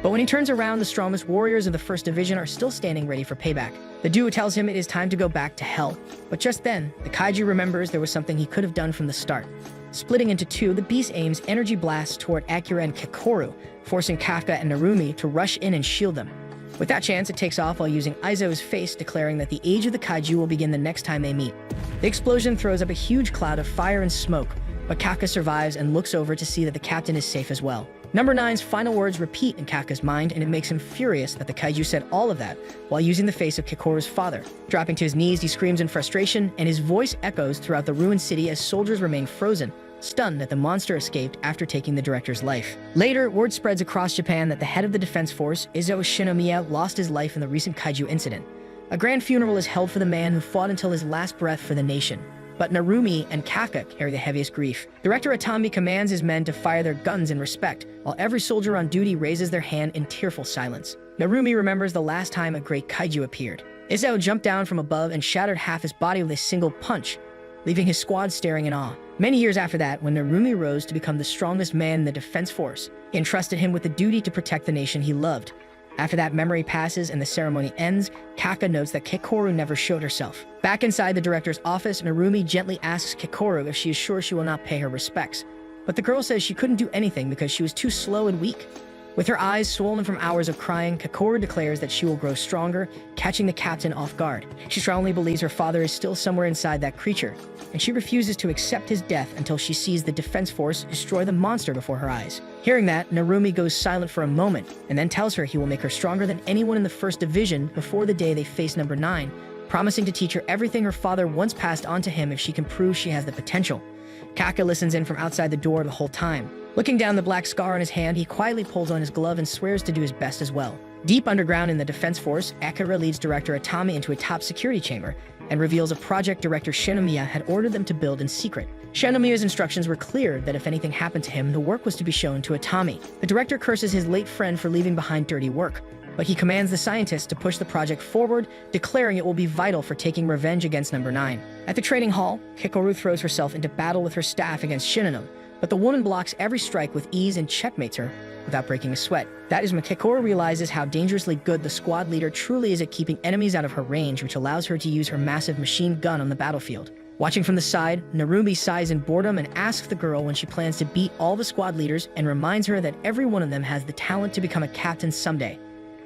S1: But when he turns around, the strongest warriors of the First Division are still standing ready for payback. The duo tells him it is time to go back to hell. But just then, the kaiju remembers there was something he could have done from the start. Splitting into two, the beast aims energy blasts toward Akira and Kikoru, forcing Kaka and Narumi to rush in and shield them. With that chance, it takes off while using Aizo's face, declaring that the age of the kaiju will begin the next time they meet. The explosion throws up a huge cloud of fire and smoke, but Kaka survives and looks over to see that the captain is safe as well. Number 9's final words repeat in Kaka's mind, and it makes him furious that the kaiju said all of that while using the face of Kikoru's father. Dropping to his knees, he screams in frustration, and his voice echoes throughout the ruined city as soldiers remain frozen, stunned that the monster escaped after taking the director's life. Later, word spreads across Japan that the head of the defense force, Izo Shinomiya, lost his life in the recent kaiju incident. A grand funeral is held for the man who fought until his last breath for the nation. But Narumi and Kaka carry the heaviest grief. Director Atami commands his men to fire their guns in respect, while every soldier on duty raises their hand in tearful silence. Narumi remembers the last time a great kaiju appeared. Izo jumped down from above and shattered half his body with a single punch, leaving his squad staring in awe. Many years after that, when Narumi rose to become the strongest man in the defense force, he entrusted him with the duty to protect the nation he loved. After that memory passes and the ceremony ends, Kaka notes that Kikoru never showed herself. Back inside the director's office, Narumi gently asks Kikoru if she is sure she will not pay her respects. But the girl says she couldn't do anything because she was too slow and weak. With her eyes swollen from hours of crying, Kikoru declares that she will grow stronger, catching the captain off guard. She strongly believes her father is still somewhere inside that creature, and she refuses to accept his death until she sees the defense force destroy the monster before her eyes. Hearing that, Narumi goes silent for a moment, and then tells her he will make her stronger than anyone in the First Division before the day they face number 9, promising to teach her everything her father once passed on to him if she can prove she has the potential. Kaka listens in from outside the door the whole time. Looking down the black scar on his hand, he quietly pulls on his glove and swears to do his best as well. Deep underground in the defense force, Akira leads Director Atami into a top security chamber and reveals a project Director Shinomiya had ordered them to build in secret. Shinomiya's instructions were clear that if anything happened to him, the work was to be shown to Atami. The director curses his late friend for leaving behind dirty work, but he commands the scientists to push the project forward, declaring it will be vital for taking revenge against number 9. At the training hall, Kikoru throws herself into battle with her staff against Shinano, but the woman blocks every strike with ease and checkmates her without breaking a sweat. That is when Kikoru realizes how dangerously good the squad leader truly is at keeping enemies out of her range, which allows her to use her massive machine gun on the battlefield. Watching from the side, Narumi sighs in boredom and asks the girl when she plans to beat all the squad leaders and reminds her that every one of them has the talent to become a captain someday.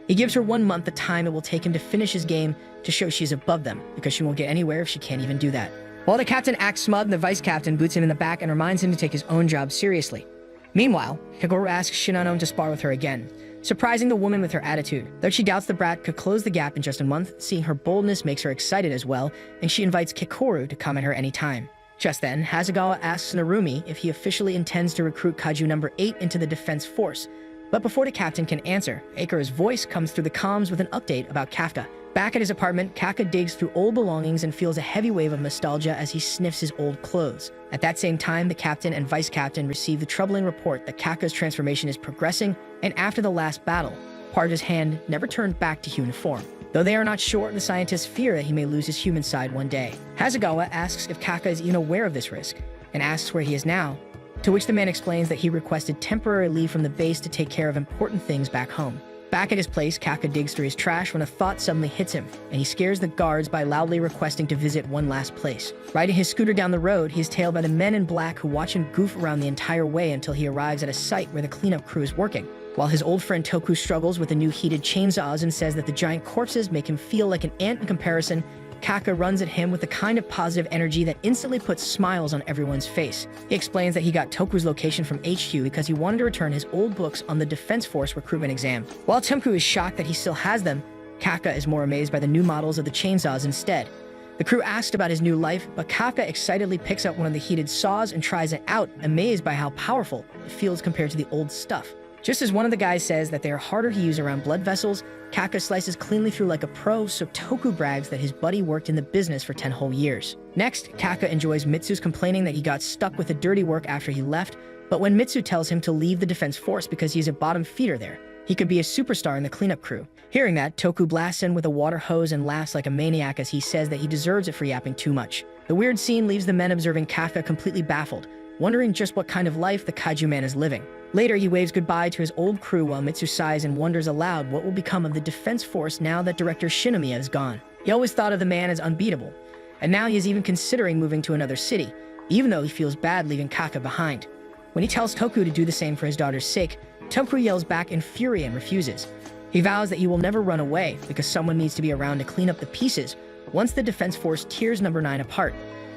S1: He gives her 1 month the time it will take him to finish his game to show she's above them, because she won't get anywhere if she can't even do that. While the captain acts smug, the vice captain boots him in the back and reminds him to take his own job seriously. Meanwhile, Kagoro asks Shinano to spar with her again, surprising the woman with her attitude. Though she doubts the brat could close the gap in just a month, seeing her boldness makes her excited as well, and she invites Kikoru to come at her anytime. Just then, Hasegawa asks Narumi if he officially intends to recruit Kaiju number 8 into the defense force. But before the captain can answer, Akira's voice comes through the comms with an update about Kafka. Back at his apartment, Kafka digs through old belongings and feels a heavy wave of nostalgia as he sniffs his old clothes. At that same time, the captain and vice captain receive the troubling report that Kafka's transformation is progressing, and after the last battle, part of his hand never turned back to human form. Though they are not sure, the scientists fear that he may lose his human side one day. Hasegawa asks if Kafka is even aware of this risk, and asks where he is now, to which the man explains that he requested temporary leave from the base to take care of important things back home. Back at his place, Kafka digs through his trash when a thought suddenly hits him, and he scares the guards by loudly requesting to visit one last place. Riding his scooter down the road, he is tailed by the men in black who watch him goof around the entire way until he arrives at a site where the cleanup crew is working. While his old friend Toku struggles with the new heated chainsaws and says that the giant corpses make him feel like an ant in comparison, Kafka runs at him with the kind of positive energy that instantly puts smiles on everyone's face. He explains that he got Toku's location from HQ because he wanted to return his old books on the Defense Force recruitment exam. While Toku is shocked that he still has them, Kafka is more amazed by the new models of the chainsaws instead. The crew asked about his new life, but Kafka excitedly picks up one of the heated saws and tries it out, amazed by how powerful it feels compared to the old stuff. Just as one of the guys says that they are harder to use around blood vessels, Kafka slices cleanly through like a pro, so Toku brags that his buddy worked in the business for 10 whole years. Next, Kafka enjoys Mitsu's complaining that he got stuck with the dirty work after he left, but when Mitsu tells him to leave the defense force because he's a bottom feeder there, he could be a superstar in the cleanup crew. Hearing that, Toku blasts in with a water hose and laughs like a maniac as he says that he deserves it for yapping too much. The weird scene leaves the men observing Kafka completely baffled, wondering just what kind of life the kaiju man is living. Later, he waves goodbye to his old crew while Mitsu sighs and wonders aloud what will become of the defense force now that director Shinomiya is gone. He always thought of the man as unbeatable, and now he is even considering moving to another city, even though he feels bad leaving Kafka behind. When he tells Toku to do the same for his daughter's sake, Toku yells back in fury and refuses. He vows that he will never run away because someone needs to be around to clean up the pieces once the defense force tears number 9 apart.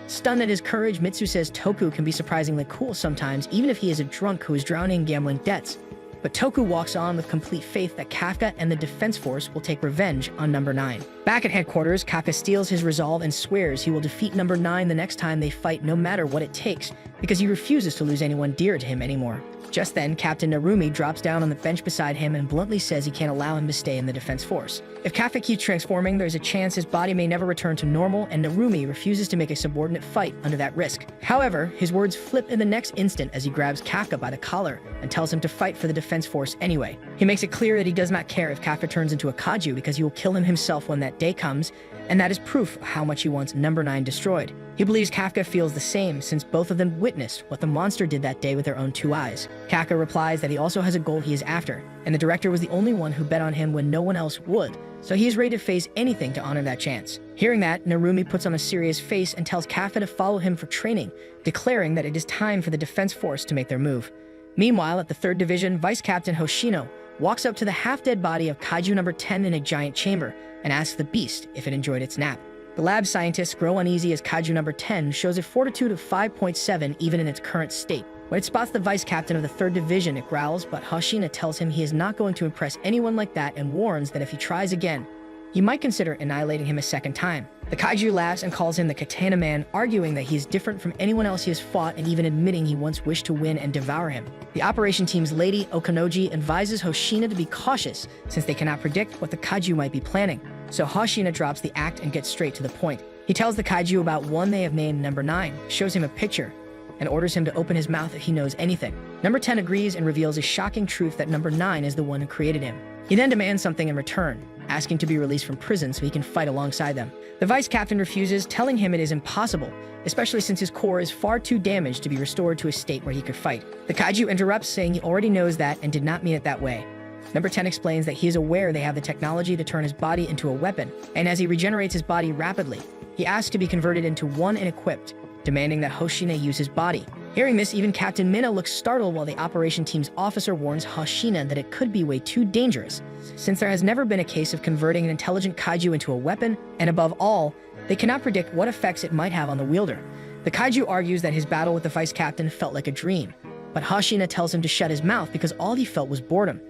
S1: Stunned at his courage, Mitsu says Toku can be surprisingly cool sometimes, even if he is a drunk who is drowning in gambling debts. But Toku walks on with complete faith that Kafka and the defense force will take revenge on number 9. Back at headquarters, Kafka steals his resolve and swears he will defeat number 9 the next time they fight no matter what it takes, because he refuses to lose anyone dear to him anymore. Just then, Captain Narumi drops down on the bench beside him and bluntly says he can't allow him to stay in the defense force. If Kafka keeps transforming, there's a chance his body may never return to normal, and Narumi refuses to make a subordinate fight under that risk. However, his words flip in the next instant as he grabs Kafka by the collar and tells him to fight for the defense force anyway. He makes it clear that he does not care if Kafka turns into a kaiju because he will kill him himself when that day comes, and that is proof of how much he wants number 9 destroyed. He believes Kafka feels the same since both of them witnessed what the monster did that day with their own 2 eyes. Kafka replies that he also has a goal he is after, and the director was the only one who bet on him when no one else would, so he is ready to face anything to honor that chance. Hearing that, Narumi puts on a serious face and tells Kafka to follow him for training, declaring that it is time for the defense force to make their move. Meanwhile, at the 3rd Division, Vice Captain Hoshino walks up to the half-dead body of Kaiju number 10 in a giant chamber and asks the beast if it enjoyed its nap. The lab scientists grow uneasy as Kaiju number 10 shows a fortitude of 5.7 even in its current state. When it spots the vice captain of the 3rd Division, it growls, but Hoshino tells him he is not going to impress anyone like that and warns that if he tries again, he might consider annihilating him a second time. The kaiju laughs and calls him the Katana Man, arguing that he is different from anyone else he has fought and even admitting he once wished to win and devour him. The operation team's lady, Okanoji, advises Hoshino to be cautious since they cannot predict what the kaiju might be planning. So Hoshino drops the act and gets straight to the point. He tells the kaiju about one they have named number 9, shows him a picture, and orders him to open his mouth if he knows anything. Number 10 agrees and reveals a shocking truth that number 9 is the one who created him. He then demands something in return, asking to be released from prison so he can fight alongside them. The vice captain refuses, telling him it is impossible, especially since his core is far too damaged to be restored to a state where he could fight. The kaiju interrupts, saying he already knows that and did not mean it that way. Number 10 explains that he is aware they have the technology to turn his body into a weapon, and as he regenerates his body rapidly, he asks to be converted into one and equipped, demanding that Hoshino use his body. Hearing this, even Captain Mina looks startled while the operation team's officer warns Hoshina that it could be way too dangerous, since there has never been a case of converting an intelligent kaiju into a weapon, and above all, they cannot predict what effects it might have on the wielder. The kaiju argues that his battle with the vice captain felt like a dream, but Hoshina tells him to shut his mouth because all he felt was boredom.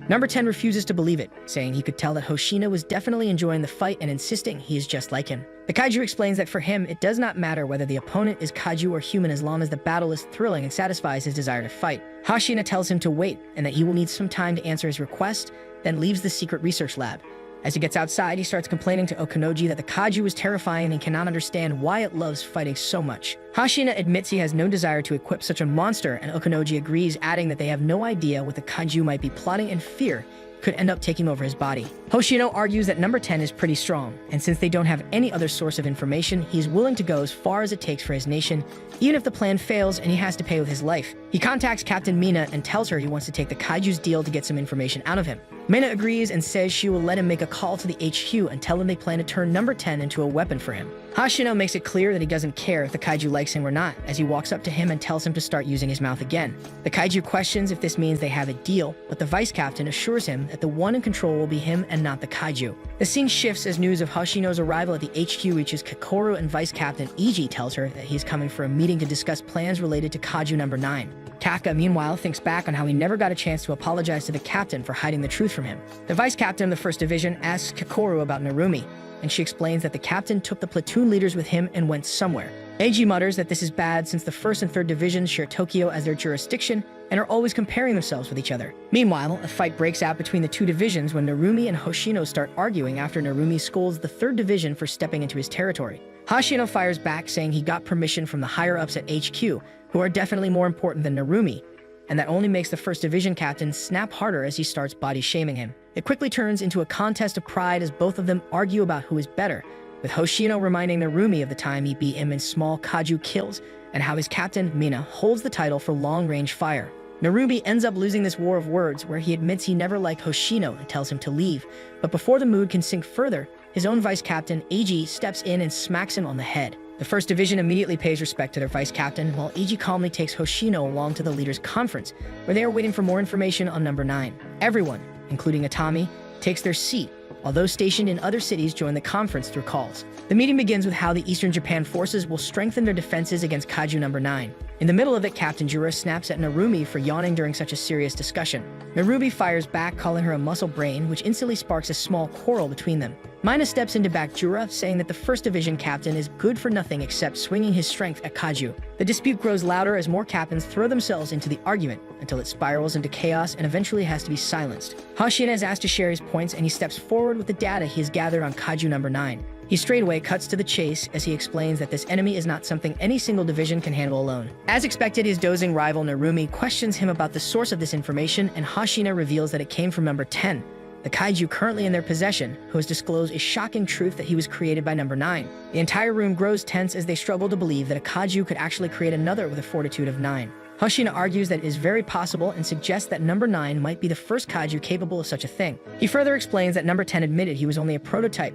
S1: Number 10 refuses to believe it, saying he could tell that Hoshina was definitely enjoying the fight and insisting he is just like him. The kaiju explains that for him, it does not matter whether the opponent is kaiju or human as long as the battle is thrilling and satisfies his desire to fight. Hoshina tells him to wait and that he will need some time to answer his request, then leaves the secret research lab. As he gets outside, he starts complaining to Okanoji that the kaiju is terrifying and cannot understand why it loves fighting so much. Hoshina admits he has no desire to equip such a monster, and Okanoji agrees, adding that they have no idea what the kaiju might be plotting and fear could end up taking over his body. Hoshino argues that number 10 is pretty strong, and since they don't have any other source of information, he's willing to go as far as it takes for his nation, even if the plan fails and he has to pay with his life. He contacts Captain Mina and tells her he wants to take the kaiju's deal to get some information out of him. Mina agrees and says she will let him make a call to the HQ and tell him they plan to turn number 10 into a weapon for him. Hoshino makes it clear that he doesn't care if the kaiju likes him or not, as he walks up to him and tells him to start using his mouth again. The kaiju questions if this means they have a deal, but the vice captain assures him that the one in control will be him and not the kaiju. The scene shifts as news of Hoshino's arrival at the HQ reaches Kakoru, and vice captain Iji tells her that he's coming for a meeting to discuss plans related to kaiju number 9. Kafka, meanwhile, thinks back on how he never got a chance to apologize to the captain for hiding the truth from him. The vice captain of the 1st Division asks Kakoru about Narumi, and she explains that the captain took the platoon leaders with him and went somewhere. Eiji mutters that this is bad since the 1st and 3rd Divisions share Tokyo as their jurisdiction and are always comparing themselves with each other. Meanwhile, a fight breaks out between the two divisions when Narumi and Hoshino start arguing after Narumi scolds the 3rd Division for stepping into his territory. Hoshino fires back, saying he got permission from the higher-ups at HQ, who are definitely more important than Narumi, and that only makes the 1st Division captain snap harder as he starts body-shaming him. It quickly turns into a contest of pride as both of them argue about who is better, with Hoshino reminding Narumi of the time he beat him in small kaiju kills, and how his captain, Mina, holds the title for long-range fire. Narumi ends up losing this war of words, where he admits he never liked Hoshino and tells him to leave, but before the mood can sink further, his own vice captain, Eiji, steps in and smacks him on the head. The 1st Division immediately pays respect to their vice captain, while Eiji calmly takes Hoshino along to the leaders' conference, where they are waiting for more information on number 9. Everyone, including Atami, takes their seat, while those stationed in other cities join the conference through calls. The meeting begins with how the Eastern Japan forces will strengthen their defenses against kaiju number 9. In the middle of it, Captain Jura snaps at Narumi for yawning during such a serious discussion. Narumi fires back, calling her a muscle brain, which instantly sparks a small quarrel between them. Mina steps in to back Jura, saying that the 1st Division captain is good for nothing except swinging his strength at kaiju. The dispute grows louder as more captains throw themselves into the argument, until it spirals into chaos and eventually has to be silenced. Hoshino is asked to share his points, and he steps forward with the data he has gathered on kaiju number 9. He straightaway cuts to the chase as he explains that this enemy is not something any single division can handle alone. As expected, his dozing rival Narumi questions him about the source of this information, and Hoshino reveals that it came from number 10, the kaiju currently in their possession, who has disclosed a shocking truth that he was created by number 9. The entire room grows tense as they struggle to believe that a kaiju could actually create another with a fortitude of 9. Hoshino argues that it is very possible and suggests that number 9 might be the first kaiju capable of such a thing. He further explains that number 10 admitted he was only a prototype,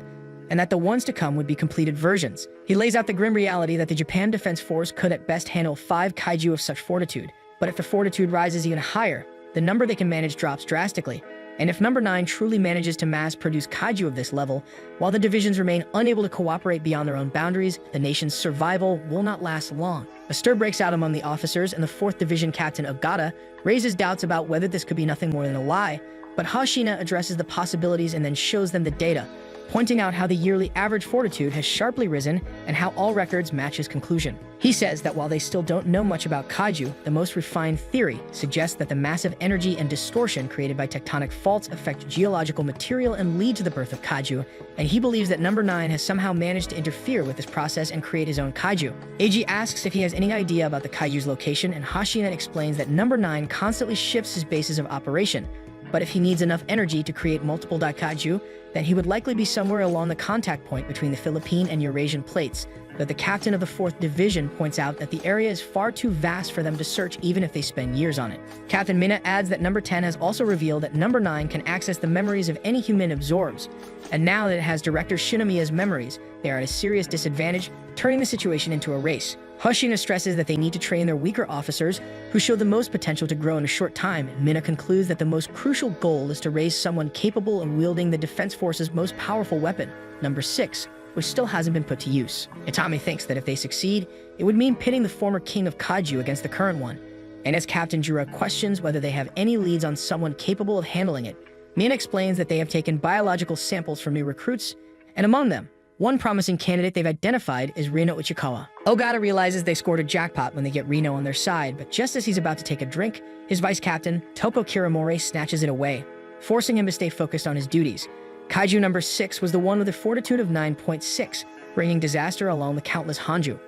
S1: and that the ones to come would be completed versions. He lays out the grim reality that the Japan Defense Force could at best handle 5 kaiju of such fortitude, but if the fortitude rises even higher, the number they can manage drops drastically. And if number 9 truly manages to mass-produce kaiju of this level, while the divisions remain unable to cooperate beyond their own boundaries, the nation's survival will not last long. A stir breaks out among the officers, and the 4th Division Captain Ogata raises doubts about whether this could be nothing more than a lie, but Hoshino addresses the possibilities and then shows them the data, pointing out how the yearly average fortitude has sharply risen and how all records match his conclusion. He says that while they still don't know much about kaiju, the most refined theory suggests that the massive energy and distortion created by tectonic faults affect geological material and lead to the birth of kaiju, and he believes that number 9 has somehow managed to interfere with this process and create his own kaiju. Eiji asks if he has any idea about the kaiju's location, and Hoshino explains that number 9 constantly shifts his bases of operation, but if he needs enough energy to create multiple daikaiju, then he would likely be somewhere along the contact point between the Philippine and Eurasian plates, though the captain of the 4th Division points out that the area is far too vast for them to search even if they spend years on it. Captain Mina adds that number 10 has also revealed that number 9 can access the memories of any human absorbs, and now that it has Director Shinomiya's memories, they are at a serious disadvantage, turning the situation into a race. Hoshina stresses that they need to train their weaker officers who show the most potential to grow in a short time, and Mina concludes that the most crucial goal is to raise someone capable of wielding the defense force's most powerful weapon, number 6, which still hasn't been put to use. Itami thinks that if they succeed, it would mean pitting the former king of Kaiju against the current one. And as Captain Jura questions whether they have any leads on someone capable of handling it, Mina explains that they have taken biological samples from new recruits, and among them, one promising candidate they've identified is Rino Ichikawa. Ogata realizes they scored a jackpot when they get Rino on their side, but just as he's about to take a drink, his vice captain, Toko Kiramori, snatches it away, forcing him to stay focused on his duties. Kaiju number 6 was the one with a fortitude of 9.6, bringing disaster along the countless Hanju.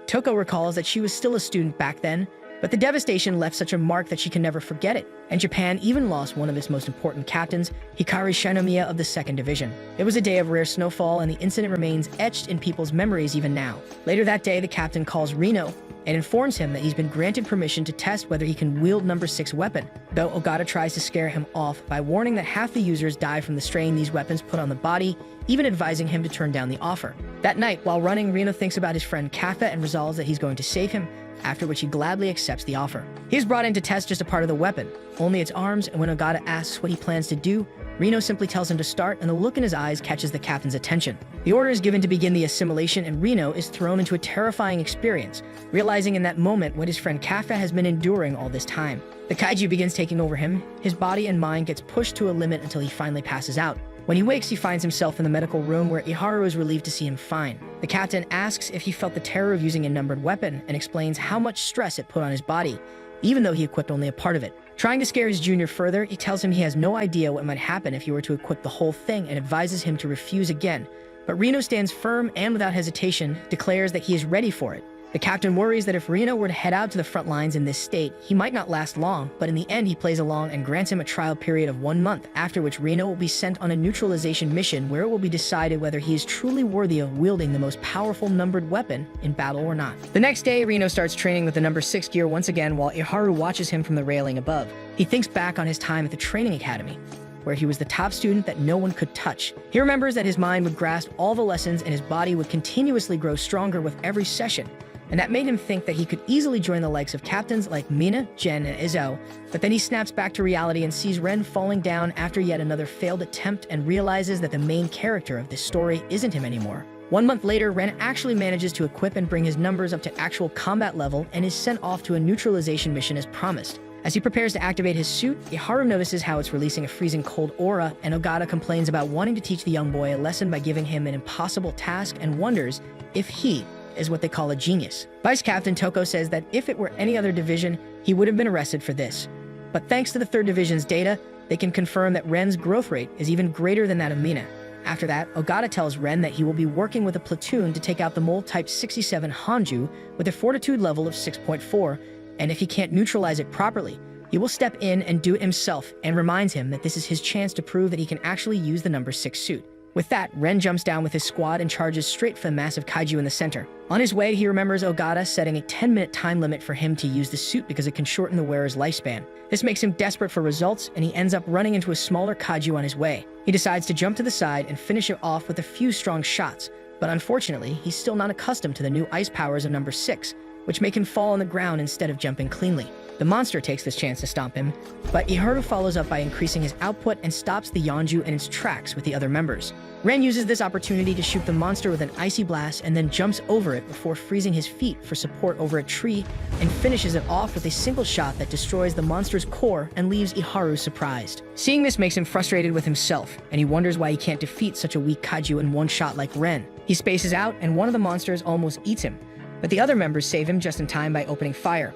S1: Toko recalls that she was still a student back then, but the devastation left such a mark that she can never forget it, and Japan even lost one of its most important captains, Hikari Shinomiya of the 2nd Division. It was a day of rare snowfall, and the incident remains etched in people's memories even now. Later that day, the captain calls Rino and informs him that he's been granted permission to test whether he can wield number 6 weapon, though Ogata tries to scare him off by warning that half the users die from the strain these weapons put on the body, even advising him to turn down the offer. That night, while running, Rino thinks about his friend Kaffa and resolves that he's going to save him, after which he gladly accepts the offer. He's brought in to test just a part of the weapon, only its arms, and when Ogata asks what he plans to do, Rino simply tells him to start, and the look in his eyes catches the captain's attention. The order is given to begin the assimilation, and Rino is thrown into a terrifying experience, realizing in that moment what his friend Kaffa has been enduring all this time. The kaiju begins taking over him, his body and mind gets pushed to a limit until he finally passes out. When he wakes, he finds himself in the medical room where Iharu is relieved to see him fine. The captain asks if he felt the terror of using a numbered weapon and explains how much stress it put on his body, even though he equipped only a part of it. Trying to scare his junior further, he tells him he has no idea what might happen if he were to equip the whole thing and advises him to refuse again. But Rino stands firm and without hesitation declares that he is ready for it. The captain worries that if Rino were to head out to the front lines in this state, he might not last long, but in the end he plays along and grants him a trial period of 1 month, after which Rino will be sent on a neutralization mission where it will be decided whether he is truly worthy of wielding the most powerful numbered weapon in battle or not. The next day, Rino starts training with the number 6 gear once again while Iharu watches him from the railing above. He thinks back on his time at the training academy, where he was the top student that no one could touch. He remembers that his mind would grasp all the lessons and his body would continuously grow stronger with every session. And that made him think that he could easily join the likes of captains like Mina, Jen, and Izzo, but then he snaps back to reality and sees Ren falling down after yet another failed attempt and realizes that the main character of this story isn't him anymore. 1 month later, Ren actually manages to equip and bring his numbers up to actual combat level and is sent off to a neutralization mission as promised. As he prepares to activate his suit, Iharu notices how it's releasing a freezing cold aura, and Ogata complains about wanting to teach the young boy a lesson by giving him an impossible task and wonders if he is what they call a genius. Vice Captain Toko says that if it were any other division, he would have been arrested for this. But thanks to the 3rd Division's data, they can confirm that Ren's growth rate is even greater than that of Mina. After that, Ogata tells Ren that he will be working with a platoon to take out the Mole Type 67 Hanju with a fortitude level of 6.4, and if he can't neutralize it properly, he will step in and do it himself, and reminds him that this is his chance to prove that he can actually use the number 6 suit. With that, Ren jumps down with his squad and charges straight for the massive kaiju in the center. On his way, he remembers Ogata setting a 10-minute time limit for him to use the suit because it can shorten the wearer's lifespan. This makes him desperate for results, and he ends up running into a smaller kaiju on his way. He decides to jump to the side and finish it off with a few strong shots, but unfortunately, he's still not accustomed to the new ice powers of number 6, which make him fall on the ground instead of jumping cleanly. The monster takes this chance to stomp him, but Iharu follows up by increasing his output and stops the Yonju in its tracks with the other members. Ren uses this opportunity to shoot the monster with an icy blast and then jumps over it before freezing his feet for support over a tree and finishes it off with a single shot that destroys the monster's core and leaves Iharu surprised. Seeing this makes him frustrated with himself, and he wonders why he can't defeat such a weak kaiju in one shot like Ren. He spaces out and one of the monsters almost eats him, but the other members save him just in time by opening fire.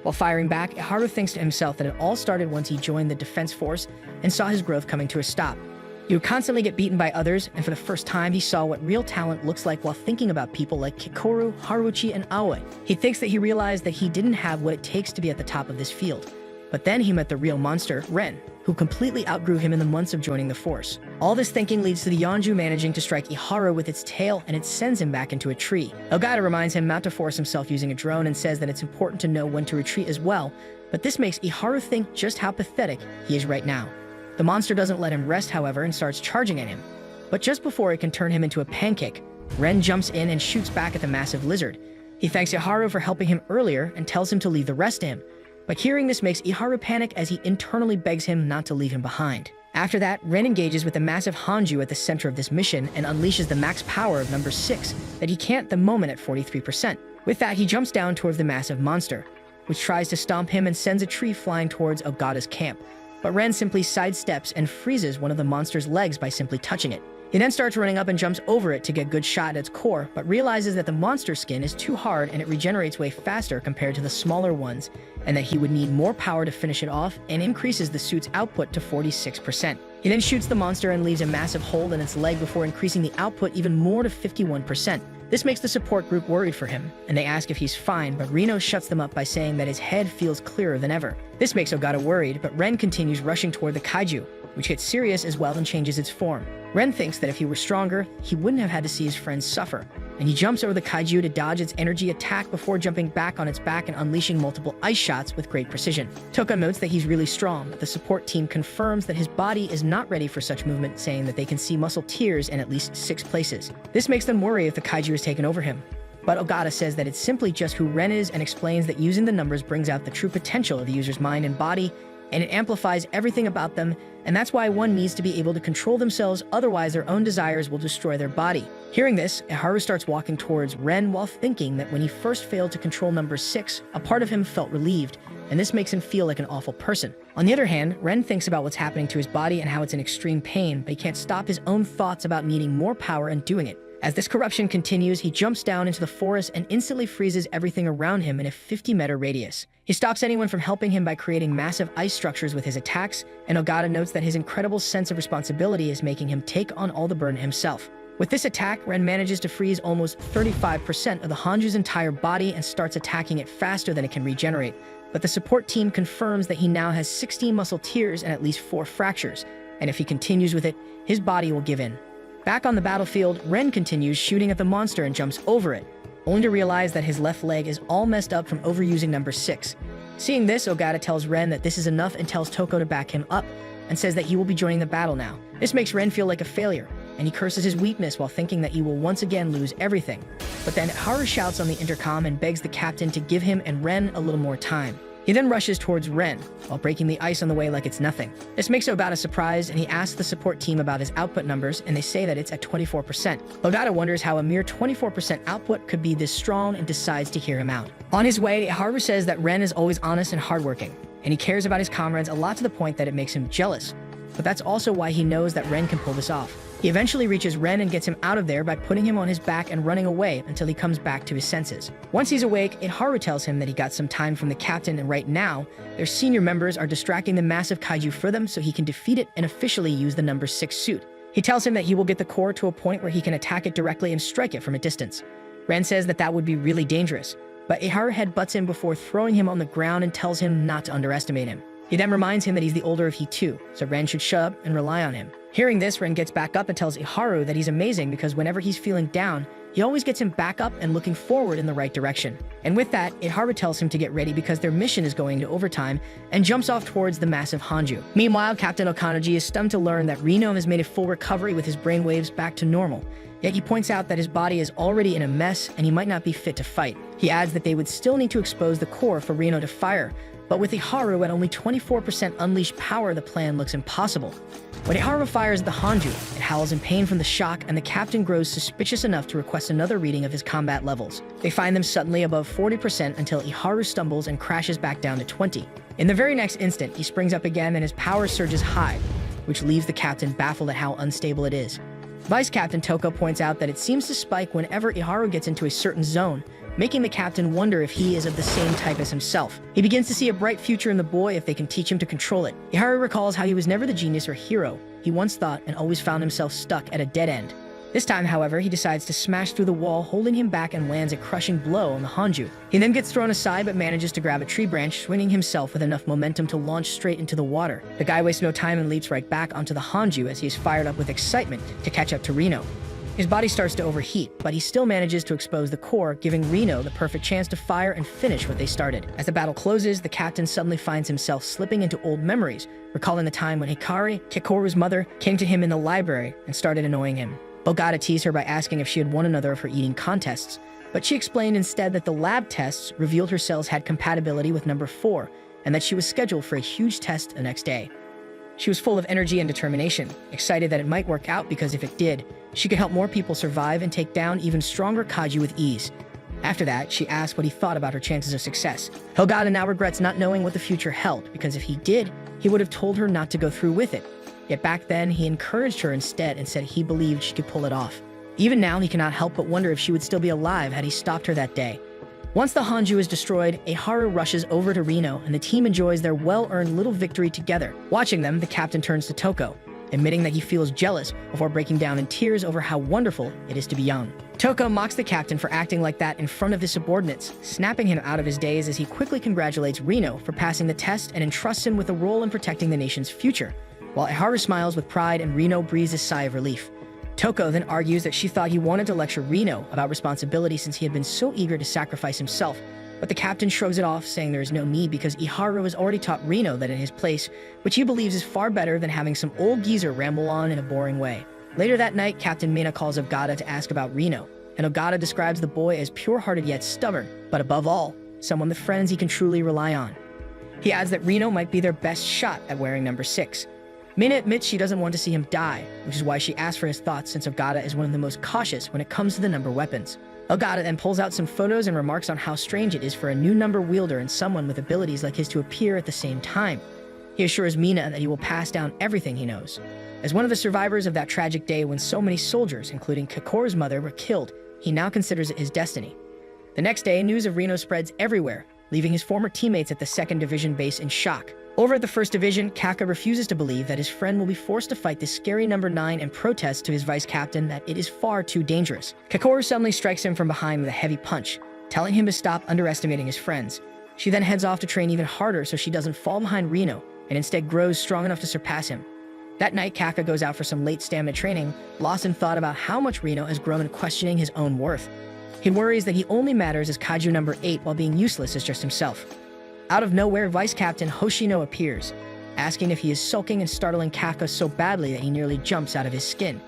S1: While firing back, Iharu thinks to himself that it all started once he joined the defense force and saw his growth coming to a stop. He would constantly get beaten by others, and for the first time, he saw what real talent looks like while thinking about people like Kikoru, Haruchi, and Aoi. He thinks that he realized that he didn't have what it takes to be at the top of this field. But then he met the real monster, Ren, who completely outgrew him in the months of joining the force. All this thinking leads to the Yonju managing to strike Iharu with its tail, and it sends him back into a tree. Ogata reminds him not to force himself using a drone and says that it's important to know when to retreat as well, but this makes Iharu think just how pathetic he is right now. The monster doesn't let him rest, however, and starts charging at him. But just before it can turn him into a pancake, Ren jumps in and shoots back at the massive lizard. He thanks Iharu for helping him earlier and tells him to leave the rest to him. But hearing this makes Iharu panic as he internally begs him not to leave him behind. After that, Ren engages with the massive Hanju at the center of this mission and unleashes the max power of number 6 that he can't at the moment at 43%. With that, he jumps down towards the massive monster, which tries to stomp him and sends a tree flying towards Ogata's camp. But Ren simply sidesteps and freezes one of the monster's legs by simply touching it. He then starts running up and jumps over it to get a good shot at its core, but realizes that the monster skin is too hard and it regenerates way faster compared to the smaller ones, and that he would need more power to finish it off, and increases the suit's output to 46%. He then shoots the monster and leaves a massive hole in its leg before increasing the output even more to 51%. This makes the support group worried for him, and they ask if he's fine, but Reno shuts them up by saying that his head feels clearer than ever. This makes Ogata worried, but Ren continues rushing toward the kaiju, which gets serious as well and changes its form. Ren thinks that if he were stronger, he wouldn't have had to see his friends suffer, and he jumps over the kaiju to dodge its energy attack before jumping back on its back and unleashing multiple ice shots with great precision. Toko notes that he's really strong, but the support team confirms that his body is not ready for such movement, saying that they can see muscle tears in at least 6 places. This makes them worry if the kaiju has taken over him. But Ogata says that it's simply just who Ren is and explains that using the numbers brings out the true potential of the user's mind and body, and it amplifies everything about them, and that's why one needs to be able to control themselves, otherwise their own desires will destroy their body. Hearing this, Iharu starts walking towards Ren while thinking that when he first failed to control number 6, a part of him felt relieved, and this makes him feel like an awful person. On the other hand, Ren thinks about what's happening to his body and how it's in extreme pain, but he can't stop his own thoughts about needing more power and doing it. As this corruption continues, he jumps down into the forest and instantly freezes everything around him in a 50-meter radius. He stops anyone from helping him by creating massive ice structures with his attacks, and Ogata notes that his incredible sense of responsibility is making him take on all the burden himself. With this attack, Ren manages to freeze almost 35% of the Hanju's entire body and starts attacking it faster than it can regenerate. But the support team confirms that he now has 16 muscle tears and at least 4 fractures, and if he continues with it, his body will give in. Back on the battlefield, Ren continues shooting at the monster and jumps over it, only to realize that his left leg is all messed up from overusing number 6. Seeing this, Ogata tells Ren that this is enough and tells Toko to back him up, and says that he will be joining the battle now. This makes Ren feel like a failure, and he curses his weakness while thinking that he will once again lose everything. But then Haru shouts on the intercom and begs the captain to give him and Ren a little more time. He then rushes towards Ren, while breaking the ice on the way like it's nothing. This makes Ogata surprised, and he asks the support team about his output numbers, and they say that it's at 24%. Ogata wonders how a mere 24% output could be this strong and decides to hear him out. On his way, Haru says that Ren is always honest and hardworking, and he cares about his comrades a lot to the point that it makes him jealous. But that's also why he knows that Ren can pull this off. He eventually reaches Ren and gets him out of there by putting him on his back and running away until he comes back to his senses. Once he's awake, Iharu tells him that he got some time from the captain, and right now, their senior members are distracting the massive kaiju for them so he can defeat it and officially use the number 6 suit. He tells him that he will get the core to a point where he can attack it directly and strike it from a distance. Ren says that that would be really dangerous, but Iharu headbutts him before throwing him on the ground and tells him not to underestimate him. He then reminds him that he's the older of he too, so Ren should shut up and rely on him. Hearing this, Ren gets back up and tells Iharu that he's amazing because whenever he's feeling down, he always gets him back up and looking forward in the right direction. And with that, Iharu tells him to get ready because their mission is going to overtime and jumps off towards the massive Hanju. Meanwhile, Captain Okanaji is stunned to learn that Reno has made a full recovery with his brainwaves back to normal. Yet he points out that his body is already in a mess and he might not be fit to fight. He adds that they would still need to expose the core for Reno to fire, but with Iharu at only 24% unleashed power, the plan looks impossible. When Iharu fires the Hanju, it howls in pain from the shock, and the captain grows suspicious enough to request another reading of his combat levels. They find them suddenly above 40% until Iharu stumbles and crashes back down to 20. In the very next instant, he springs up again and his power surges high, which leaves the captain baffled at how unstable it is. Vice Captain Toko points out that it seems to spike whenever Iharu gets into a certain zone, making the captain wonder if he is of the same type as himself. He begins to see a bright future in the boy if they can teach him to control it. Iharu recalls how he was never the genius or hero he once thought and always found himself stuck at a dead end. This time, however, he decides to smash through the wall, holding him back, and lands a crushing blow on the Hanju. He then gets thrown aside but manages to grab a tree branch, swinging himself with enough momentum to launch straight into the water. The guy wastes no time and leaps right back onto the Hanju as he is fired up with excitement to catch up to Reno. His body starts to overheat, but he still manages to expose the core, giving Reno the perfect chance to fire and finish what they started. As the battle closes, the captain suddenly finds himself slipping into old memories, recalling the time when Hikari, Kikoru's mother, came to him in the library and started annoying him. Ogata teased her by asking if she had won another of her eating contests, But she explained instead that the lab tests revealed her cells had compatibility with number 4, and that she was scheduled for a huge test the next day. She was full of energy and determination, excited that it might work out because if it did, she could help more people survive and take down even stronger kaiju with ease. After that, she asked what he thought about her chances of success. Hogata now regrets not knowing what the future held, because if he did, he would have told her not to go through with it. Yet back then, he encouraged her instead and said he believed she could pull it off. Even now, he cannot help but wonder if she would still be alive had he stopped her that day. Once the Hanju is destroyed, Haru rushes over to Reno, and the team enjoys their well-earned little victory together. Watching them, the captain turns to Toko, admitting that he feels jealous before breaking down in tears over how wonderful it is to be young. Toko mocks the captain for acting like that in front of his subordinates, snapping him out of his daze as he quickly congratulates Reno for passing the test and entrusts him with a role in protecting the nation's future. While Haru smiles with pride and Reno breathes a sigh of relief. Toko then argues that she thought he wanted to lecture Reno about responsibility since he had been so eager to sacrifice himself, but the captain shrugs it off, saying there is no need because Haru has already taught Reno that in his place, which he believes is far better than having some old geezer ramble on in a boring way. Later that night, Captain Mina calls Ogata to ask about Reno, and Ogata describes the boy as pure-hearted yet stubborn, but above all, someone with friends he can truly rely on. He adds that Reno might be their best shot at wearing number 6. Mina admits she doesn't want to see him die, which is why she asks for his thoughts since Ogata is one of the most cautious when it comes to the number weapons. Ogata then pulls out some photos and remarks on how strange it is for a new number wielder and someone with abilities like his to appear at the same time. He assures Mina that he will pass down everything he knows. As one of the survivors of that tragic day when so many soldiers, including Kakoru's mother, were killed, he now considers it his destiny. The next day, news of Reno spreads everywhere, leaving his former teammates at the 2nd Division base in shock. Over at the 1st Division, Kaka refuses to believe that his friend will be forced to fight this scary number 9 and protests to his vice captain that it is far too dangerous. Kakoru suddenly strikes him from behind with a heavy punch, telling him to stop underestimating his friends. She then heads off to train even harder so she doesn't fall behind Reno and instead grows strong enough to surpass him. That night, Kaka goes out for some late stamina training, lost in thought about how much Reno has grown and questioning his own worth. He worries that he only matters as Kaiju number 8 while being useless as just himself. Out of nowhere, Vice Captain Hoshino appears, asking if he is sulking and startling Kaka so badly that he nearly jumps out of his skin.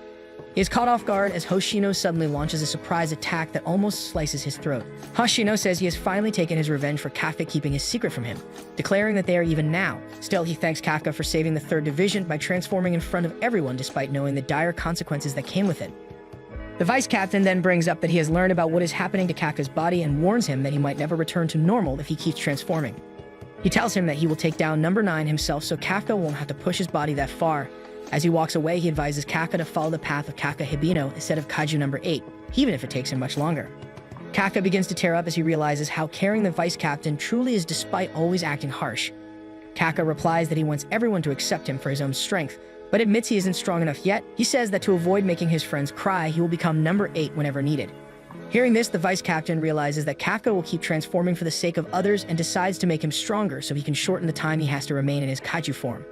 S1: He is caught off guard as Hoshino suddenly launches a surprise attack that almost slices his throat. Hoshino says he has finally taken his revenge for Kaka keeping his secret from him, declaring that they are even now. Still, he thanks Kaka for saving the 3rd Division by transforming in front of everyone despite knowing the dire consequences that came with it. The Vice Captain then brings up that he has learned about what is happening to Kaka's body and warns him that he might never return to normal if he keeps transforming. He tells him that he will take down number 9 himself so Kaka won't have to push his body that far. As he walks away, he advises Kaka to follow the path of Kaka Hibino instead of Kaiju number 8, even if it takes him much longer. Kaka begins to tear up as he realizes how caring the Vice Captain truly is despite always acting harsh. Kaka replies that he wants everyone to accept him for his own strength, but admits he isn't strong enough yet. He says that to avoid making his friends cry, he will become number 8 whenever needed. Hearing this, the Vice Captain realizes that Kaka will keep transforming for the sake of others and decides to make him stronger so he can shorten the time he has to remain in his kaiju form.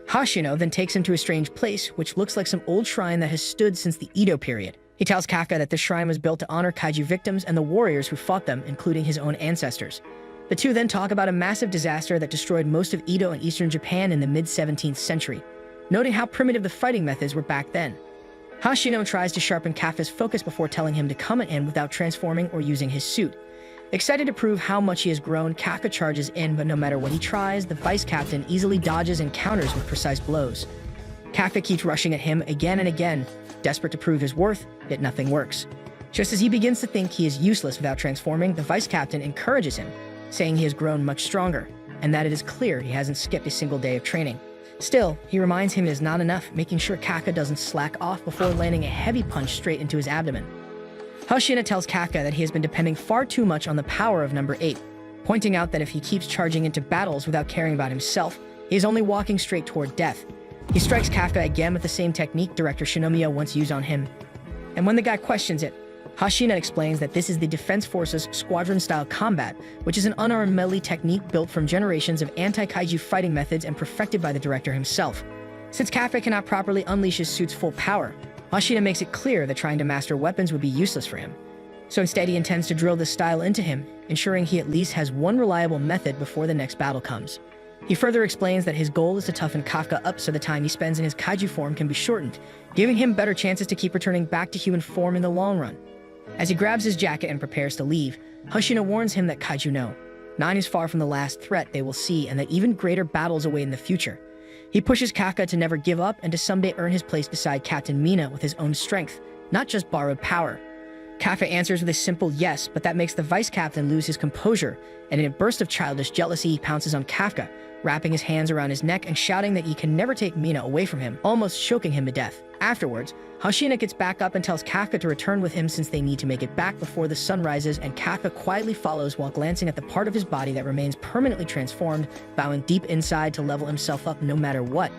S1: Hoshino then takes him to a strange place, which looks like some old shrine that has stood since the Edo period. He tells Kaka that this shrine was built to honor kaiju victims and the warriors who fought them, including his own ancestors. The two then talk about a massive disaster that destroyed most of Edo and eastern Japan in the mid-17th century, noting how primitive the fighting methods were back then. Hoshino tries to sharpen Kaka's focus before telling him to come in without transforming or using his suit. Excited to prove how much he has grown, Kaka charges in, but no matter what he tries, the Vice Captain easily dodges and counters with precise blows. Kaka keeps rushing at him again and again, desperate to prove his worth, yet nothing works. Just as he begins to think he is useless without transforming, the Vice Captain encourages him, saying he has grown much stronger, and that it is clear he hasn't skipped a single day of training. Still, he reminds him it is not enough, making sure Kaka doesn't slack off before landing a heavy punch straight into his abdomen. Hoshino tells Kaka that he has been depending far too much on the power of number 8, pointing out that if he keeps charging into battles without caring about himself, he is only walking straight toward death. He strikes Kaka again with the same technique Director Shinomiya once used on him. And when the guy questions it, Hoshino explains that this is the Defense Forces squadron-style combat, which is an unarmed melee technique built from generations of anti-kaiju fighting methods and perfected by the director himself. Since Kaka cannot properly unleash his suit's full power, Hoshino makes it clear that trying to master weapons would be useless for him. So instead he intends to drill this style into him, ensuring he at least has one reliable method before the next battle comes. He further explains that his goal is to toughen Kaka up so the time he spends in his kaiju form can be shortened, giving him better chances to keep returning back to human form in the long run. As he grabs his jacket and prepares to leave, Hoshino warns him that kaiju know 9 is far from the last threat they will see and that even greater battles await in the future. He pushes Kafka to never give up and to someday earn his place beside Captain Mina with his own strength, not just borrowed power. Kafka answers with a simple yes, but that makes the vice captain lose his composure, and in a burst of childish jealousy, he pounces on Kafka, wrapping his hands around his neck and shouting that he can never take Mina away from him, almost choking him to death. Afterwards, Hoshino gets back up and tells Kafka to return with him since they need to make it back before the sun rises, and Kafka quietly follows while glancing at the part of his body that remains permanently transformed, bowing deep inside to level himself up no matter what.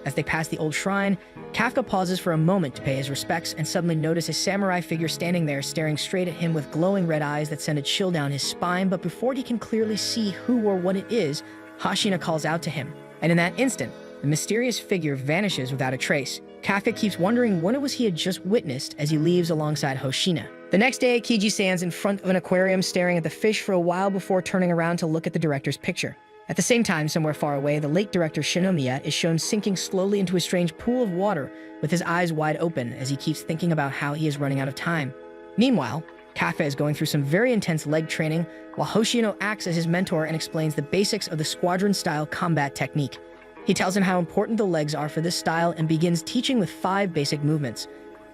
S1: As they pass the old shrine, Kafka pauses for a moment to pay his respects and suddenly notices a samurai figure standing there staring straight at him with glowing red eyes that send a chill down his spine, but before he can clearly see who or what it is, Hoshino calls out to him. And in that instant, the mysterious figure vanishes without a trace. Kafka keeps wondering what it was he had just witnessed as he leaves alongside Hoshino. The next day, Kiji stands in front of an aquarium staring at the fish for a while before turning around to look at the director's picture. At the same time, somewhere far away, the late director Shinomiya is shown sinking slowly into a strange pool of water with his eyes wide open as he keeps thinking about how he is running out of time. Meanwhile, Kafka is going through some very intense leg training while Hoshino acts as his mentor and explains the basics of the squadron-style combat technique. He tells him how important the legs are for this style and begins teaching with 5 basic movements.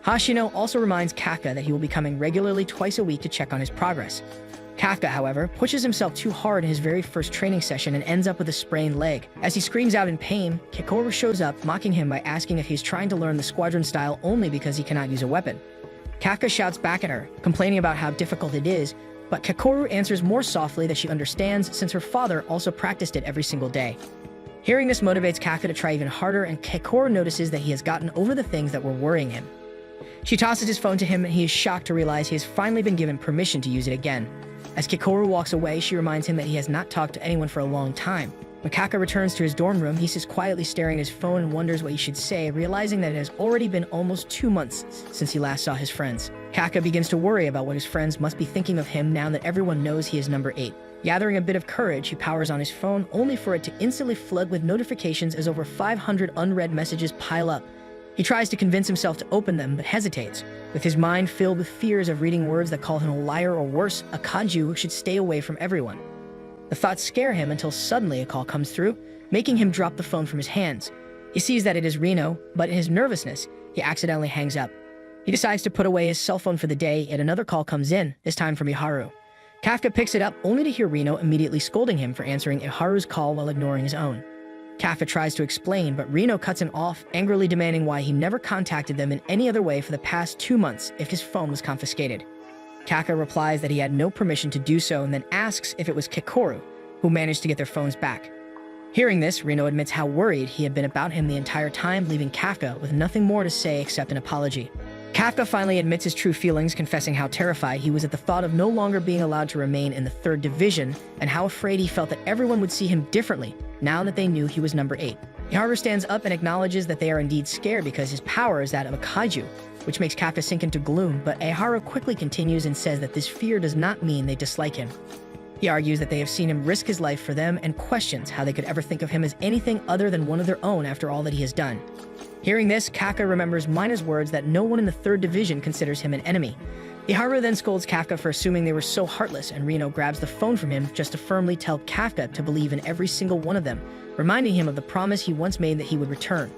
S1: Hoshino also reminds Kafka that he will be coming regularly twice a week to check on his progress. Kafka, however, pushes himself too hard in his very first training session and ends up with a sprained leg. As he screams out in pain, Kikoru shows up, mocking him by asking if he's trying to learn the squadron style only because he cannot use a weapon. Kafka shouts back at her, complaining about how difficult it is, but Kikoru answers more softly that she understands since her father also practiced it every single day. Hearing this motivates Kafka to try even harder, and Kikoru notices that he has gotten over the things that were worrying him. She tosses his phone to him and he is shocked to realize he has finally been given permission to use it again. As Kikoru walks away, she reminds him that he has not talked to anyone for a long time. When Kafka returns to his dorm room, he sits quietly staring at his phone and wonders what he should say, realizing that it has already been almost 2 months since he last saw his friends. Kafka begins to worry about what his friends must be thinking of him now that everyone knows he is number 8. Gathering a bit of courage, he powers on his phone only for it to instantly flood with notifications as over 500 unread messages pile up. He tries to convince himself to open them, but hesitates, with his mind filled with fears of reading words that call him a liar or worse, a kaiju who should stay away from everyone. The thoughts scare him until suddenly a call comes through, making him drop the phone from his hands. He sees that it is Reno, but in his nervousness, he accidentally hangs up. He decides to put away his cell phone for the day, yet another call comes in, this time from Iharu. Kafka picks it up only to hear Reno immediately scolding him for answering Iharu's call while ignoring his own. Kafka tries to explain, but Reno cuts him off, angrily demanding why he never contacted them in any other way for the past 2 months if his phone was confiscated. Kafka replies that he had no permission to do so and then asks if it was Kikoru, who managed to get their phones back. Hearing this, Reno admits how worried he had been about him the entire time, leaving Kafka with nothing more to say except an apology. Kafka finally admits his true feelings, confessing how terrified he was at the thought of no longer being allowed to remain in the 3rd Division and how afraid he felt that everyone would see him differently now that they knew he was number 8. Iharu stands up and acknowledges that they are indeed scared because his power is that of a kaiju, which makes Kafka sink into gloom, but Iharu quickly continues and says that this fear does not mean they dislike him. He argues that they have seen him risk his life for them and questions how they could ever think of him as anything other than one of their own after all that he has done. Hearing this, Kafka remembers Mina's words that no one in the 3rd Division considers him an enemy. Iharu then scolds Kafka for assuming they were so heartless, and Reno grabs the phone from him just to firmly tell Kafka to believe in every single one of them, reminding him of the promise he once made that he would return.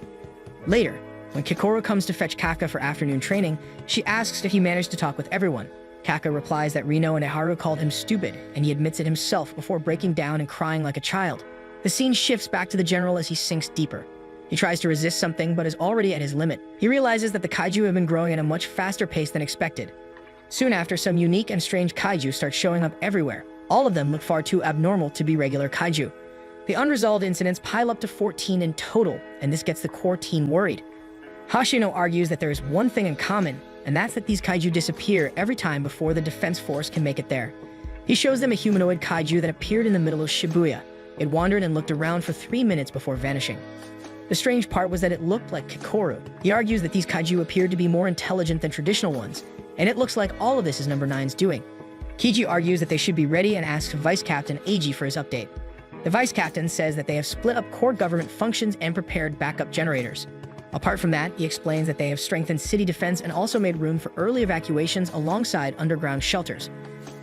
S1: Later, when Kikoru comes to fetch Kafka for afternoon training, she asks if he managed to talk with everyone. Kafka replies that Reno and Iharu called him stupid, and he admits it himself before breaking down and crying like a child. The scene shifts back to the general as he sinks deeper. He tries to resist something, but is already at his limit. He realizes that the kaiju have been growing at a much faster pace than expected. Soon after, some unique and strange kaiju start showing up everywhere. All of them look far too abnormal to be regular kaiju. The unresolved incidents pile up to 14 in total, and this gets the core team worried. Hoshino argues that there is one thing in common, and that's that these kaiju disappear every time before the defense force can make it there. He shows them a humanoid kaiju that appeared in the middle of Shibuya. It wandered and looked around for 3 minutes before vanishing. The strange part was that it looked like Kikoru. He argues that these kaiju appeared to be more intelligent than traditional ones, and it looks like all of this is number 9's doing. Kiji argues that they should be ready and asks Vice Captain Eiji for his update. The Vice Captain says that they have split up core government functions and prepared backup generators. Apart from that, he explains that they have strengthened city defense and also made room for early evacuations alongside underground shelters.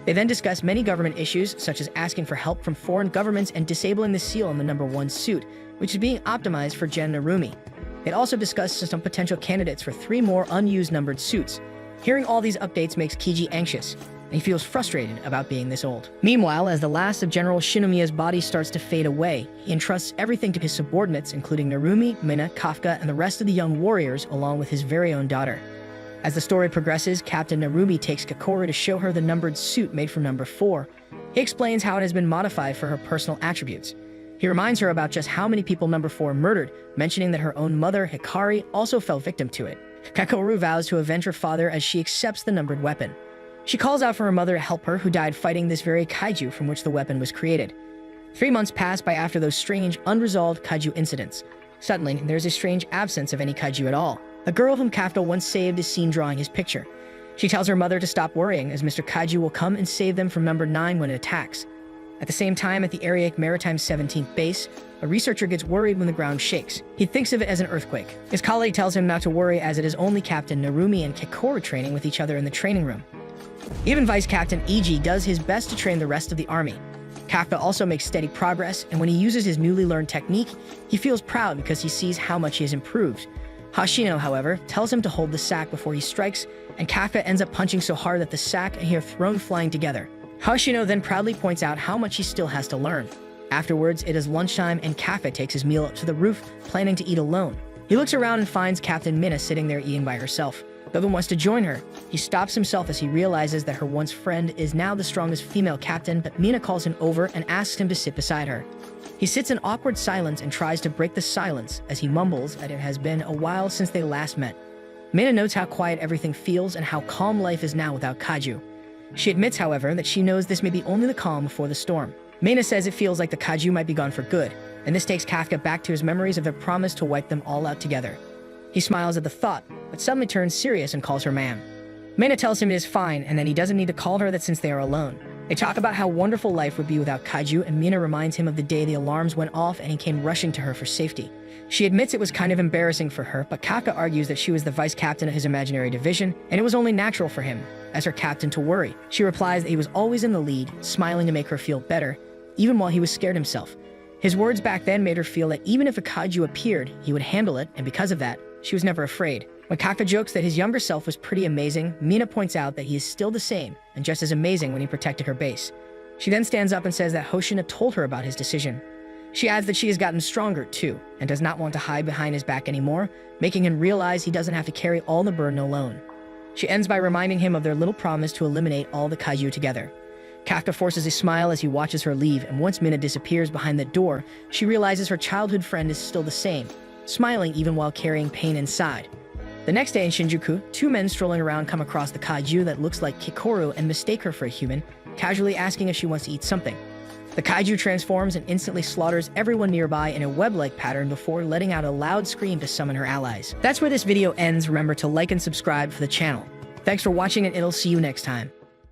S1: They then discuss many government issues, such as asking for help from foreign governments and disabling the seal on the number 1 suit, which is being optimized for Gen Narumi. It also discussed some potential candidates for 3 more unused numbered suits. Hearing all these updates makes Kiji anxious, and he feels frustrated about being this old. Meanwhile, as the last of General Shinomiya's body starts to fade away, he entrusts everything to his subordinates, including Narumi, Mina, Kafka, and the rest of the young warriors, along with his very own daughter. As the story progresses, Captain Narumi takes Kikoru to show her the numbered suit made from number 4. He explains how it has been modified for her personal attributes. He reminds her about just how many people number 4 murdered, mentioning that her own mother, Hikari, also fell victim to it. Kikoru vows to avenge her father as she accepts the numbered weapon. She calls out for her mother to help her, who died fighting this very kaiju from which the weapon was created. 3 months pass by after those strange, unresolved kaiju incidents. Suddenly, there's a strange absence of any kaiju at all. A girl whom Kafka once saved is seen drawing his picture. She tells her mother to stop worrying, as Mr. Kaiju will come and save them from number 9 when it attacks. At the same time, at the Area Maritime 17th base, a researcher gets worried when the ground shakes. He thinks of it as an earthquake. His colleague tells him not to worry, as it is only Captain Narumi and Kikoru training with each other in the training room. Even Vice Captain Iji does his best to train the rest of the army. Kafka also makes steady progress, and when he uses his newly learned technique, he feels proud because he sees how much he has improved. Hashino, however, tells him to hold the sack before he strikes, and Kafka ends up punching so hard that the sack and he are thrown flying together. Hashino then proudly points out how much he still has to learn. Afterwards, it is lunchtime and Kafka takes his meal up to the roof, planning to eat alone. He looks around and finds Captain Mina sitting there eating by herself. The other wants to join her. He stops himself as he realizes that her once friend is now the strongest female captain, but Mina calls him over and asks him to sit beside her. He sits in awkward silence and tries to break the silence as he mumbles that it has been a while since they last met. Mina notes how quiet everything feels and how calm life is now without kaiju. She admits, however, that she knows this may be only the calm before the storm. Mina says it feels like the kaiju might be gone for good, and this takes Kafka back to his memories of their promise to wipe them all out together. He smiles at the thought, but suddenly turns serious and calls her ma'am. Mina tells him it is fine and that he doesn't need to call her that since they are alone. They talk about how wonderful life would be without kaiju, and Mina reminds him of the day the alarms went off and he came rushing to her for safety. She admits it was kind of embarrassing for her, but Kafka argues that she was the vice captain of his imaginary division, and it was only natural for him, as her captain, to worry. She replies that he was always in the lead, smiling to make her feel better, even while he was scared himself. His words back then made her feel that even if a kaiju appeared, he would handle it, and because of that, she was never afraid. When Kafka jokes that his younger self was pretty amazing, Mina points out that he is still the same, and just as amazing when he protected her base. She then stands up and says that Hoshina told her about his decision. She adds that she has gotten stronger, too, and does not want to hide behind his back anymore, making him realize he doesn't have to carry all the burden alone. She ends by reminding him of their little promise to eliminate all the kaiju together. Kafka forces a smile as he watches her leave, and once Mina disappears behind the door, she realizes her childhood friend is still the same, smiling even while carrying pain inside. The next day in Shinjuku, 2 men strolling around come across the kaiju that looks like Kikoru and mistake her for a human, casually asking if she wants to eat something. The kaiju transforms and instantly slaughters everyone nearby in a web-like pattern before letting out a loud scream to summon her allies. That's where this video ends. Remember to like and subscribe for the channel. Thanks for watching, and it'll see you next time.